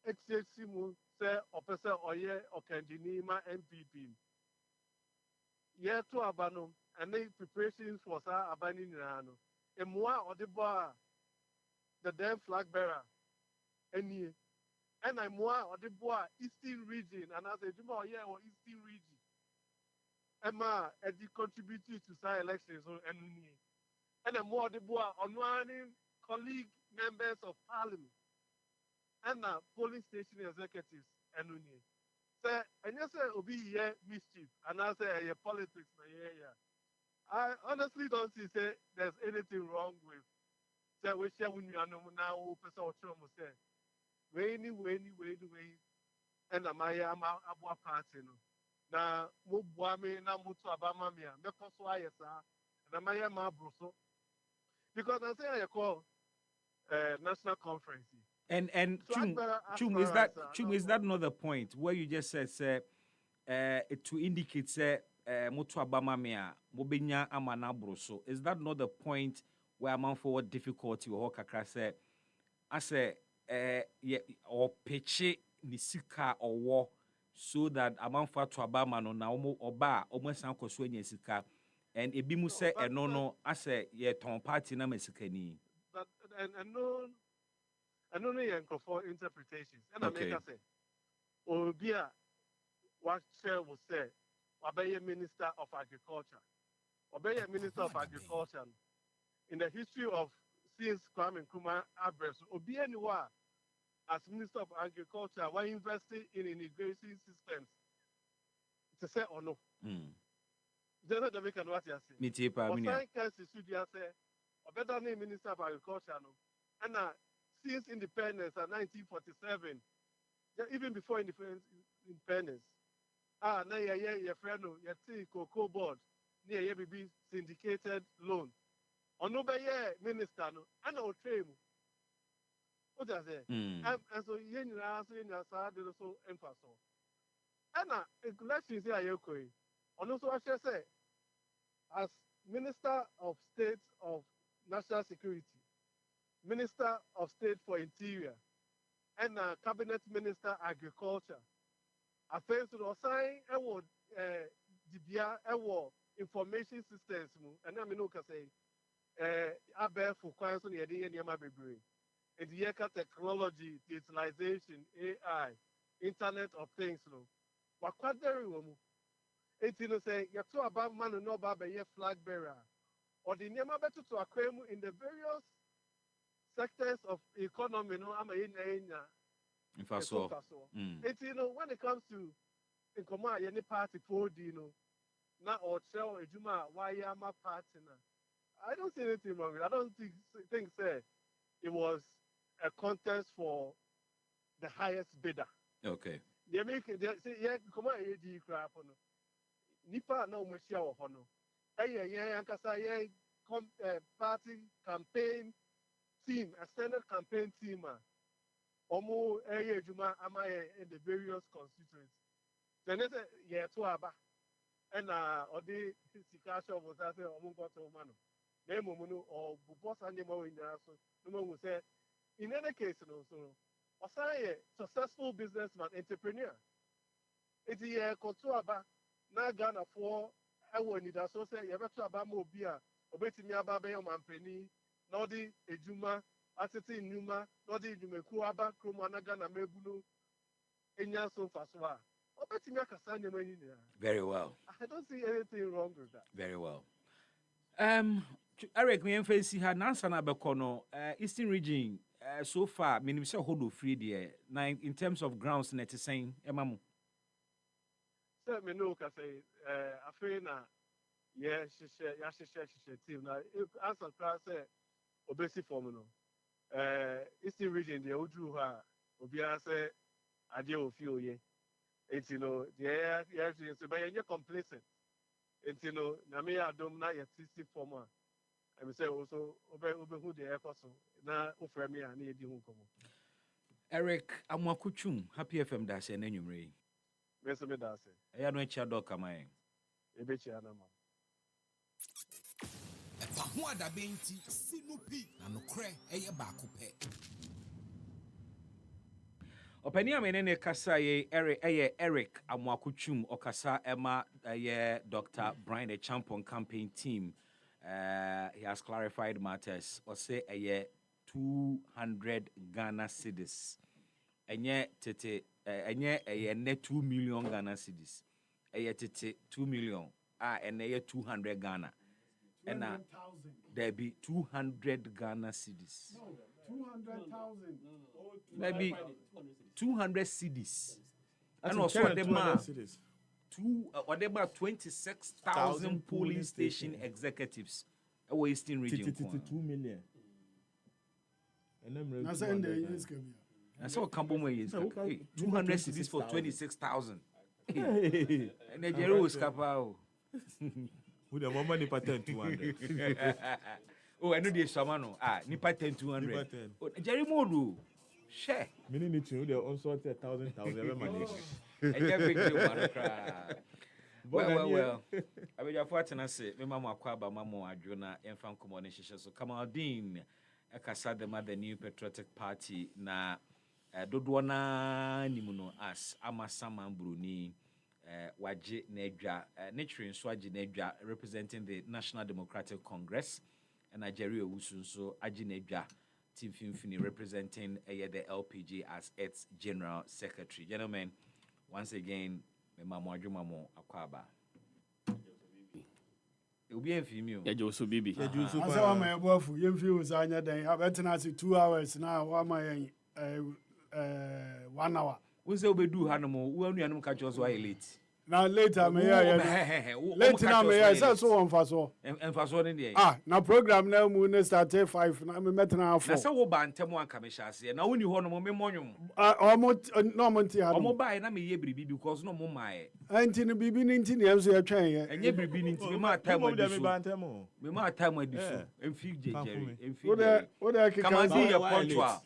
exesimu say opese oye okanjini ma MPP ye to abano and the preparations for sa abani nano emwa odebo the damn flag bearer any and I'm more odebo eastern region and as a juma oye or eastern region emma and contributed to sa elections so and I'm more odebo onwani colleague members of parliament and polling station executives and union. Say, and you say, Obi, yeah, mischief, and I say, yeah, politics, yeah. I honestly don't see, say, there's anything wrong with, say, we share when you are now, person or chum, say, way, and I'm a party, no. Now, Mubwami, now Mutu Abama, because why, sir, and I'm a broso. Because I say, I call national conference. And So Chum, is that not the point where you just said, say, to indicate say moto abama me a mobenya amana broso. Is that not the point where I'm forward difficulty or kakra say I say or peche ni sika or war so that amount for to abama no na oba almost sanko so nya sika and ebi mu say no I say ye ton party na mesikani. But and no for interpretations. And I make us say Obia what share will say Obey Minister of Agriculture. Obey Minister of Agriculture in the history of since Kwame Nkrumah Abres Obia Niwa as Minister of Agriculture were investing in irrigation systems to say or no. Just not the can what you say. Me too, pa. Say or better name Minister of Agriculture no. And since independence in 1947, even before independence, now your friend no, your cocoa board, near your BB syndicated loan. Or no by minister no, and I'll train. What does it? And so yen answer in your side so emphasis. And elections here you going. And also I shall say, as Minister of State of National Security, Minister of State for Interior, and Cabinet Minister Agriculture, I face to assign DBA information systems, and I mean, say, I bear for quite some years, and the technology, digitalization, AI, Internet of Things, but quite very well. It's say, you're too about man and no about a flag bearer, or the name of better to acquire in the various sectors of economy, no, I'm a it's when it comes to in command, any party for now or tell a Juma, why am I partner? I don't see anything wrong with it. I don't think say it was a contest for the highest bidder. Okay. They make it, they say, yeah, come on, AD crap on Nipa no Meshia or Hono. Yeah, party campaign team, a Senate campaign team, Omo area Juma am I in the various constituencies. Then it's yeah, to Abba. And or the Sikasha was as a Omo got to Mano. Name or boss animal in the house. No one will say, in any case, no, so or say successful businessman, entrepreneur. It's a Kotuaba, na Ghana for I will need a so say, you have to Abamo beer, obeying me about Mampeni, Nodi, Ejuma, Aseti Numa, Nodi Jumekuaba, Kromanagan, and Mebuno, Enya so Faswa. Very well. I don't see anything wrong with that. Very well. Eric, me emphasize here Nansa na bekono Eastern region so far me say hold free there. Now in terms of grounds net saying emamu. Say me no ka say afei na yeah she team na answer class say obesi form no. Eastern region there odu ha obi say ade ofi oye. It's yeah, so but you're complacent. It's na me adom na your TC former. I say also over who the air so na offer me and edi hu komo. Eric Amwakuchum, Happy FM dash and enumere. Me so me dash. Eya no echa do kamae. Ebe chia na ma. E fa ho Daben nti sinupi na no kre eye baako pe. Openi amenene kasa ye Eric Amwakuchum okasa ema ye Dr. Brian the Champon campaign team. He has clarified matters. Or say 200 Ghana cedis. Enye tete enye net 2 million Ghana cedis. Eye tete 2 million. And 200 Ghana. And there be 200 Ghana cedis. No, 200,000. Maybe 200 cedis. And also whatever 26,000 polling station executives. Our Eastern region. 2 million. And I'm That's in the I saw Kambomo is 200 cedis for 26,000. And the Jero was capao. With the woman ni patent 200. Oh, I know the Samano. Ni patent 200. Jerry Modu. Share. Meaning it's you, they're also 1,000 every money. big deal one cry. Well. I mean, you're fortunate to say, Mamma Quaba, Mamma, Adrona, and Fan Commodation. So, Kamaldeen, Ekasa, the mother new patriotic party, na Dodwana Nimuno, as Ama Saman Bruni, Waji Nedra, Nature and Swaji Nedra, representing the National Democratic Congress, and Nigeria Usun, so Aji Nedra, Team Finfini, representing the LPG as its General Secretary. Gentlemen, once again, Mamma Jumamo Akwaba. It'll be a female. Yeah, Joseph Bibi. I saw my wife, you feel Zanya, then I've been 2 hours now. Why my 1 hour? We say we do Hanamo, we only catch us while late. Now later, may I? Later, now may I say so on for so. And for so in the now program now, moon started 5. Now I'm met now 4. That's how we ban Temo Kamishas. Now when you want no memorium. Almost no money. I'm mobile and I'm a yebribi because no more my. Auntie Bibi 19 years we are trying. And yebribi into me my time with you. We my time with you. And feed Jerry. And feed. What come and see your punctual.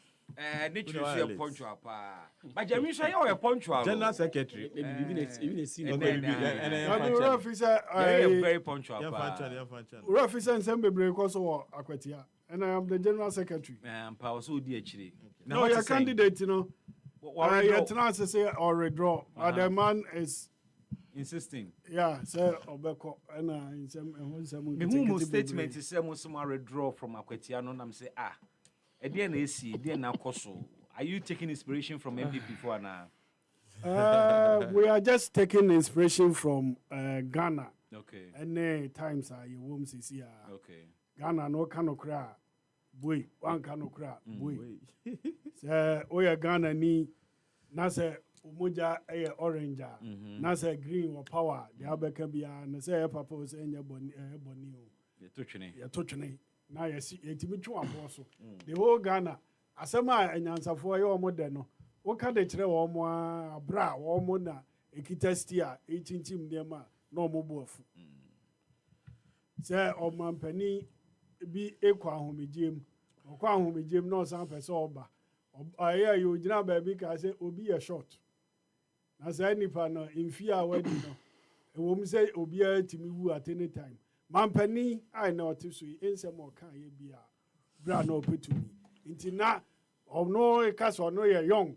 Nature is a punctual pa. But Jerry say you are punctual. General Secretary. Even a senior. And officer, very punctual. Officer and Sembe break also Aquatia. And I am the General Secretary. Power so dear chili. No, your candidate, you know. Your chance to say or redraw. The man is insisting. Yeah, sir, Obeko. And in some statement is some withdraw from Aquatiano. I'm say, are you taking inspiration from MPP for now? We are just taking inspiration from Ghana. Okay. And times are you won't see. Okay. Ghana no cano cry. Boy, one cano cry. Boy. Say, oh, yeah, Ghana ni. Nasa Umuja a orange. Nasa green or power. The Abekabia. Nasa papa was in your bonio. You're touching. Now you see, it's me too. The whole Ghana, Asama and answer for your modern. What can they tell one bra or mona, a kitestia, 18 team near ma, no more both. Say, oh, man, penny be a quahumi Jim, or quahumi Jim, no some pesoba. I hear you, Jina baby, I say, will be a shot. As any partner in fear wedding, a woman say, will be a Timu at any time. Mampani, I know to see in some more can you be a brand open to me. Into now, or no, a cast or no, you're young.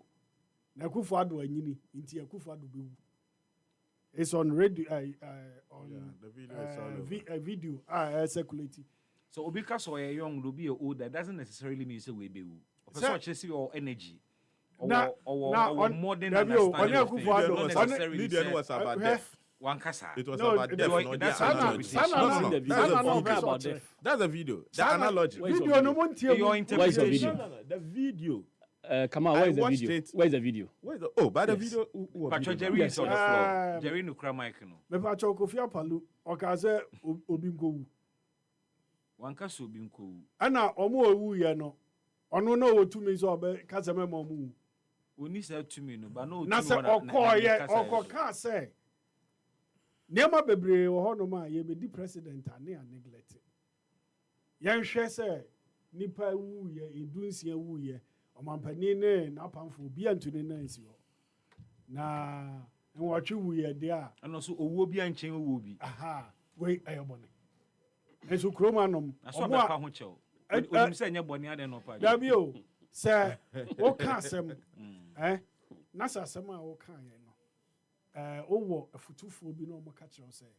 Nakufadu and Yini, into a Kufadu. It's on radio, a video, circulating. So, because we're young, will be old, that doesn't necessarily mean we be such as your energy. Or more than one casa. It was about death. That's a video. The analogy. Video no one your interpretation. The video. Come on, where's the video? Where's the video? By the video. Patrick Jerry is on the floor. Jerry no cry mic no. Me Patrick Kofi Apalu. Okaze obinko. One casa obinko. Ana omo owu ye no. Ono no otumi so obe kasa me momu. Oni say tumi no, but no. Na se okoye okoka say. Nema bebre wo hono ma ye be di president ane a neglect. Yen hwe se nipa wu ye edunsia wu ye omampani ne na pamfo bi antuni na nsi ho. Na enwatwe wu ye de a ano so owo bi anchen owo bi. Aha, we ayobone. Enso kromanom aso be ka ho chew. Onim se nya bone ade no pa. Da bi o se wo ka asem na sa asem a wo ka ye owo afutufo bi no mo ka kire say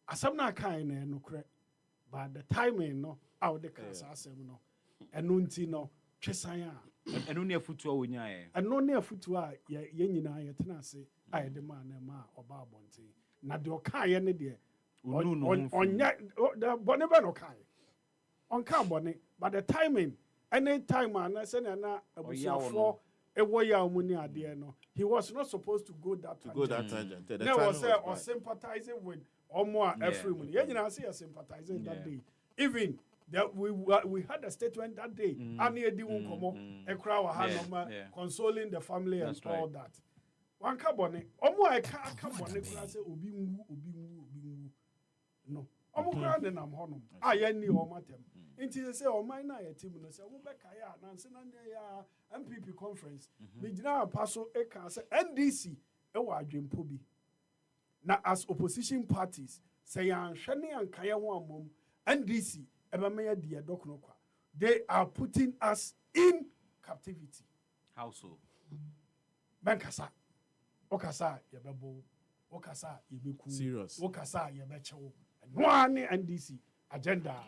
asem na kan na no kre but the timing no out the cancer asem no eno nti no twesan a eno ne afutu a wonya ye eno ne afutu a ye nyina ye tena ase a de ma na ma oba abonte na de o kan ye ne de onya the bone be no kan on kan bone but the timing any time na say na abusufo he was not supposed to go that tangent. There was sympathizing with Omwa everyone. Yeah, you know, I see sympathizing that day. Even that we had a statement that day. Consoling the family and all that. One carbon, Omwa carbon, obi no. Omwa then I'm honum. I any or matem. Until they say, oh, my na team, no say, Ubekaya, Nancy, MPP conference. We did not pass so a cancer, NDC, ɛwɔ adwempo bi na as opposition parties say yɛanhwɛ ne yɛnka yɛn ho ammom NDC ɛbɛma yɛ deɛ dɔkono kwa they are putting us in captivity. How so? Bɛnkasa okasa yɛbɛbo okasa yɛbɛku serious okasa yɛbɛkyɛw ɛnoa ne NDC agenda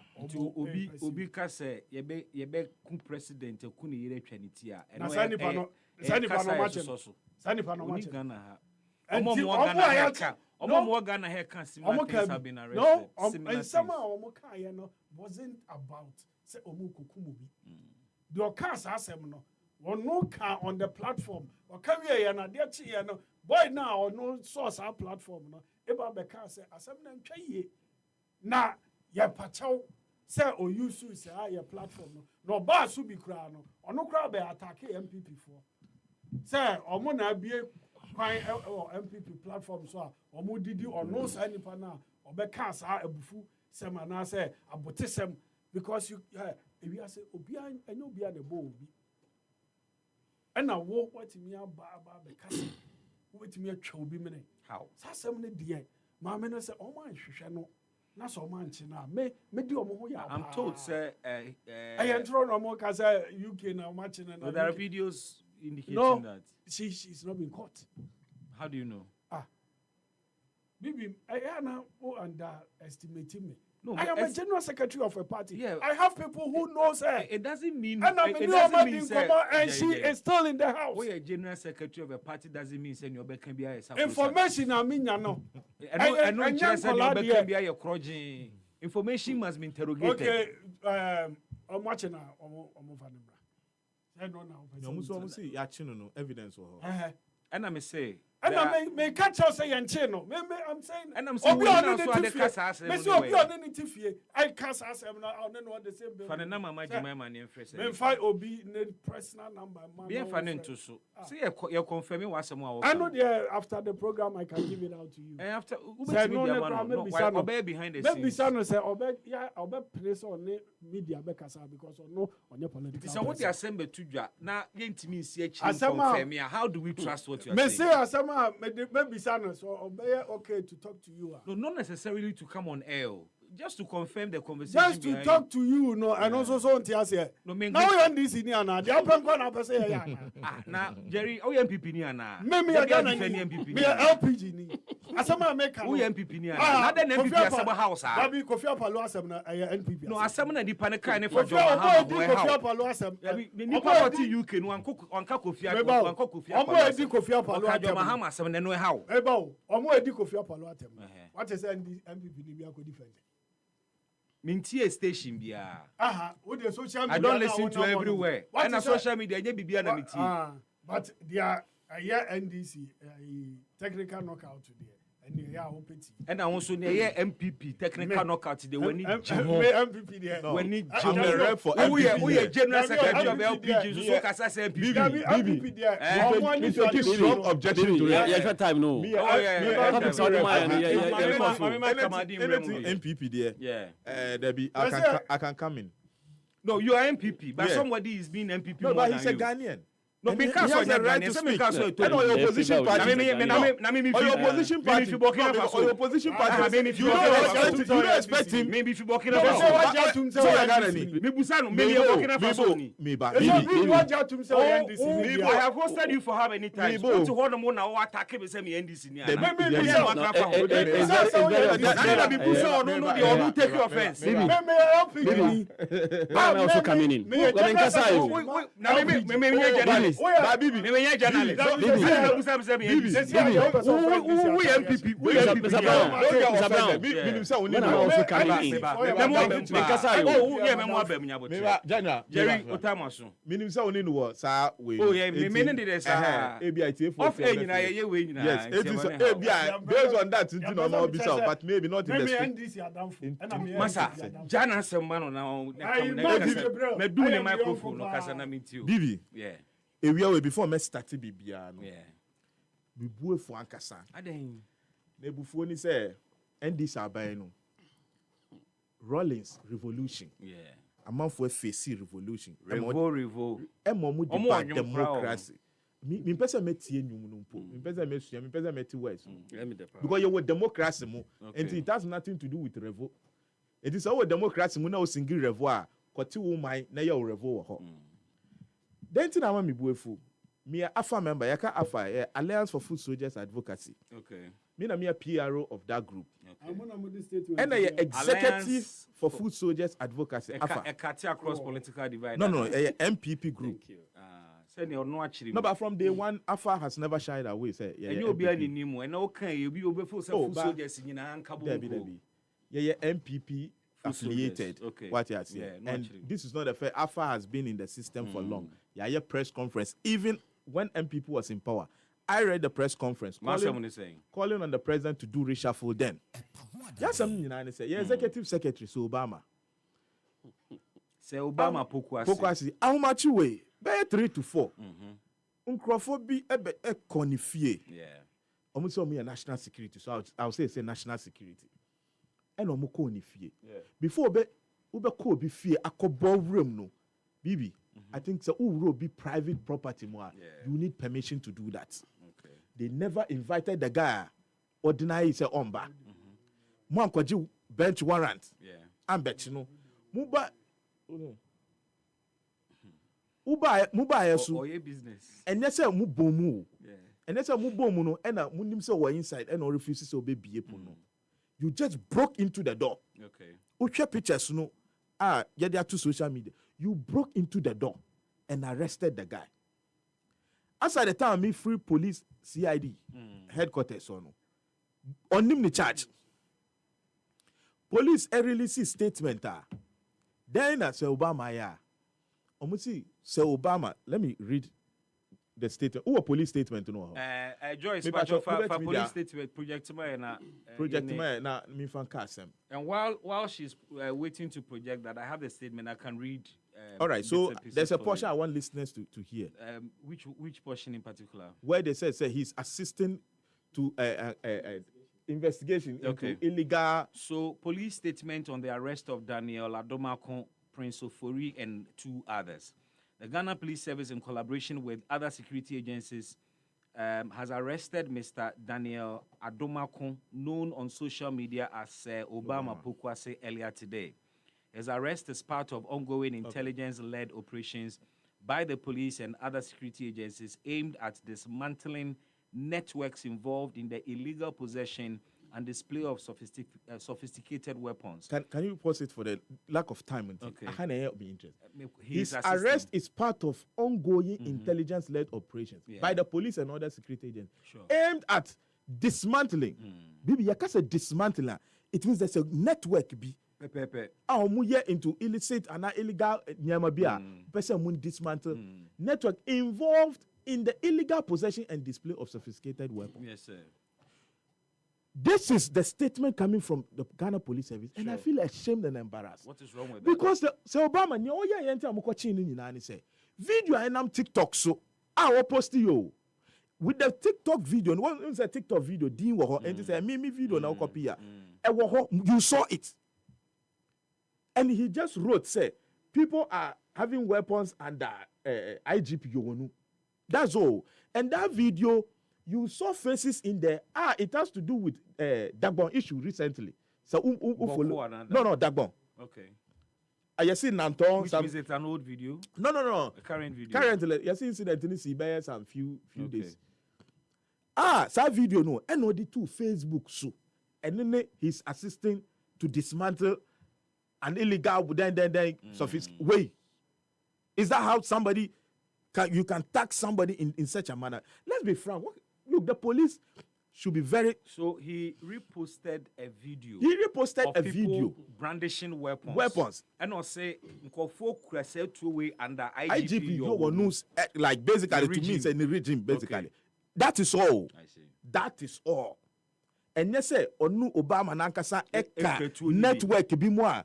obi ka sɛ yɛbɛ ku president ku ne yere atwa ne ti a ɛno sɛ nipa no sɛ nipa no makyɛ Ghana ha ɔmo Ghana ha ka similar things have been arrested. And some ɔmo ka yɛ no wasn't about sɛ ɔmo koku mu bi the ɔka saa asɛm no ɔno ka on the platform ɔka wie yɛ na deɛ kye yɛ no boy na ɔno source our platform no eba bɛka sɛ asɛm na ntwa yie na yɛ pakyɛw sɛ oyusu sɛ yɛ platform no na ɔbaa so bi koraa no ɔno koraa bɛ attack MPP foɔ sɛ ɔmo na abie kwan MPP platform so a ɔmo didi ɔno saa nipa na ɔbɛka saa abufu sɛm anaasɛ abotesɛm because you ebi ase obia ɛnyɛ obia na ɛbɔ obi ɛna wo watumi aba bɛka sɛ wobɛtumi atwa obi mene how saa asɛm no deɛ maame no sɛ ɔmo anhwehwɛ no na sɛ ɔmo ankye no a medi ɔmo ho yɛ I'm told sɛ ɛyɛ ntoro na ɔmo ka sɛ UK na ɔmo akye no na there are videos indicating that she's not been caught. How do you know? Bibi, I am underestimating me. No, I am a general secretary of a party. Yeah. I have people who knows her. It doesn't mean. And I'm and she is still in the house. We are general secretary of a party doesn't mean saying your back can be a information. I mean, you know. I know just your back can be a crudging. Information must be interrogated. Okay, I'm watching now. I don't know. Evidence. And I may say. And I may catch us saying, no. I'm saying, and I'm saying, I can't ask them now. I don't know what the same for the number, my money and fresh. Fight or be personal number. Be a fan to so. See, you're confirming what someone. I know there after the program, I can give it out to you. And after, no, behind the scenes. Maybe Sano say, I'll bet place on media because no on your political. So what you assemble to you now, you to me, see, how do we trust what you are saying? Maybe Sano, so okay to talk to you. No, not necessarily to come on air. Just to confirm the conversation. Just to talk to you, no, and also so on here. No, now we on this in here now. The open corner per se. Now, Jerry, oh, MPP ni ana. Me again MPP. Me LPG ni. Asama make. Oh, MPP ni ana. Now then MPP asaba house. Babi Kofi Apalo asem na NPP. No, asama na di panika ne for Kofi Apalo asem. Ni party UK no anka Kofi Apalo. Omo edi Kofi Apalo atem. Mahama asem na no how. Eba o. Omo edi Kofi Apalo atem. What is MPP ni bi akodi defend? Mintie station bia. With the social media. I don't listen to everywhere. And a social media, you be na mintie. But they are NDC technical knockout today. And they are open. And I also near MPP technical knockout today. When MPP there. When need for MPP. We are general secretary of LPG. So Kasa say MPP there. Strong objection to it. Yeah, time no. MPP there. Yeah. Debbie, I can come in. No, you are MPP, but somebody is being MPP. No, but he's a Ghanaian. No, because of the right to speak. And your opposition party. Your opposition party. Your opposition party. You don't expect him. Maybe if you walking about. So I have hosted you for how many times? To hold them on our attack me say me NDC. No, take your offense. I'm also coming in. Baby, me me journalist. We MPP. also coming in. Oh, yeah, me mo abem nyabo. Jerry Otamaso. Minim say oni no sa we. Oh yeah, me no dey say. ABIT for. Of nyina ye we nyina. Yes, it is ABI based on that you know no be so but maybe not in the street. Masa, Jana semma no na me do the microphone no kasa na me ti o. Bibi. Yeah. Ewia we before me start bibia no. Yeah. Me bue fo ankasa. Aden. Na bufuo ni say NDC aban no. Rollins revolution. Yeah. Amanfo face revolution. Revo. Emo mu democracy. me person metie nyum no mpo. Me person mesua, me person meti words. Because you were democracy mo. And it has nothing to do with revo. It is our democracy mo na o single revo a kwati wo man na ye o revo wo ho. Then tin na me buefu. Me afa member, yaka afa Alliance for Food Soldiers Advocacy. Okay. Me na me a PRO of that group. Okay. And I executive for Food Soldiers Advocacy. Afa. A across political divide. No, MPP group. Thank you. No, but from day one, AFA has never shied away. Say, and you'll be any new and okay, you'll be over for some food soldiers in an Debbie. Yeah, MPP affiliated. Okay. What you are saying. And this is not a fair. AFA has been in the system for long. Yeah, press conference. Even when MPP was in power, I read the press conference calling on the president to do reshuffle then. Yes, something I say. Yeah, executive secretary, so Obama. Say Obama Pokwasi. How much way? By 3 to 4. Uncrophobia a conifie. Yeah. Almost me a national security. So I'll say national security. And omo conifie. Before ube ko be fear a room no. Bibi. I think so will be private property more. You need permission to do that. Okay. They never invited the guy. Ordinary say omba. Mo kwaji bench warrant. Yeah. I'm bet you know. Muba Muba yesu. Or your business. And yes, mu bomu. Yeah. And yes, mu bomu no. And mu nim say we inside. And refuses to obey no. You just broke into the door. Okay. Uche pictures no. Yeah, they are to social media. You broke into the door and arrested the guy. As at the time, me free police CID headquarters on. On him the charge. Police release statement. Then I say Obama ya. Omusi say Obama. Let me read the statement. Who a police statement no? Joyce, for police statement project na me fan kasem. And while she's waiting to project that, I have the statement I can read. All right, so there's a portion I want listeners to hear. Which portion in particular? Where they say he's assisting to investigation into illegal. So police statement on the arrest of Daniel Adomakon, Prince Ofori, and 2 others. The Ghana Police Service, in collaboration with other security agencies, has arrested Mr. Daniel Adomakon, known on social media as Obama Pokwase, earlier today. His arrest is part of ongoing intelligence-led operations by the police and other security agencies aimed at dismantling networks involved in the illegal possession and display of sophisticated weapons. Can you pause it for the lack of time? Okay. I can't be interested. His arrest is part of ongoing intelligence-led operations by the police and other security agents aimed at dismantling. Bibi, yakasa dismantling. It means there's a network. Into illicit and illegal nyamabia. Person mun dismantle network involved in the illegal possession and display of sophisticated weapons. Yes, sir. This is the statement coming from the Ghana Police Service, and I feel ashamed and embarrassed. What is wrong with because that? Because Obama, video and I'm TikTok so I will post you with the TikTok video. And one is a TikTok video, and say me video now copy ya. You saw it, and he just wrote say people are having weapons under IGP Yowonu. That's all, and that video. You saw faces in there. It has to do with Daben issue recently. So no, Daben. Okay. You see Nanton. Which is it an old video? No. A current video. Currently, you see incident in CBS some few days. That video no. NOD to Facebook so, and then he's assisting to dismantle an illegal then sophisticated way. Is that how somebody you can tax somebody in such a manner? Let's be frank. Look, the police should be very. So he reposted a video. He reposted of a people video brandishing weapons. Weapons. And I'll say, Nkofo two way under IGP your news like basically to me it's in the regime basically. Okay. That is all. I see. That is all. And yes, say onu Obama nankasa eka network bi mo a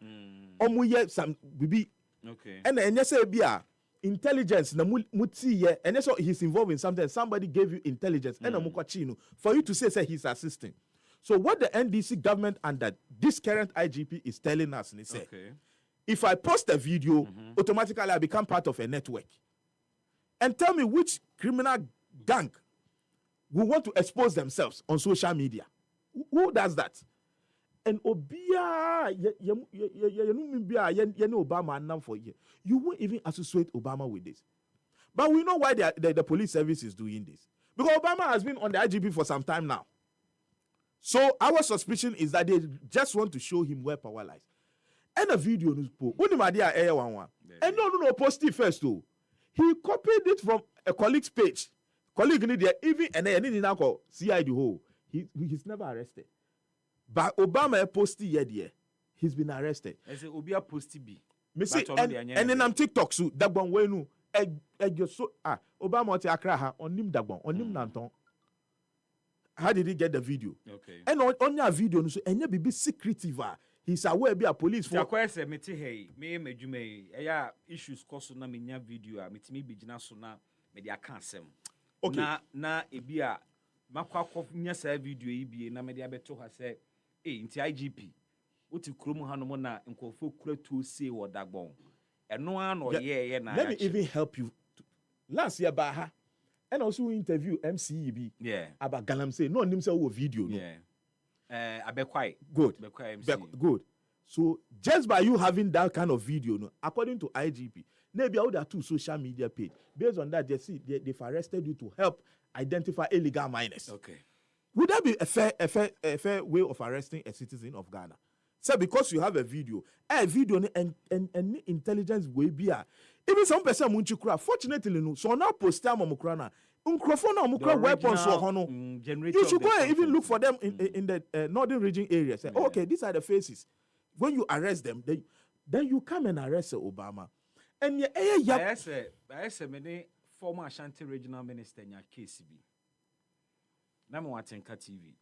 omuye some bibi. Okay. And yes say bia intelligence na muti ye and so he's involved in something. Somebody gave you intelligence and for you to say he's assisting. So what the NDC government under this current IGP is telling us, they say, if I post a video, automatically I become part of a network. And tell me which criminal gang will want to expose themselves on social media. Who does that? And Obia, Obama and for you. You won't even associate Obama with this. But we know why the police service is doing this. Because Obama has been on the IGP for some time now. So our suspicion is that they just want to show him where power lies. And a video news post. And no, post it first though. He copied it from a colleague's page. Colleague need there even and then now call CID whole. He's never arrested. But Obama posted here. He's been arrested. I say Obia posted B. And then I'm TikTok so that one way no. Obama to Accra on him that one on him Nanton. How did he get the video? Okay. And on your video, so and you be secretive. He's aware be a police for. Say me hey me jume. Eya issues cause na me nya video a me timi be gina so na me dia kan asem. Okay. Na ebia makwa nya sa video yi bie na me dia beto ha say nti IGP. Oti krom ha no mo na nkofo kura to say wo dagbon. Eno an no ye na. Let me even help you. Last year by her. And also interview MCEB about Galamsey. No name say video. No? Yeah. Abekwai. Good. Bekwai good. So just by you having that kind of video, no, according to IGP, maybe all the two social media page. Based on that, they've arrested you to help identify illegal minors. Okay. Would that be a fair way of arresting a citizen of Ghana? So because you have a video and intelligence way be even some person munchukura. Fortunately, no. So now post time on weapons so you should go and even look for them in the northern region area. Say, okay, these are the faces. When you arrest them, then you come and arrest Obama. And I say, many former Ashanti regional minister in KCB. Now I'm watching TV,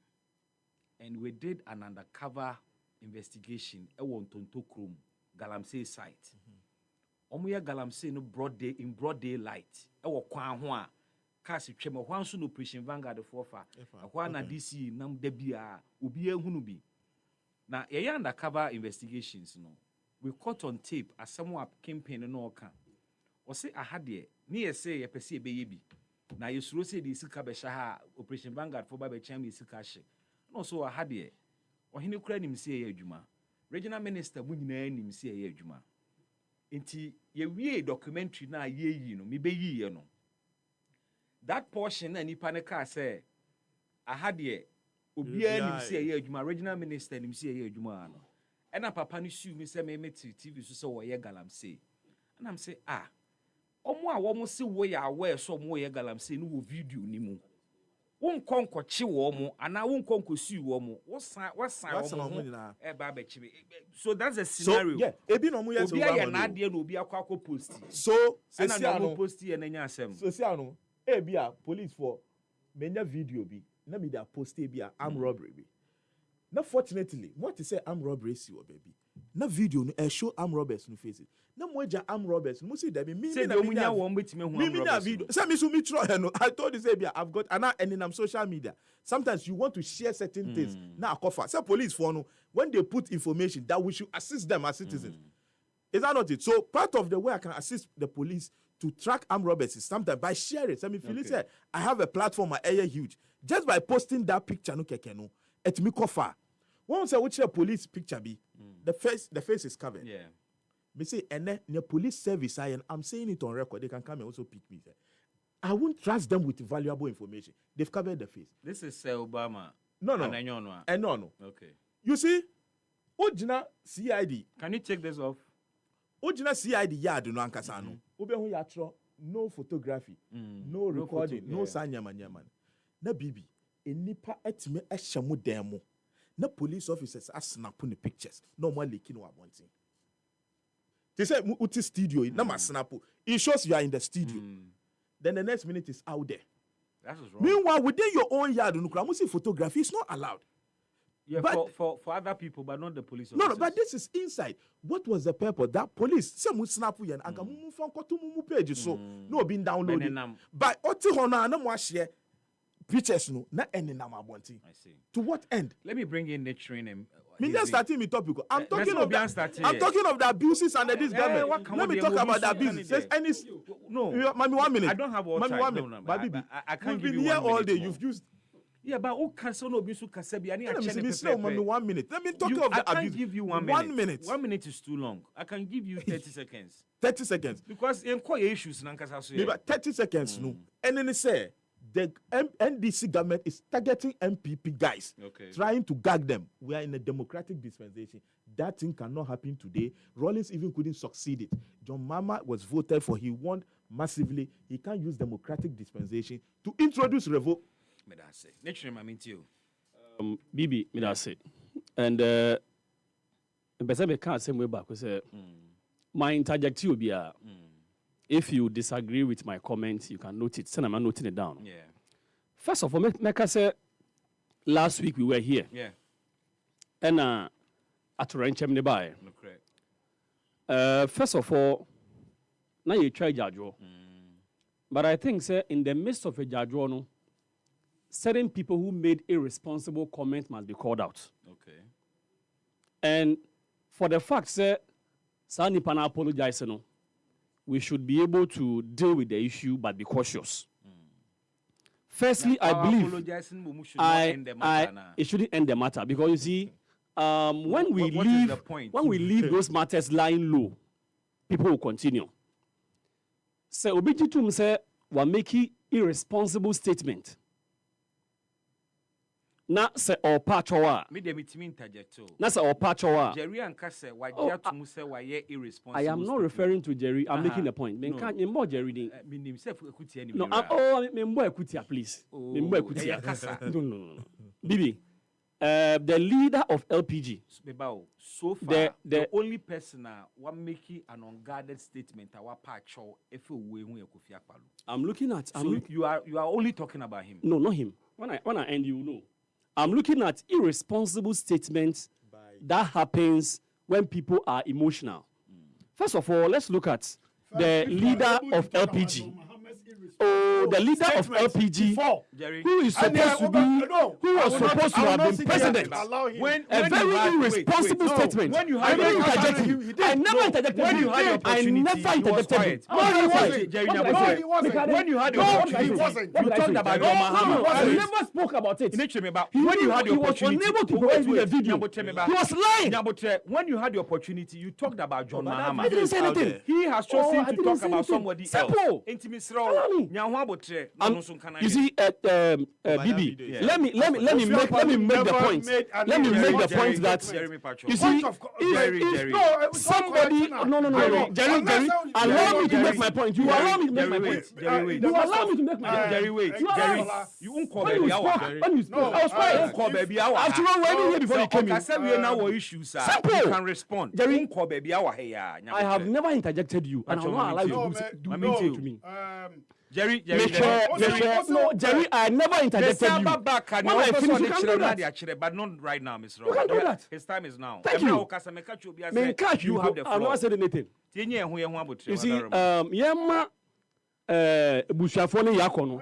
and we did an undercover investigation at Tonto Krum, Galamsey site. Omuya Galamsey no in broad daylight. Ewo kwan ho a kasi twem ho anso no Operation Vanguard fofa. Ho na DC nam da bia obi ehunu bi. Na ye undercover investigations no. We caught on tape as someone campaign no oka. O say ahade ne ye say ye pese ebeye bi. Na ye suro say di sika be ha Operation Vanguard for ba be cham ye sika hye. No so ahade ohene kura nim say ye adwuma. Regional minister mu nyina nim say ye adwuma. Inti ye wie documentary na ye yi no me be yi ye no. That portion na nipa ne ka say ahade obi nim say ye adwuma, regional minister nim say ye adwuma no. And a papa ni sue me say me TV so wo ye Galamsey. And I'm say omo a wo mo se wo ya aware so mo ye Galamsey no wo video ni mu. Won konko chi wo mo ana won konko sue wo mo. Wo san wo mo e ba be chi. So that's a scenario. So yeah, ebi no mo ye so obi ya na de no obi akwa post. So na no post ye na nya asem. So see ano ebi a police for menya video bi na me da post ebi a armed robbery bi. Now, fortunately, what to say armed robbery see your baby. Now video no show armed robbers no faces. Now moja armed robbers. No see that me say the munya one bit me video. Say me so me try no. I told you say I've got and in social media. Sometimes you want to share certain things. Now cover. Say police for no when they put information that we should assist them as citizens. Is that not it? So part of the way I can assist the police to track armed robbers is sometimes by sharing. So me feel say I have a platform huge. Just by posting that picture no keke no. Et me kofa. Once I watch a police picture be, the face is covered. Yeah. Me say, and the police service, I'm saying it on record, they can come and also pick me. I won't trust them with valuable information. They've covered the face. This is Obama. No. No. Okay. You see, Ojina CID. Can you take this off? Ojina CID yard no ankasano. Obehu yatro, no photography, no recording, no sanyaman. Na bibi, enipa etime ehyamu demo. No police officers are snapping the pictures. No more leaking or wanting. They say, "Uti studio." No snap. It shows you are in the studio. Then the next minute is out there. That's wrong. Meanwhile, within your own yard, photography is not allowed. Yeah, but for other people, but not the police officers. No, but this is inside. What was the purpose? That police, some snap you and move from page so no being downloaded. But Oti Hona no more share. preachers no na any nam abonti. I see. To what end? Let me bring in nurturing him. Me just starting me topic. I'm talking of I'm talking of the abuses under this government. Let me talk about the abuses. There's any no, Mami 1 minute. I don't have all Mami time. 1 No, minute. no, Baby, I can't we've give been you here 1 all minute day. more. You've used. Yeah, but who cancel no bisu kasebi ani Let me achene see, Mami 1 minute. Let me talk of I the can't abuse. give you 1 minute. 1 minute. 1 minute is too long. I can give you 30 seconds. 30 seconds. Because in core issues nankasa so. Maybe 30 seconds no. And then they say the NDC government is targeting MPP guys, trying to gag them. We are in a democratic dispensation. That thing cannot happen today. Rawlings even couldn't succeed it. John Mama was voted for. He won massively. He can't use democratic dispensation to introduce revoke. Me that say. Nature I mean to you. Bibi, me that say. And person me can't say way back. Say my interject will be if you disagree with my comments, you can note it. Send I'm noting it down. Yeah. First of all, make us say last week we were here. Yeah. And at Ranchem nearby. Correct. First of all, now you try Jadro. But I think, sir, in the midst of a Jadro, no, certain people who made irresponsible comments must be called out. Okay. And for the fact, sir, Sani Pana apologize, no, we should be able to deal with the issue, but be cautious. Firstly, I believe it shouldn't end the matter because you see, when we leave those matters lying low, people will continue. So Obijitum say we making irresponsible statement. Na se opachowa. Me de mitimi interjecto. Na se opachowa. Jerry anka se wajia tumu se waye irresponsible. I am not referring to Jerry. I'm making a point. Me can't more Jerry din. Me nim se ekuti ani. No, me more ekutia please. Me more ekutia. No. Bibi. The leader of LPG. So far, the only person who making an unguarded statement I'm looking at. You are only talking about him. No, not him. When I end, you know. I'm looking at irresponsible statements that happens when people are emotional. First of all, let's look at the leader of LPG. Oh, the leader of LPG, who is supposed to be, who was supposed to have been president. A very irresponsible statement. When you had the opportunity, I never interjected. When you had the opportunity, when you had the opportunity, you talked about John Mahama. I never spoke about it. When you had the opportunity, he was unable to provide me the video. He was lying. When you had the opportunity, you talked about John Mahama. I didn't say anything. He has chosen to talk about somebody else. Simple. You see, Bibi, let me make the point. Let me make the point that you see, if somebody, no, Jerry, allow me to make my point. You allow me to make my point. You allow me to make my point. Jerry, you won't call baby hour. When you spoke, I was quiet. Call baby hour. After all, when here before you came in. Simple. You can respond. Jerry, call baby hour. I have never interjected you, and I will not allow you to do to me. Jerry, no, Jerry, I never interjected you. When I finish, you can do that. But not right now, Mr. You can do that. His time is now. Thank you. You have the floor. I'm not saying anything. You see, Yema, Bushafoni Yakono.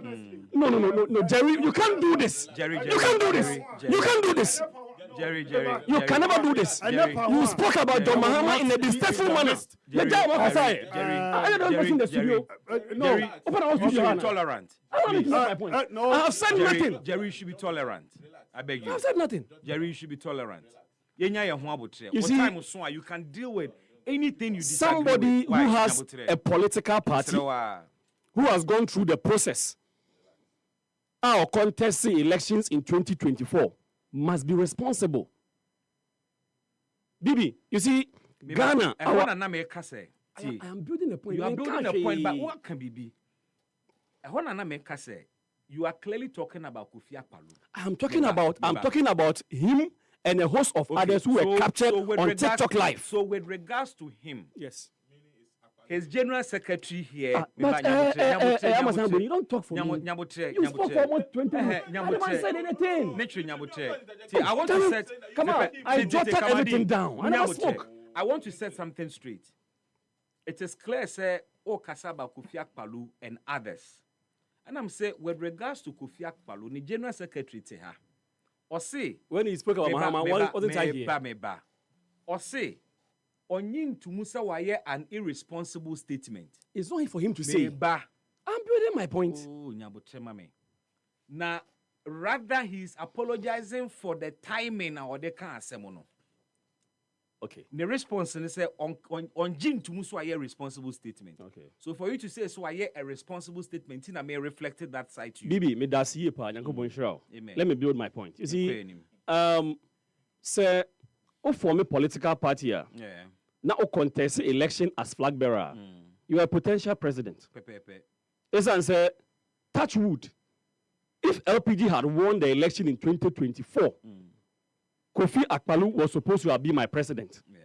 No, Jerry, you can't do this. Jerry, you can't do this. You can't do this. Jerry, you can never do this. You spoke about John Mahama in a distasteful manner. Jerry, I don't know in the studio. No, open our studio. You should be tolerant. I don't need to make my point. No, I have said nothing. Jerry, you should be tolerant. I beg you. I have said nothing. Jerry, you should be tolerant. You see, you can deal with anything you disagree somebody with. Who has a political party who has gone through the process or contesting elections in 2024 must be responsible. Bibi, you see, Ghana. I am building a point. You are building a point, but what can be? You are clearly talking about Kofi Akpaloo. I'm talking about him and a host of others who were captured on TikTok Live. So with regards to him, yes. His general secretary here. You don't talk for me. You spoke for almost 20 minutes. I never said anything. I want to set. Come on, I jotted everything down. I never spoke. I want to set something straight. It is clear, say, Kasaba Kofi Akpaloo and others. And I'm saying, with regards to Kofi Akpaloo, the General Secretary Teha, or say, when he spoke about Mahama, wasn't I here? Meba. Or say, Onyin to Musa Waye an irresponsible statement. It's not for him to say. Meba. I'm building my point. Oh, Nyabotrema me. Now, rather, he's apologizing for the timing or the can't say mono. Okay. The response is say on Jim to Musa Waye responsible statement. Okay. So for you to say so Waye a responsible statement, I may reflected that side to you. Bibi, me das here pa nyanko bonshira. Let me build my point. You see, say, form a political party here. Yeah. Now contest election as flag bearer. You are a potential president. Listen, say, touch wood. If LPG had won the election in 2024, Kofi Akpaloo was supposed to have been my president. Yeah.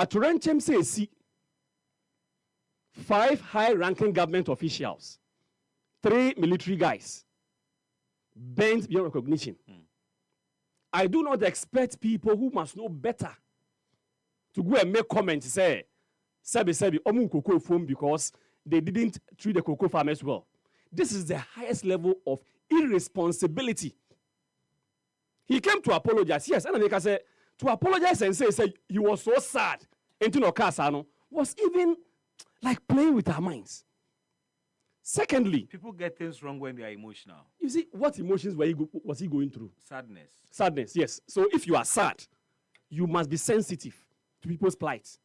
Aturenchem says, see, 5 high-ranking government officials, 3 military guys, bent beyond recognition. I do not expect people who must know better to go and make comments, say, Sebi, Omu Cocoa Foam, because they didn't treat the cocoa farmers well. This is the highest level of irresponsibility. He came to apologize. Yes, and I said to apologize and say he was so sad. Entino Kasano was even like playing with our minds. Secondly, people get things wrong when they are emotional. You see, what emotions was he going through? Sadness. Sadness, yes. So if you are sad, you must be sensitive to people's plight.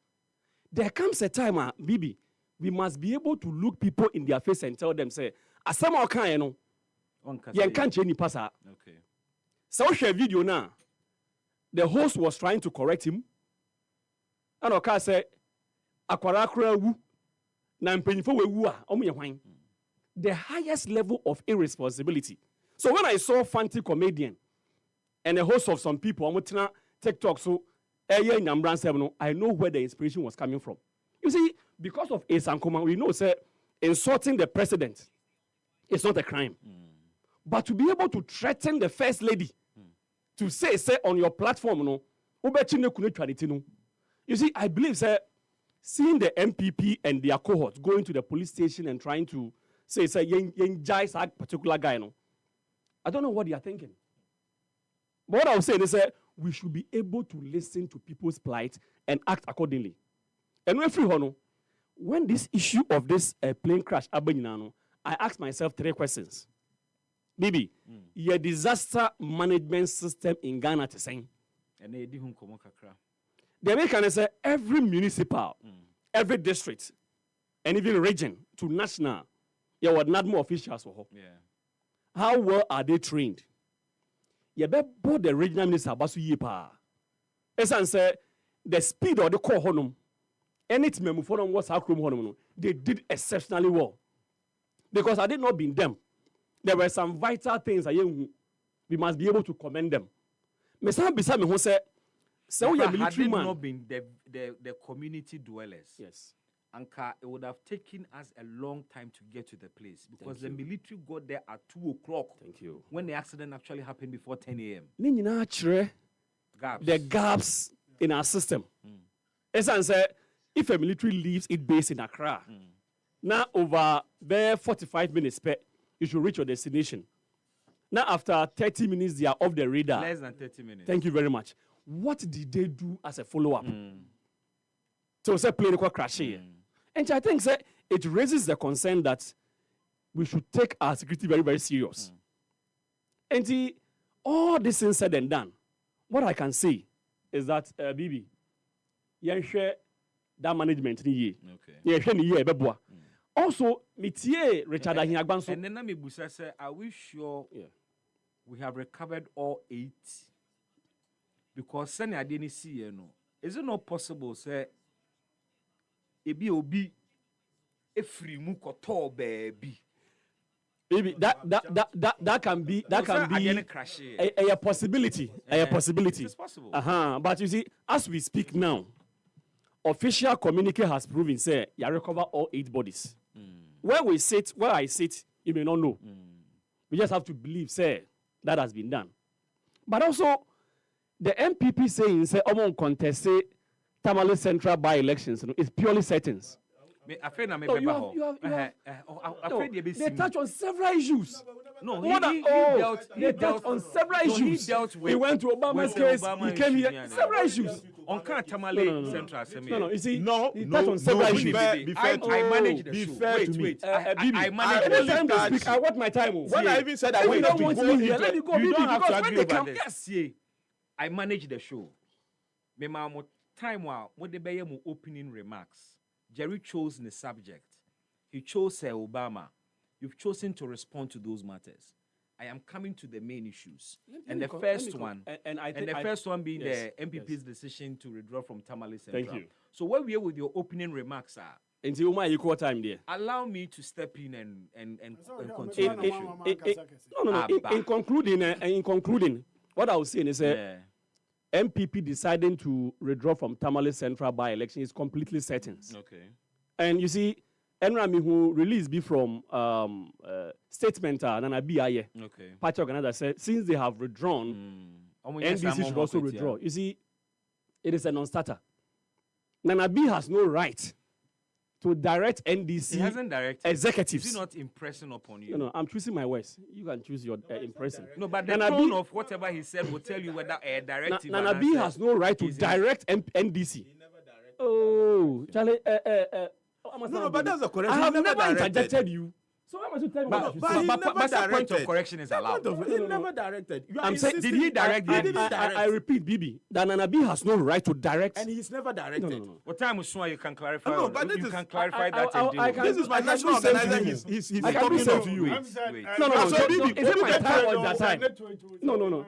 There comes a time, Bibi, we must be able to look people in their face and tell them, say, Asama Okan, you know, you can't change the passer. Okay. So share video now. The host was trying to correct him. And Oka said, Akwarakura wu, na mpenyifo we wu a, omu ye hwan. The highest level of irresponsibility. So when I saw Fanti comedian and a host of some people, I'm TikTok, so I know where the inspiration was coming from. You see, because of Esankoma, we know, say, insulting the president is not a crime. But to be able to threaten the first lady, to say on your platform, no, you see, I believe, sir, seeing the MPP and their cohort going to the police station and trying to say that particular guy, no, I don't know what they are thinking. But what I was saying is that we should be able to listen to people's plight and act accordingly. And when this issue of this plane crash happened, I asked myself 3 questions. Bibi, your disaster management system in Ghana to saying. The American say every municipal, every district, and even region to national, you would not more officials for hope. Yeah. How well are they trained? You better both the regional minister basu yipa. Esan say the speed of the core honum, anything memu for them was honum, they did exceptionally well. Because had it not been them, there were some vital things we must be able to commend them. Me some beside me who say we are military man. Had it not been the community dwellers, yes, Anka, it would have taken us a long time to get to the place because the military got there at 2 o'clock. Thank you. When the accident actually happened before 10 a.m. The gaps in our system. Esan said, if a military leaves its base in Accra, now over there 45 minutes, you should reach your destination. Now after 30 minutes, they are off the radar. Less than 30 minutes. Thank you very much. What did they do as a follow-up? So say plane crash here. And I think it raises the concern that we should take our security very, very serious. And all this is said and done, what I can say is that, Bibi, you share that management in ye. Okay. Also, Mitie Richard Ahiagbanso. And then Busa say, are we sure we have recovered all 8? Because Sani I didn't see, you know. Is it not possible, say, ebi obi efri mu koto baby? Maybe that can be a possibility. A possibility. It's possible. But you see, as we speak now, official communique has proven say you recover all 8 bodies. Where I sit, you may not know. We just have to believe say that has been done. But also, the MPP saying say contest say Tamale Central by elections, it's purely settings. I feel na me No, beba you have- ho. you have- I No, feel they touch on several issues. No, More than- they touched on several issues. He dealt with. He went to Obama's with the case. Obama He came issue, here. yeah, Several issues. On can't No, Tamale no, no, no. Central Assembly. No, you see, he No, touched on several be issues. fair, be fair to I me. manage the Be show. fair Wait, to me. wait. Bibi, I manage any the time show. they speak, I want my time. When I even said I If you wanted don't to want go me here, into let me it, go. You Bibi, don't have because to when agree they come, about this. yes. See, I manage the show. Me ma mo time wa mo de be mo opening remarks. Jerry chose the subject. He chose Obama. You've chosen to respond to those matters. I am coming to the main issues. And the first one, and the first one being yes, the MPP's decision to withdraw from Tamale Central. Thank you. So where we are with your opening remarks are, Until my equal time there. allow me to step in and continue continue the show. No. In concluding, what I was saying is MPP deciding to withdraw from Tamale Central by-election is completely certain. Okay. And you see, Enrami who released be from statement Nana BIA. Okay. Party organizer said since they have withdrawn, NDC should also withdraw. You see, it is a non-starter. Nana B has no right to direct NDC He hasn't directed. executives. Is he not impressing upon you? No, I'm choosing my words. You can choose your impressing. No, but the Nana tone B, of whatever he said will tell you whether a directive. Nana B has no right to direct NDC. Oh, Charlie. No, but that's a correction. I have He never directed. interjected you. So why must you tell me what you But say? he never some point of directed. correction is allowed. He never directed. You are I'm saying, insisting- did he direct? He didn't direct. I repeat, Bibi, that Nana B has no right to direct. And he's never directed. No. What time was you can clarify? No, but you this can is- clarify that and deal with it. This is my national I can do organizer. same to He's I can talking do same of to you. Wait. No. So, So, Bibi, is it my Bibi, time or Bibi, their time? No.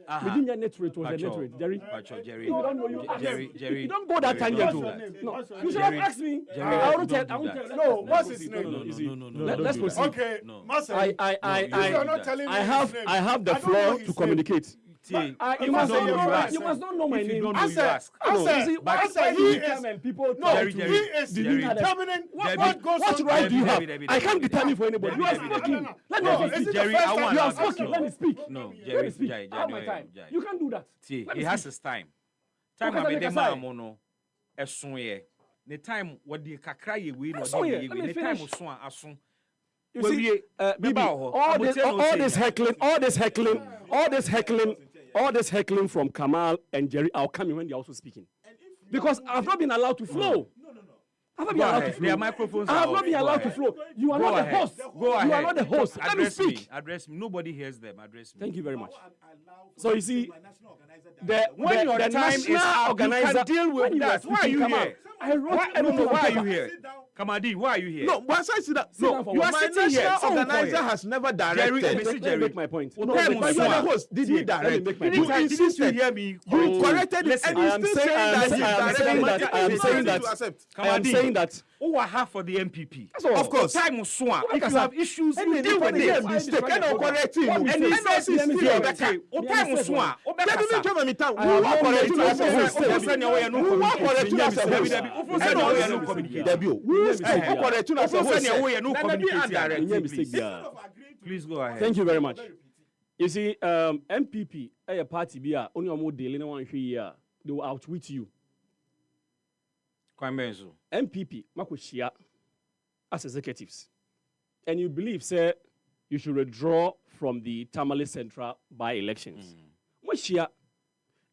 Aha. We didn't get net rate, was a net Pacho, rate. Jerry, Pacho, Jerry, you don't know you ask. Jerry, You don't go that Jerry, tangent. don't oh. do that. No, Jerry, you should have asked me. Jerry, I won't don't tell. do that. No, what's his name? No, Let's don't do proceed. Okay, No. Master. I If you are not telling me his name, I have the I don't know floor his to name. communicate. See, You if must you don't know, not you know. ask. You must not know my If you name. don't know, you Answer. ask. No, you see, Answer. why Answer. you He come is. and people No, Jerry, he Jerry, is Jerry. determining What what goes what on. right do you have? Debbie, I can't Debbie, determine for anybody. You are Debbie, speaking. Debbie. Let No, me is speak. it Jerry, You I want are to ask speaking. you. Let me speak. No, Let Jerry, me speak. Jerry, I have my Jerry, time. Jerry. You can't do that. See, Let he me has speak. his time. Time Because I a make a bede sign. ma no ɛso yɛ. Ne time wɔde kakra yɛ wei na Ɛso ɔde yɛ. yɛ Let wei. me Ne time finish. so a aso. You see, Bibi, Beba wɔ hɔ. all this Abotire no say heckling from Kamal and Jerry are coming when they're also speaking. Because I've not been allowed to flow. I've not been Go allowed to ahead. flow. Their microphones I are have off. not been Go allowed to ahead. flow. You are Go not the ahead. host. Go You ahead. are not the host. Let me Address speak. me. Address me. Nobody hears them. Address me. Thank you very much. So you see, When your time is up, you can deal with that. Why are you here? I wrote Why are you here? Kamadi, why are you here? No, once I see that, Sit down no, for you one. are My sitting here. national Organizer organizer has never Jerry, directed. Mr. Let me Jerry. make my point. Well, No, time but was you are one. the host. Did he Let me direct? make my You point. Didn't you insisted. hear me? You corrected it, Listen, and you still saying that he directed. I am saying that who are half for the MPP? Of course. Time was one. If you Kasa. have issues, And you deal with it. mistake. And I'll correct you. What And mistake? he says he's Let me still say a it. better. Time was one. Gentlemen, come and town. I We have will no correct you right as to a say host. it. We will correct you as a host. no communicate. Debbie, we will correct you as a host. No Let me be communicate. direct. Any mistake there. Please go ahead. Thank you very much. You see, MPP, a party be only a more daily one here. They will outwit you. Kwamenzo. MPP, Makoshia, as executives, and you believe, sir, you should withdraw from the Tamale Central by-elections. Moshia,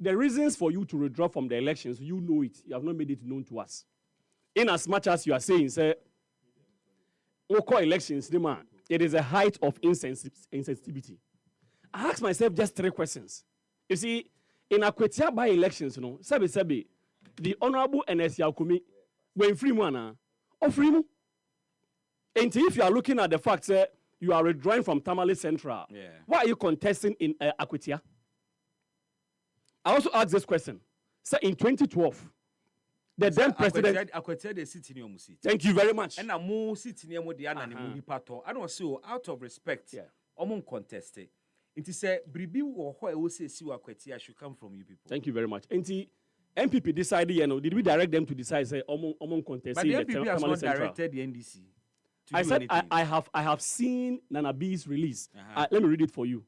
the reasons for you to withdraw from the elections, you know it. You have not made it known to us. In as much as you are saying, sir, local elections, it is a height of insensitivity. I ask myself just 3 questions. You see, in Akwetia by-elections, Sebi, the Honorable N.S. Yakumi, when free one, or free mu. And if you are looking at the fact that you are withdrawing from Tamale Central, why are you contesting in Akwetia? I also asked this question. So in 2012, the then president. Thank you very much. And I'm more sitting here with the anonymity pato. I don't see out of respect. I'm contested. It is a bribi or who I will say see Akwetia should come from you people. Thank you very much. And MPP decided, did we direct them to decide say among contesting? But the MPP has not directed the NDC. I said I have seen Nana B's release. Let me read it for you.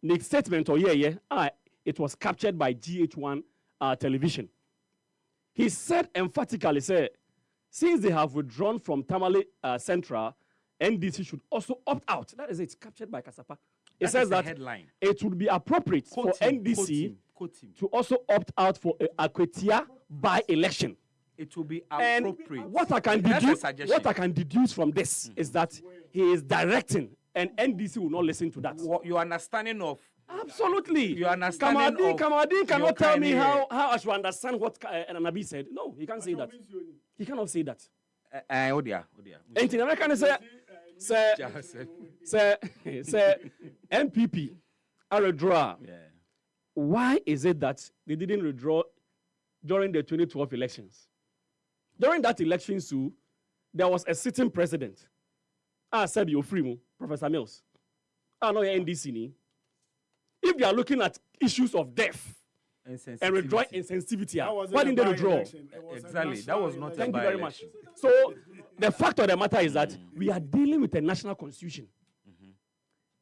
The statement it was captured by GH1 television. He said emphatically, since they have withdrawn from Tamale Central, NDC should also opt out. That is it, captured by Kasapa. It says that headline. It would be appropriate for NDC to also opt out for Akwetia by-election. It will be And appropriate. what I can deduce from this is that he is directing, and NDC will not listen to that. Your understanding of absolutely. Your understanding of Kamadin cannot your tell me kind how I should understand what Anabi said. No, he can't say that. He cannot say that. Odia. And in America, say MPP are withdraw. Why is it that they didn't withdraw during the 2012 elections? During that election, too, there was a sitting president. Said you free, Professor Mills. I know NDC ni. If they are looking at issues of death and withdrawing insensitivity, why didn't they withdraw? Exactly. That was not Thank you very much. So the fact of the matter is that we are dealing with a national constitution.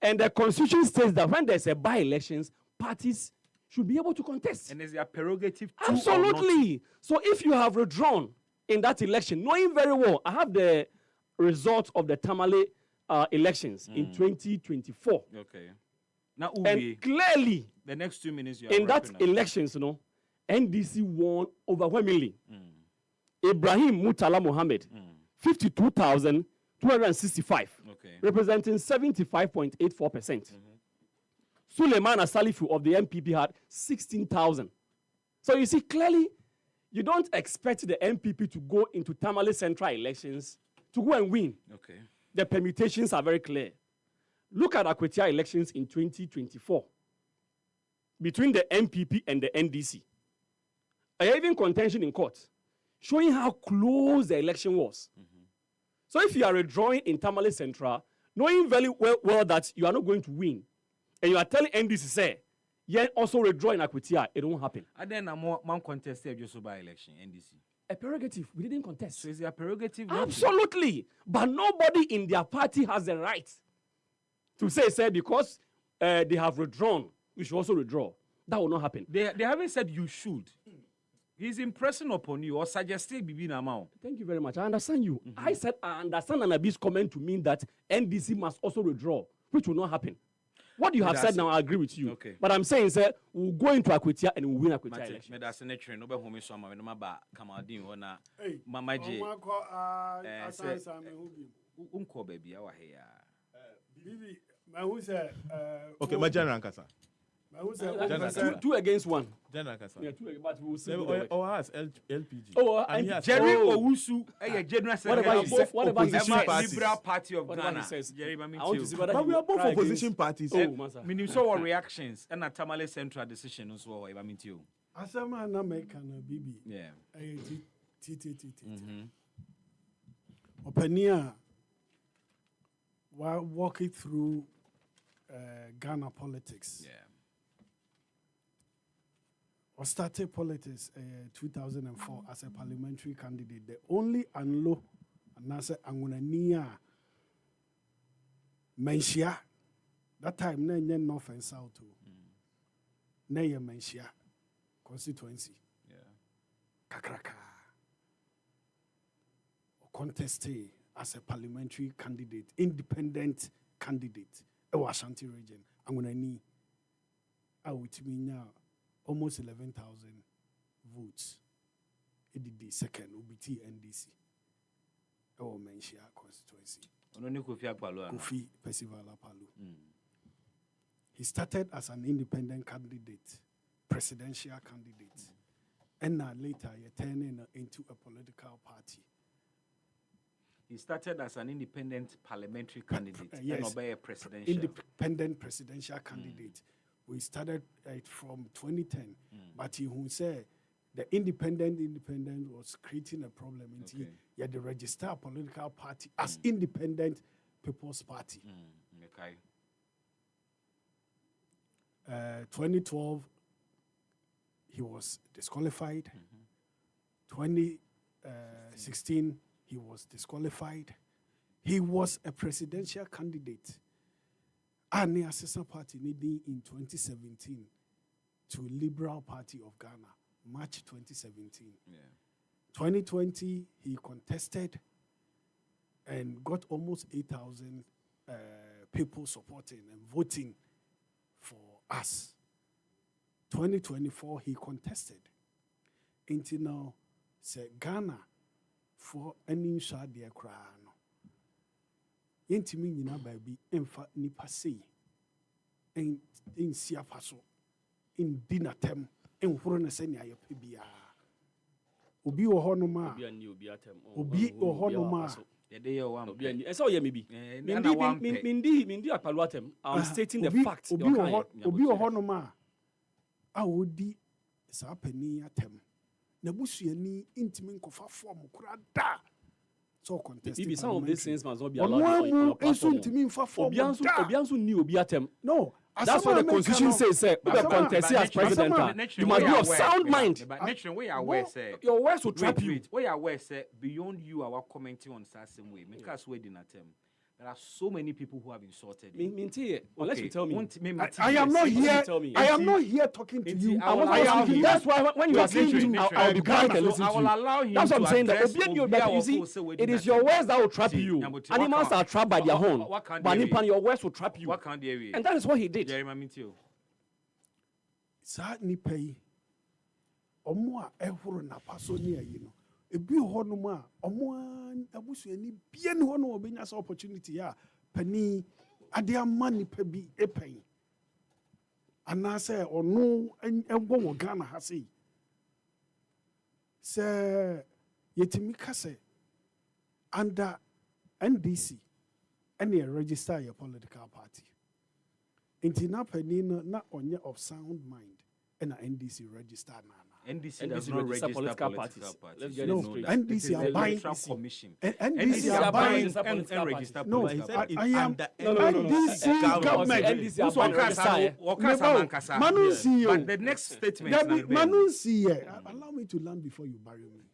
And the constitution states that when there's a by-elections, parties should be able to contest. And it's their prerogative to absolutely. So if you have withdrawn in that election, knowing very well, I have the result of the Tamale elections in 2024. Okay. Now, and clearly, the next 2 minutes, you are in that elections, NDC won overwhelmingly. Ibrahim Mutala Mohammed, 52,265, representing 75.84%. Suleiman Asalifu of the MPP had 16,000. So you see, clearly, you don't expect the MPP to go into Tamale Central elections to go and win. Okay. The permutations are very clear. Look at Akwetia elections in 2024 between the MPP and the NDC. I even contention in court showing how close the election was. So if you are withdrawing in Tamale Central, knowing very well that you are not going to win, and you are telling NDC, say, yeah, also withdraw in Akwetia, it won't happen. And then a man contested just by election, NDC. A prerogative. We didn't contest. So is it a prerogative? Absolutely. But nobody in their party has the right to say because they have withdrawn, we should also withdraw. That will not happen. They haven't said you should. He's impressing upon you or suggesting Bibi Namao. Thank you very much. I understand you. I said I understand Anabi's comment to mean that NDC must also withdraw, which will not happen. What you have said now, I agree with you. Okay. But I'm saying, sir, we'll go into Akwetia and we'll win Akwetia election. Okay, my general Ankasa. 2 against 1. General Ankasa. Yeah, 2 against, but we'll see. Or has LPG. Oh, and Jerry Owusu, a general secretary. What about his Liberal Party of Ghana? Jerry, but we are both opposition parties. Meaning so reactions and a Tamale Central decision as well. I mean, you. Asama na make na bibi. Yeah. Openia. While walking through Ghana politics. Yeah. I started politics 2004 as a parliamentary candidate. The only Anlo Anasa Angunania Menshia. That time, na North and South. Na Menshia constituency. Yeah. Kakraka. Contested as a parliamentary candidate, independent candidate. Ashanti region. I'm gonna need with me now almost 11,000 votes. It did the second UBT NDC. Menshia constituency. Kofi Percival Palu. He started as an independent candidate, presidential candidate, and now later he turned into a political party. He started as an independent parliamentary candidate yes, and obey a presidential. Independent presidential candidate. We started from 2010, but he who said the independent was creating a problem. Okay. He had to register a political party as Independent People's Party. Okay. 2012, he was disqualified. 2016, he was disqualified. He was a presidential candidate. And the Assessor Party needing in 2017 to Liberal Party of Ghana, March 2017. Yeah. 2020, he contested and got almost 8,000 people supporting and voting for us. 2024, he contested. Until now, say Ghana for any shade their crown. Yentimi nyina baby emfa nipa sei en sia faso in dinatem en horo ne se nya yepe bia obi wo hono ma obi wo hono ma Mindi akpaluatem. I'm stating the facts. Obi wo hono ma a odi sa pani atem na busuani intimi nkofa form kura da. So contesting. Some of these things must not be allowed on your platform. Obiansu knew Obiatem. No. That's what the constitution says, sir. The contest as president, you must be of sound mind. Your words will trap you. We are aware, sir, beyond you are commenting on the same way. Make us wait in a term. There are so many people who have insulted you. Unless you tell me. I am not here. I am not here talking to you. That's why when you are saying I'll be quiet and listen to you. I will allow him. That's what I'm saying. That you see, it is your words that will trap you. Animals are trapped by their horn. But your words will trap you. And that is what he did. Sa nipa yi omo a ehoro na paso ne ayi no ebi ho no ma omo abusuani bia ne ho no obenya sa opportunity ya pani ade ama nipa bi epen anase ono engo wo Ghana ha sei se yetimi kase under NDC any register your political party intina pani na onye of sound mind and NDC register na NDC does not register political parties. Let's get no, NDC are buying commission. NDC are buying and register no, I am NDC government. NDC are buying Manu see but the next statement. Manu see allow me to land before you bury me.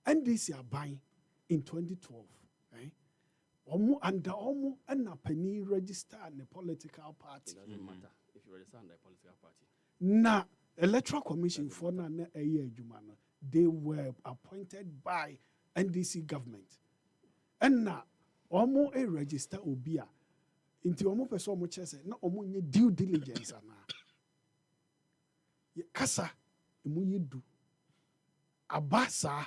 NDC are buying in 2012. Omo under omo and a penny register and a political party. It doesn't matter if you register under a political party. Na electoral commission for na a year jumano. They were appointed by NDC government. And na omo a register obia. Inti omo person omo chese na omo nye due diligence ana. Kasa emu yedu. Abasa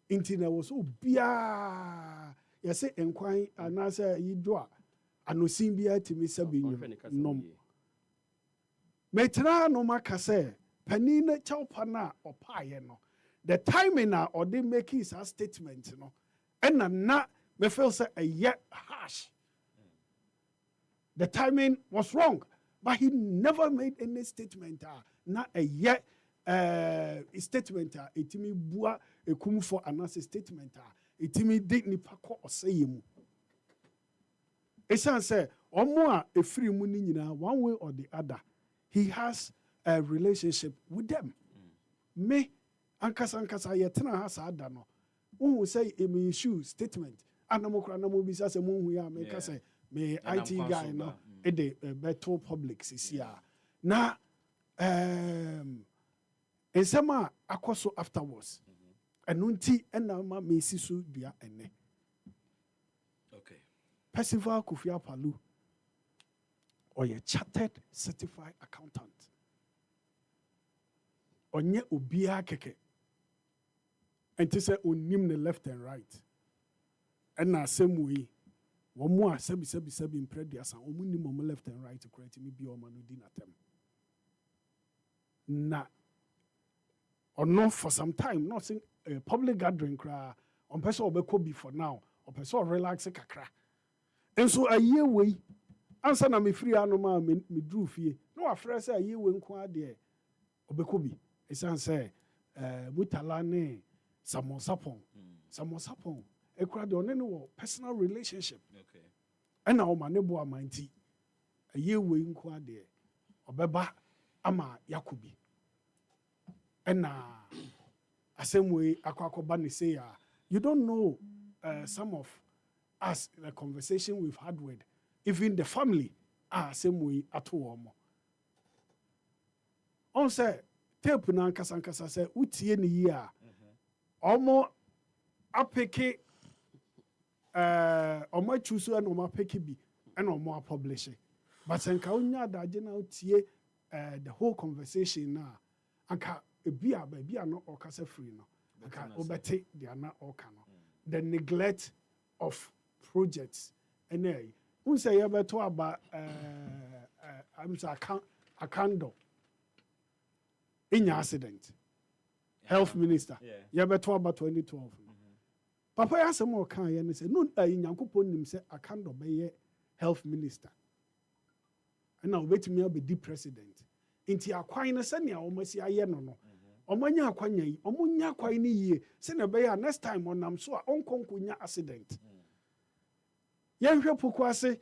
inti na was obia. Yase enkwan anase yidwa anosin bia timi sabi nom metra no makase pani na chawpa na opaye no the timing na or they make his statement no and na me feel say a yet harsh the timing was wrong but he never made any statement na a yet statement etimi bua ekum for anase statement itimi de nipa ko oseye mu esan say omo a efiri mu ni nyina one way or the other he has a relationship with them me ankasa yetena ha sa ada no who say emi issue statement anamokra na mo bisa say mo hu ya me ka say me IT guy no e de beto public sisia na ensema akoso afterwards Anunti enama mesi so dua ene. Okay. Percival Kufia Palu or a chartered certified accountant. Onye obia keke. And to say onim the left and right. And na same way. One more sebi in predias and omunim left and right to create me be omanu dinatem. Na or not for some time, not saying a public gathering cry on person obeko for now, or person relax kakra. And so a year way, answer na me free anoma me drew fee. No afraid say a year when kwa de obekobi. Esan say mutalane samosapon. Samosapon. E kwa de onene personal relationship. Okay. And now my neighbor amanti. A year way kwa de obeba ama yakubi. And same way Akwakobani say, you don't know some of us the conversation we've had with even the family same way at home. On say tape na nkasa say utie ni year Omo apeke omo choose and omo apeke bi and omo publish it. But senka unya daje na utie the whole conversation na anka ebia no okasa free no anka obete dia na oka no the neglect of projects ene unse ye beto aba I'm say a candle in your accident health minister ye beto aba 2012 papa ya se mo kan ye ne se no nyankopon nim se a candle be ye health minister na obetumi abedi president inti akwan na se ne omasi aye no omanya akwanya yi omunya akwan ni yie se na be ya next time onam so a onkonkonya accident yanhwe pokuase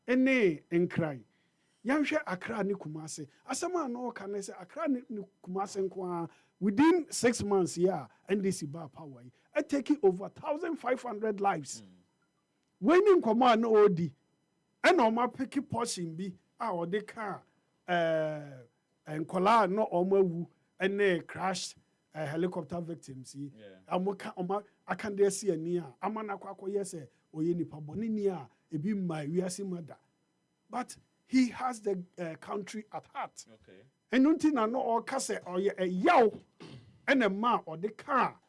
ene nkran yanhwe akra ne kumase asema na o kan se akra ne kumase nko within 6 months NDC ba power yi take over 1,500 lives when in command na odi ena o ma pick portion bi a o de ka enkola no o ma wu ene crash helicopter victims yi amoka o ma akande se ani a amana kwakoye se oye nipa boni ni a ebi mai wiase mada but he has the country at heart okay enunti na no o kase oye yaw ene ma o de ka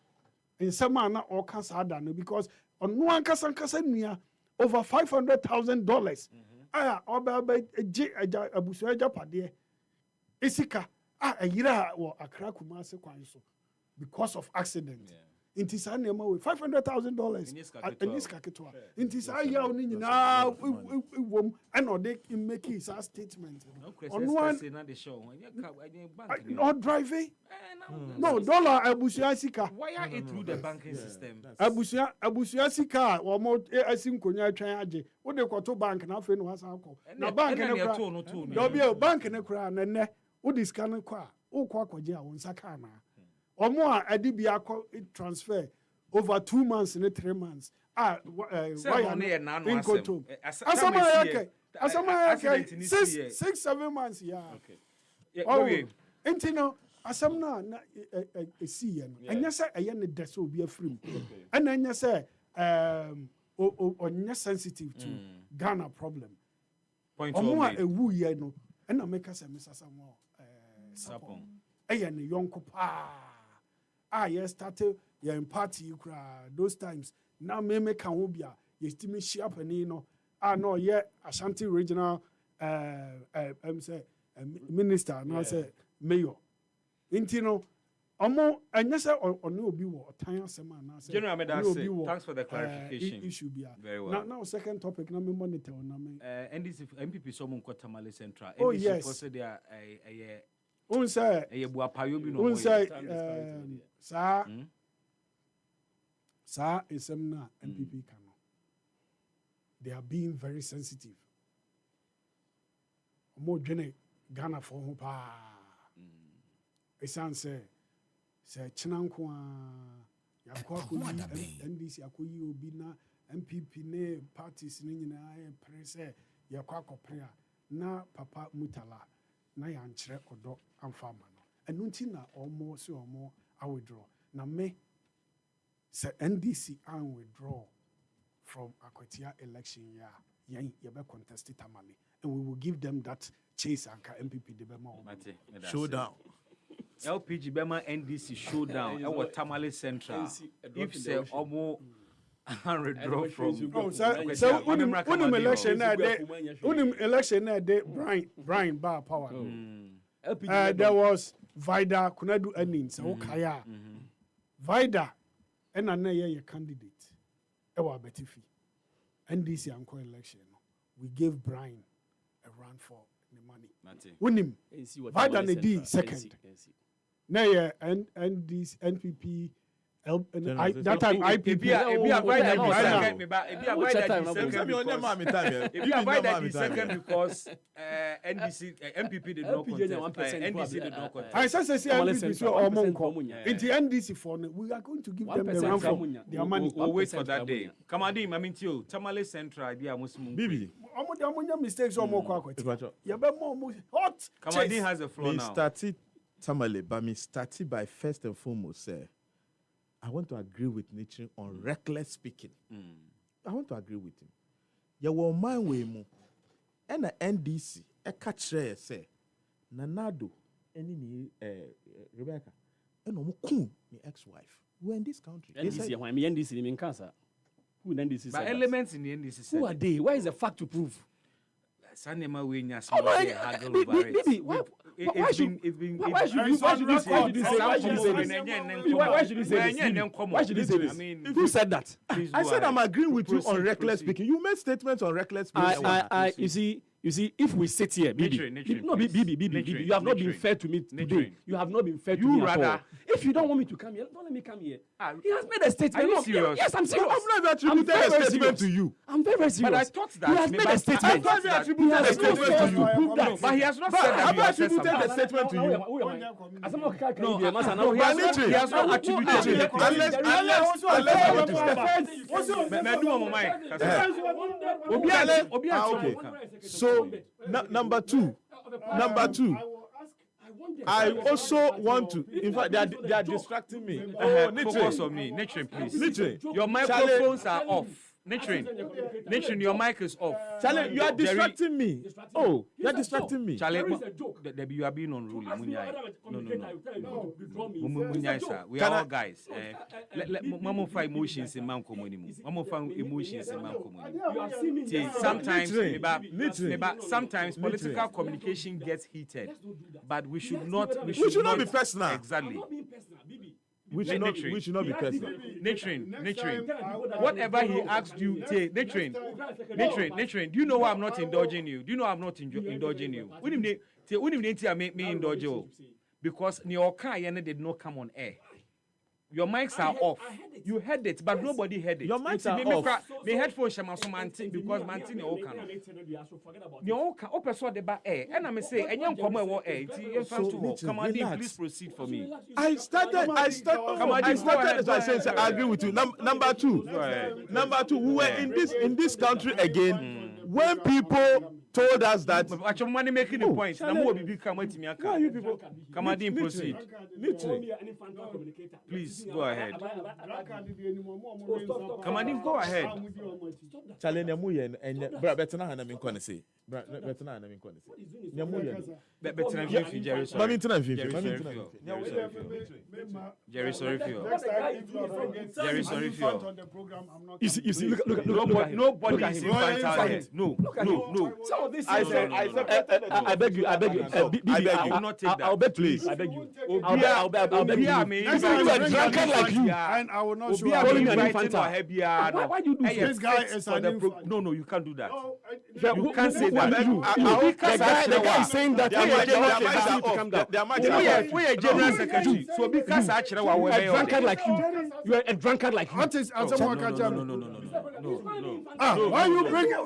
nsema na o kasa ada no because onu ankasa nua over $500,000 aya oba je abusu ajapade isika ayira wo akra kumase kwan so because of accident inti sa na ma we $500,000 in this kaketwa inti sa ya oni nyina wom and they make his statement on one na the show bank no driving no dollar abusia sika wire it through the banking system abusia sika wo mo asinkonya atwan age wo de kwoto bank na afi no hasa akọ na bank ne bank ne kura na ne wo discount kwa wo kwa kwaje a wo nsaka na omo a adibia transfer over 2 months and 3 months why in koto asama yake 6-7 months okay intino asamna na esi ye no anya se eye ne de so obi afrim ana anya se onya sensitive to Ghana problem point omo a ewu ye no na make say misasa mo sapon eye ne yonko pa yes started you're in party those times now me can hobia you still me share pani no no yeah Ashanti regional say minister now say mayor intino omo anya say ono obi wo tan asema na say General Medase thanks for the clarification issue bia very well now second topic na me monitor na me NDC MPP so mon Tamale Central oh NDC yes for say they are unsa buapayo bi no unsa sa esemna MPP kano they are being very sensitive omo dwene Ghana for ho pa esan se chinanko yakwa ko NDC akoyi obi na MPP ne parties ni nyina prese yakwa akopre na papa Mutala na ya nkyerɛ ɔdɔ amfa ama no ɛno nti na ɔmo se ɔmo withdraw na me sɛ NDC an withdraw from Akwatia election yɛn yɛbɛ contest tamale and we will give them that chase anka MPP de bɛma ɔmo showdown LPG bɛma NDC showdown ɛwɔ Tamale Central if sɛ ɔmo withdraw from unim election na de Brian bar power there was Vida Kunadu Enin so kaya Vida ena na ye candidate e wa betifi NDC anko election no we gave Brian a run for the money unim Vida na di second na ye NDC NPP that time IPP second because NDC MPP did not contest NDC did not contest I say NDC so into NDC for we are going to give them the run for their money we'll wait for that day Kamadi Mamintio Tamale Central idea muslim bibi omo mistakes omo kwa kwati ya be mo hot Kamadi has the floor now started Tamale but me started by first and foremost say I want to agree with Nietzsche on reckless speaking. I want to agree with him. You will mind way more. And the NDC, a catch say, Nanado, any Rebecca, and no coon, my ex-wife. We're in this country. NDC, why me NDC in Kansa? Who NDC? But elements in the NDC. Who are they? Where is the fact to prove? Sanema we nyas. Oh no, baby, why should you say this? Why should you say this? I mean, who said that? I said I'm agreeing with you on reckless speaking. You made statements on reckless speaking. You see, if we sit here, Bibi, you have not been fair to me today. You have not been fair to me at all. If you don't want me to come here, don't let me come here. He has made a statement. Are you serious? Yes, I'm serious. I've never attributed a statement to you. I'm very serious. But I thought that he has made a statement. I've never attributed a statement to you. But he has not said that. I've attributed a statement to you. No, he has not attributed it. Okay. So number two, I also want to. In fact, they are distracting me. Focus on me, Nitrian, please. Your microphones are off. Nitrian, your mic is off. Charlie, you are distracting me. Oh, you are distracting me. Charlie, you are being unruly. No. Sir. We are all guys. Mama find emotions in man community. Mama find emotions in man community. Sometimes political communication gets heated, but we should not be personal. Exactly. We should not be personal. Nitrian, whatever he asked you, Nitrian, do you know why I'm not indulging you? Do you know I'm not indulging you? When you need to make me indulge you, because your car did not come on air. Your mics are off. You heard it, but nobody heard it. Your mics are off. My headphones are so mantin because mantin your can. Your can open so the back air. And I'm say, and young come over air. Come on, please proceed for me. I started as I said, I agree with you. Number two, we were in this country again when people told us that actually money making the point. Why you people come on, proceed. Please go ahead. Come on, go ahead. Challenge Yamuyan and Betana and I'm going to say. Betana and I'm going to say. Yamuyan. Jerry, sorry for you. You see, look. Nobody is infantile. No. I beg you. I will not take that. I'll beg, please. I beg you. I'll beg you. You are drunkard like you. And I will not show Why do you do this guy is No, you can't do that. You can't say that. The guy is saying that we are general secretary. So because actually we are drunkard like you. You are a drunkard like you. What is no. Why you bring it?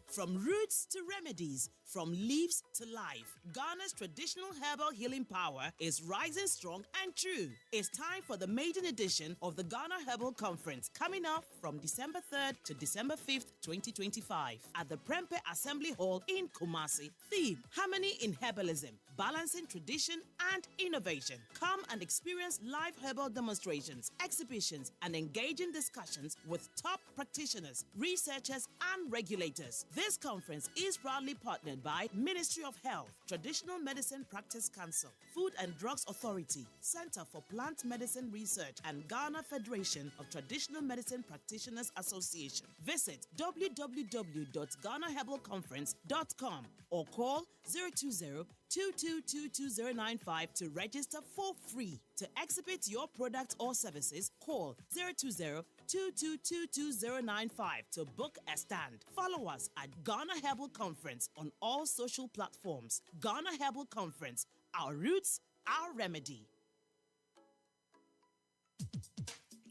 From roots to remedies, from leaves to life, Ghana's traditional herbal healing power is rising strong and true. It's time for the maiden edition of the Ghana Herbal Conference, coming up from December 3rd to December 5th, 2025 at the Prempe Assembly Hall in Kumasi. Theme: Harmony in Herbalism, balancing tradition and innovation. Come and experience live herbal demonstrations, exhibitions, and engaging discussions with top practitioners, researchers, and regulators. This conference is proudly partnered by Ministry of Health, Traditional Medicine Practice Council, Food and Drugs Authority, Center for Plant Medicine Research, and Ghana Federation of Traditional Medicine Practitioners Association. Visit www.ghanaherbalconference.com or call 020-2222-095 to register for free. To exhibit your product or services, call 020-2222-095 to book a stand. Follow us at Ghana Herbal Conference on all social platforms. Ghana Herbal Conference, our roots, our remedy.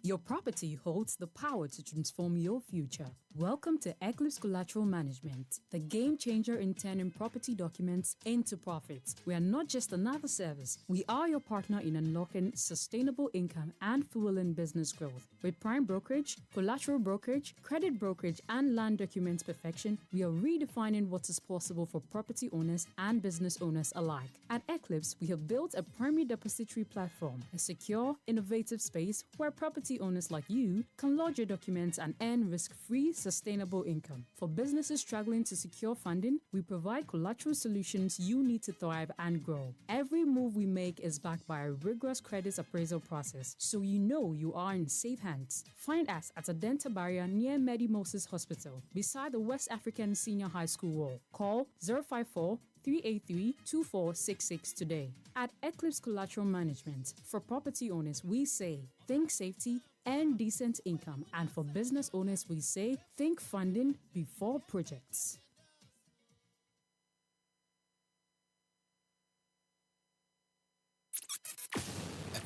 Your property holds the power to transform your future. Welcome to Eclipse Collateral Management, the game changer in turning property documents into profits. We are not just another service, we are your partner in unlocking sustainable income and fueling business growth. With prime brokerage, collateral brokerage, credit brokerage, and land documents perfection, we are redefining what is possible for property owners and business owners alike. At Eclipse, we have built a primary depository platform, a secure, innovative space where property owners like you can lodge your documents and earn risk-free, sustainable income. For businesses struggling to secure funding, we provide collateral solutions you need to thrive and grow. Every move we make is backed by a rigorous credit appraisal process, so you know you are in safe hands. Find us at Adenta Barrier near Medi Moses Hospital, beside the West African Senior High School wall. Call 054-383-2466 today. At Eclipse Collateral Management, for property owners, we say, think safety and decent income. And for business owners, we say, think funding before projects.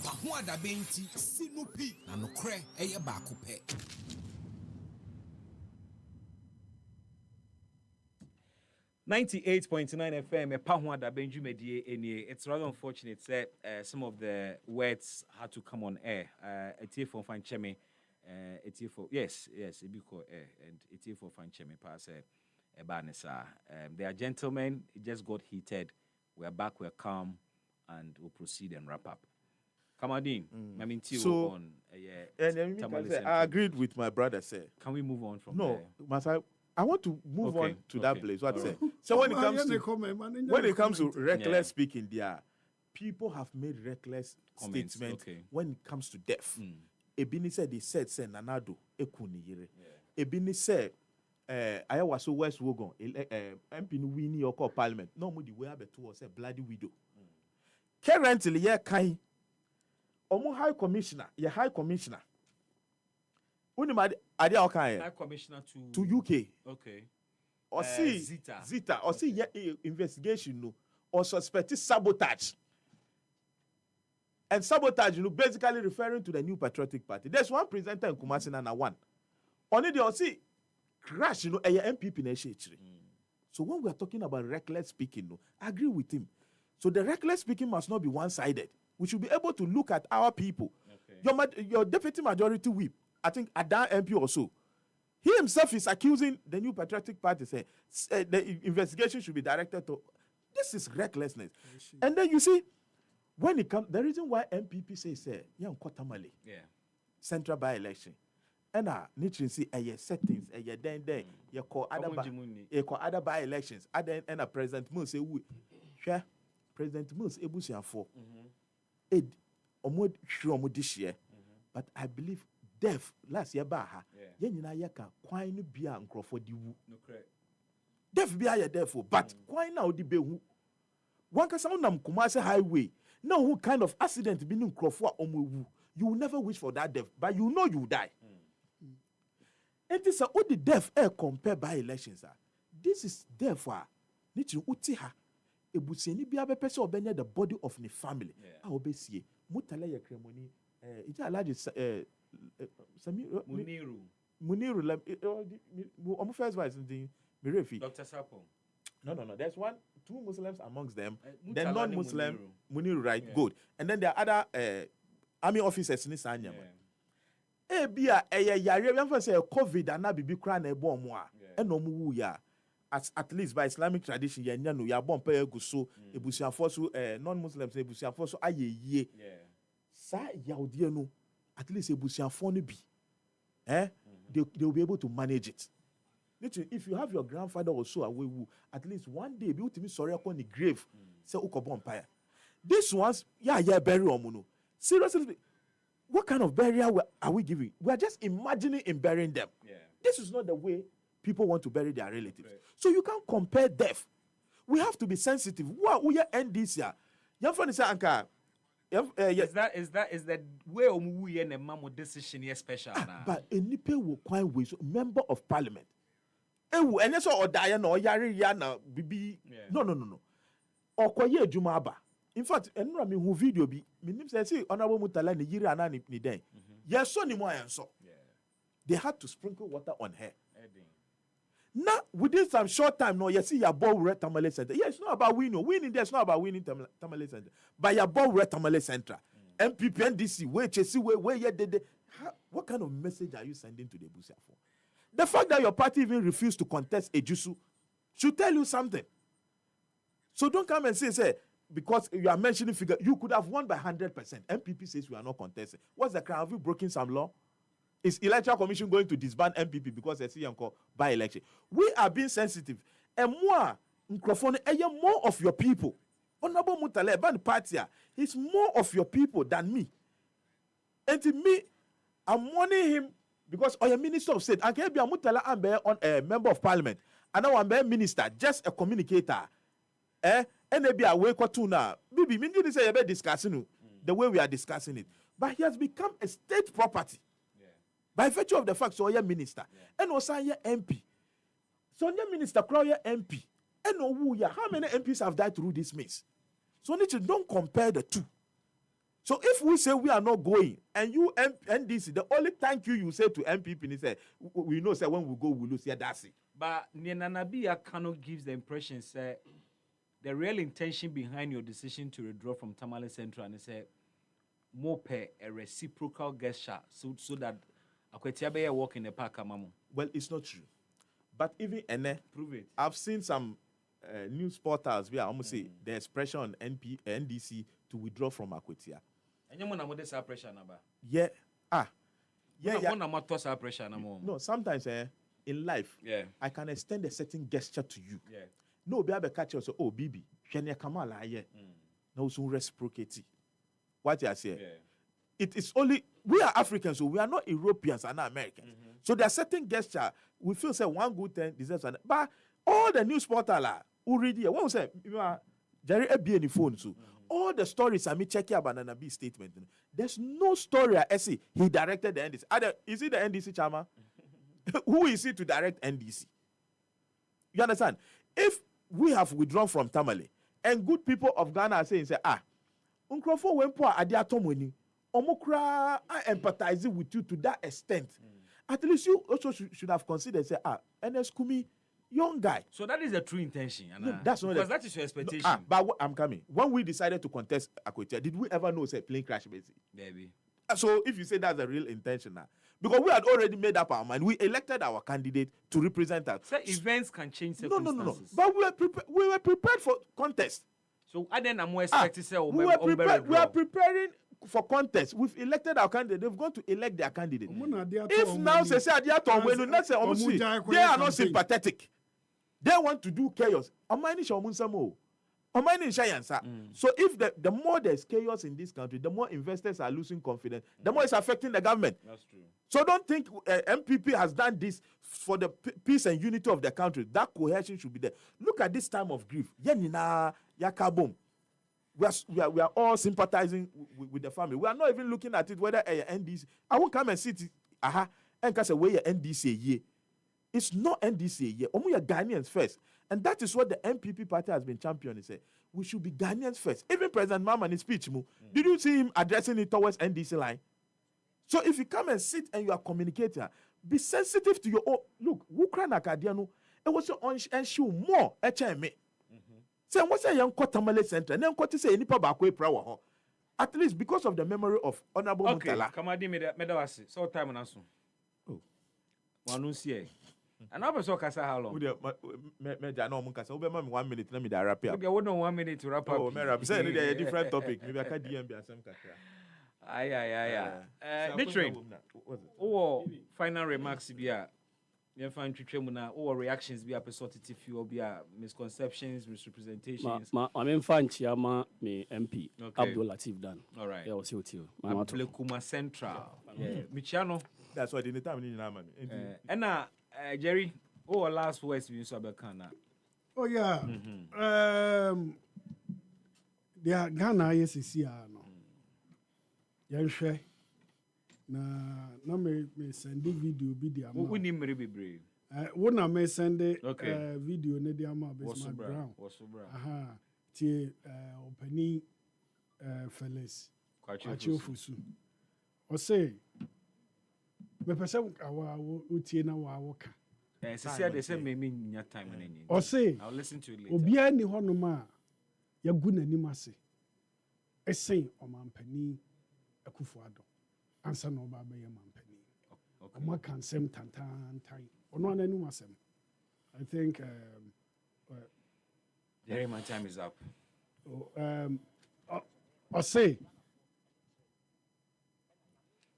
Ho Daben ti sinupi na nokre eye baako pe. .9 FM, a Pahua Daben Jumedie. It's rather unfortunate that some of the words had to come on air. It's here for Fancheme, it's here for yes, Ebiko air, and it's here for Fancheme pass a banesa. They are gentlemen, it just got heated. We're back, we're calm, and we'll proceed and wrap up. Kamadin, I mean, so on I agreed with my brother. Say, can we move on from there? No, I want to move on to that place. What say? Right. So when it comes to reckless speaking, there people have made reckless statements when it comes to death. Ebini said they said nanado ekuni yere. Ebini said I was so West Wogon MP Winnie or call Parliament. No more the way I was a bloody widow. Currently, kai. Omo High Commissioner, your High Commissioner. High Commissioner to UK. Okay. Or see Zita. Or see investigation no. Or suspected sabotage. And sabotage, basically referring to the New Patriotic Party. There's one presenter in Kumasi and one. Only they see crash, a MPP in So when we are talking about reckless speaking, I agree with him. So the reckless speaking must not be one-sided. We should be able to look at our people. Okay. Your deputy majority whip, I think Adan MP also, he himself is accusing the New Patriotic Party, saying the investigation should be directed to. This is recklessness. And then you see, when it comes, the reason why MPP says, central by-election, and need see settings, then you call other by-elections, and President Mills say, President Mills ebusian for. This year, but I believe death last year baha yenina yaka kwine bia nkrofo di wu death bia ya death but kwine na odi behu one ka sound nam Kumasi highway now who kind of accident be nkrofo a omowu you will never wish for that death but you know you will die it is a odi death compare by elections this is therefore need to uti ha ebusiani bia be pese obenya the body of the family a obesie mutale ya kremoni ija alaji Muniru first vice in Mirefi Dr. Sapo. No, there's two Muslims amongst them, they're non-Muslim Muniru, right? Good. And then there are other army officers in Sanya. Bia yare we say COVID and na bibi kra na ebo omo a eno mu ya at least by Islamic tradition ya nya no ya bon pa eguso ebusuafo so non-Muslims ebusuafo so ayeye sa yaudie no at least ebusuafo no bi they will be able to manage it. If you have your grandfather also away, at least one day be ultimate sorry upon the grave say ukobo empire. This ones bury omuno. Seriously, what kind of burial are we giving? We are just imagining in burying them. This is not the way people want to bury their relatives. Right. So you can't compare death. We have to be sensitive. What we end this year? Young friend say anka. Is that way we and a mamo decision here special now? But any people will quite way so member of parliament. And that's all Diana or Yari Yana Bibi. No. Or Koye Jumaba. In fact, and I mean who video be meaning say honorable Mutala ni yiri ana ni den. Yes, so ni mo so. They had to sprinkle water on her. Now, within some short time, no, you see your ball red Tamale Center. Yeah, it's not about winning. Winning there's not about winning Tamale Center. But your ball red Tamale Center. MPP, NDC, where you did. What kind of message are you sending to the Busia for? The fact that your party even refused to contest Ejusu should tell you something. So don't come and say, because you are mentioning figure, you could have won by 100%. MPP says we are not contesting. What's the crime? Have you broken some law? Is Electoral Commission going to disband MPP because they see by election? We are being sensitive. And more of your people. Honorable Mutale, Ban Party, he's more of your people than me. And to me, I'm warning him because I'm a minister of state. And Kebia Mutala, I'm a member of parliament. And now I'm a minister, just a communicator. And maybe I wake up to now. Bibi, me didn't say about discussing the way we are discussing it. But he has become a state property. By virtue of the fact, so you're minister. And also you're MP. So you're minister, you're MP. And how many MPs have died through this means? So don't compare the two. So if we say we are not going, and you NDC, the only thank you say to MPP is say we know say when we go we lose. Yeah, that's it. But Nyanabia cannot gives the impression say the real intention behind your decision to withdraw from Tamale Central and say more pay a reciprocal gesture so that Akwetiabe walk in the park amamu. Well, it's not true. But even prove it. I've seen some news portals where I almost say the expression on NDC to withdraw from Akwetia. And you want to pressure number? Yeah. No, sometimes in life, I can extend a certain gesture to you. Yeah. No, be able to catch you say, oh, Bibi, can you come along here? No, so reciprocate. What you say? Yeah. It is only we are Africans, so we are not Europeans and not Americans. So there are certain gesture we feel say one good thing deserves another. But all the news portal already when we say Jerry be any phone so all the stories I me check your Banana B statement. There's no story I see he directed the NDC. Is it the NDC chairman? Who is he to direct NDC? You understand? If we have withdrawn from Tamale and good people of Ghana are saying, Unkrofo wempo adiatomweni. Omokra, I empathize with you to that extent. At least you also should have considered, say, NS Kumi, young guy. So that is the true intention. No, that's not because that is your expectation. No, but I'm coming. When we decided to contest Akwetia, did we ever know, say, plane crash, basically? Maybe. So if you say that's the real intention now, because we had already made up our mind, we elected our candidate to represent us. So events can change circumstances. No. But we were prepared for contest. So I then I'm more expecting say we are preparing for contest. We've elected our candidate. They've gone to elect their candidate. If now they say they are not sympathetic, they want to do chaos. So if the more there's chaos in this country, the more investors are losing confidence, the more it's affecting the government. That's true. So don't think MPP has done this for the peace and unity of the country. That cohesion should be there. Look at this time of grief. We are all sympathizing with the family. We are not even looking at it whether NDC. I won't come and sit. And say where NDC ye. It's not NDC ye. We are Ghanaians first. And that is what the MPP party has been championing. Say we should be Ghanaians first. Even President Mahama in his speech, did you see him addressing it towards NDC line? So if you come and sit and you are communicating, be sensitive to your own. Look, Ukraine Akadiano, it was on ensure more HMA. Say what's a young Tamale Center, and then what to say any pabakwe prawa. At least because of the memory of Honorable Mutala. Kamadi medawasi. So time on us. Oh. Wanusie. And I was so kasa how long? Me no mun kasa. Ube mami 1 minute let me da wrap up. Okay, we know 1 minute to wrap up. Oh, me wrap. Say any a different topic. Maybe I can DM be asem kakra. Nitrain. Oh, final remarks bia. You find Tritremuna or reactions be a positive few be a misconceptions, misrepresentations. I mean, find Chiama, me MP, Okay. Abdul Latif Dan. All right. Yeah, I'll see what you. Kuma Central. Yeah. Michiano. That's why the time in Naman. And Jerry, last words we use Abekana. Oh, yeah. They are Ghana, yes, is here. Yanshe. Na me send video bi dia ma. Wo ni mmere bebre. Wo na me send video ne dia ma be my ground. Aha. Ti opani Felix. Kwachi Ofusu. ɔse mepɛ sɛ awa wotie na wawoka They say maybe in time and any. ɔse I'll listen to it later. obiara ni hɔnom a yɛagu n'anim ase ɛsen ɔmampanin akufo-addo ansa na ɔba abɛyɛ mampanin ɔmo aka nsɛm tantantan ɔno ana anim asɛm I think Jerry, my time is up. Ɔse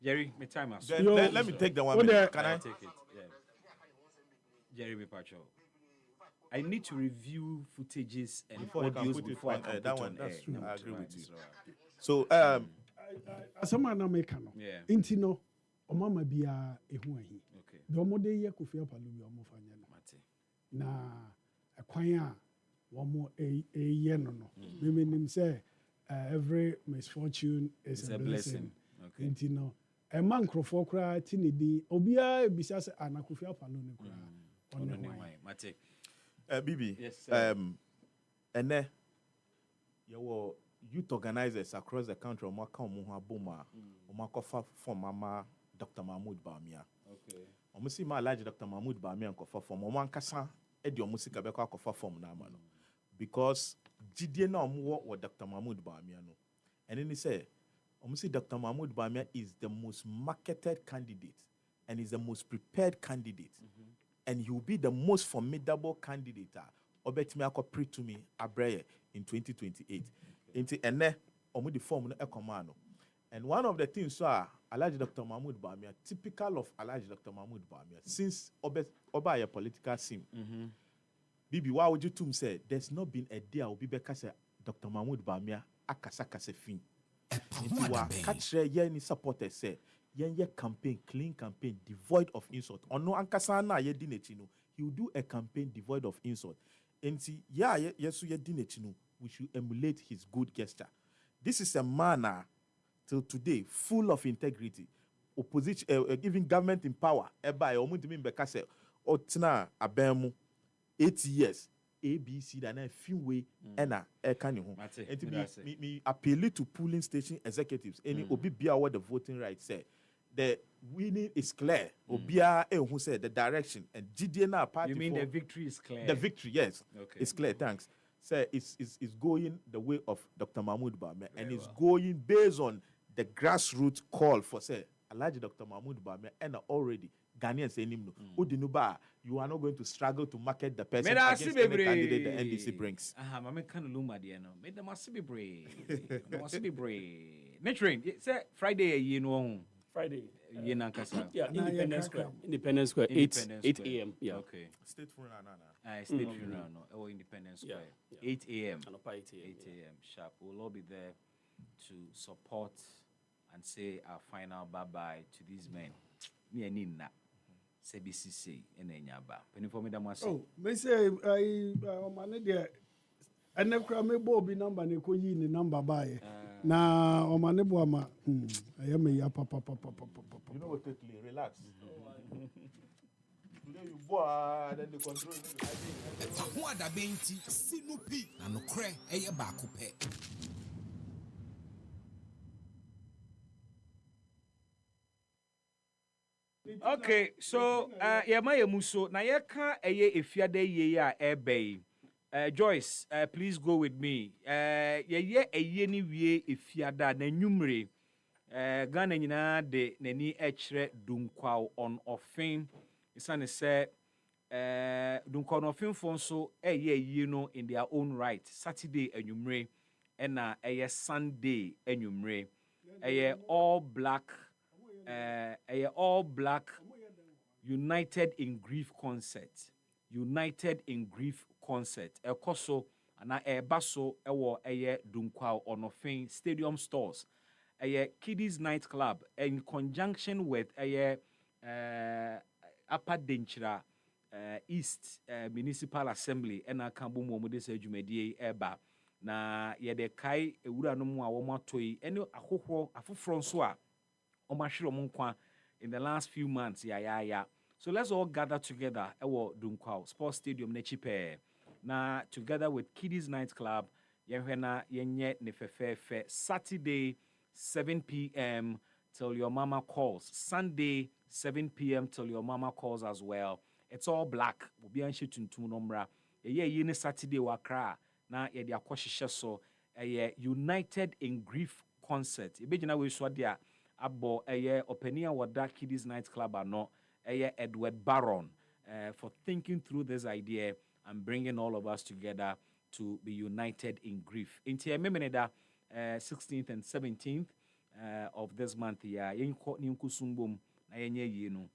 Jerry, my time is Then let me take the 1 minute. Can I take it? Yeah. Jerry, me pacho. I need to review footages and before you can audios put it before I on can air? put That on one, that's air. true. I agree with you. So, So, asɛm a na meka no Yeah. nti no ɔmama biara ɛhu ahi Okay. deɛ ɔmode yɛ kofi apalo bi ɔmofa nyɛ no Mate. na ɛkwan a wɔmo ɛyɛ no no memenim sɛ every misfortune is It's a a blessing Okay. nti no ɛma nkurɔfoɔ koraa te ne din obiara bisa sɛ ana kofi apalo no koraa ɔne Ono ne hwan wine. Mate. Bibi, Yes, sir. and your youth organizers across the country, Omaka Omuha Boma, Omaka from Mama Dr. Mahmoud Bamia. Okay. Omusi ma large Dr. Mahmoud Bamia and Kofa from Omankasa, Eddie Omusika Beka Kofa from Namano. Because Gideon Omuwa or Dr. Mahmoud Bamia. No. And then he said, Omusi Dr. Mahmoud Bamia is the most marketed candidate and is the most prepared candidate. And he will be the most formidable candidate. Obetimi akopre to me abreye in 2028. Into ene omu the form no ekomano. And one of the things Alhaji Dr. Mahmoud Bamia, typical of Alhaji Dr. Mahmoud Bamia, since Oba a political scene. Bibi, why would you to say there's not been a day Obi Beka say Dr. Mahmoud Bamia akasaka se fin. Into wa katre ye ni supporters say ye campaign, clean campaign, devoid of insult. Ono ankasa na ye dinechino, he will do a campaign devoid of insult. And see, yesu ye dinechino, we should emulate his good gesture. This is a man till today full of integrity. Opposition, giving government in power. Eba omuntimi mbeka se otina abemu 8 years. ABC that a few way and a can you and me appeal to polling station executives any obi bia what the voting rights say the winning is clear obia who said the direction and GDNA party. You mean the victory is clear? The victory, yes. Okay. It's clear, thanks. Say it's going the way of Dr. Mahmoud Bamia and it's going based on the grassroots call for say Alhaji Dr. Mahmoud Bamia and already Ghanaians say him no. Udinuba, you are not going to struggle to market the person against any candidate the NDC brings. Mama can luma the no. Made them must be brave. Must be brave. Netrain, say Friday you know. Friday. Yenankasa. Yeah, Independence Square. Independence Square. 8 a.m. Yeah. Okay. State funeral, State funeral, no. Oh, Independence Square. Yeah. 8 a.m. 8 a.m. 8 a.m. sharp. We'll all be there to support and say our final bye-bye to these men. Me and Nina. CBCC and Enyaba. Penny for me, that must Oh, me say, man, there. And never cry me Bobby number, ne ko yi ni number by. Na omane bo ama. I am a ya papa. You know what, totally relax. Today you boy, then the control. Who are Daben Sinupi and no cray a bakupe. Okay, so yɛma muso na yɛka ɛyɛ efiade yie a ɛbɛyi. Joyce, please go with me. Yɛyɛ ɛyɛ ni wie efiada na nwumre. Ghana nyinaa de n'ani ɛkyerɛ dunkwaw on offin. Isane sɛ dunkwaw on offin fo nso ɛyɛ yie no in their own right. Saturday nwumre ɛna ɛyɛ Sunday nwumre. Ɛyɛ all black United in Grief concert. United in Grief concert. Ekoso ana ebaso ewo eye Dunkwaw Onofin Stadium Stores. Eye Kiddies Night Club in conjunction with eye Upper Denchira East Municipal Assembly ena kambu mo de se dwumadie eba na ye de kai ewura no mu a wo matoi ene ahohoro afoforo nso a in the last few months, yeah. So let's all gather together at Dunkwaw Sports Stadium Nechipe. Now, together with Kiddies Night Club, yenye nefefefe Saturday, 7 p.m. till your mama calls. Sunday, 7 p.m. till your mama calls as well. It's all black. Obi anhye tuntum no mbra. Ye ni Saturday wakra na ye de akohyehyɛ so. United in Grief concert. Ebegyina we so dia abo openia wada Kiddies Night Club ano. Edward Baron for thinking through this idea and bringing all of us together to be united in grief. Inti ememeneda 16th and 17th of this month ya yenko ni nkusumbom na yenye yinu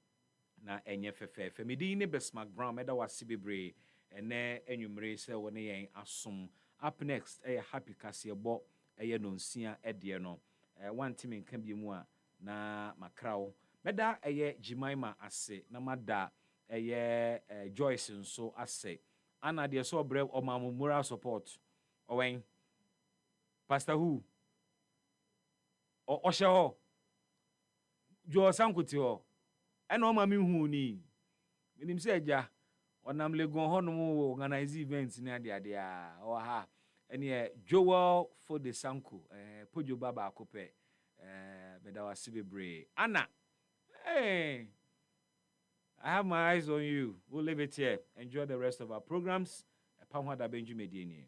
na enye fefe. Medi ne Besmack Brown meda wase bebre ene enwumre se woni yen asom. Up next happy kasebo nonsia ede no one team nka bi mu a na makrawo meda Jimaima ase na mada Joyce nso ase ana de so obre omamu moral support owen Pastor who o sheho jo sankuti ho ena o mami hu ni minim se eja onam legon hono mu organize events ni ade a o ha ene Joel for the sanku pojo baba akope beda wase bebre ana. Hey, I have my eyes on you. We'll leave it here. Enjoy the rest of our programs. Daben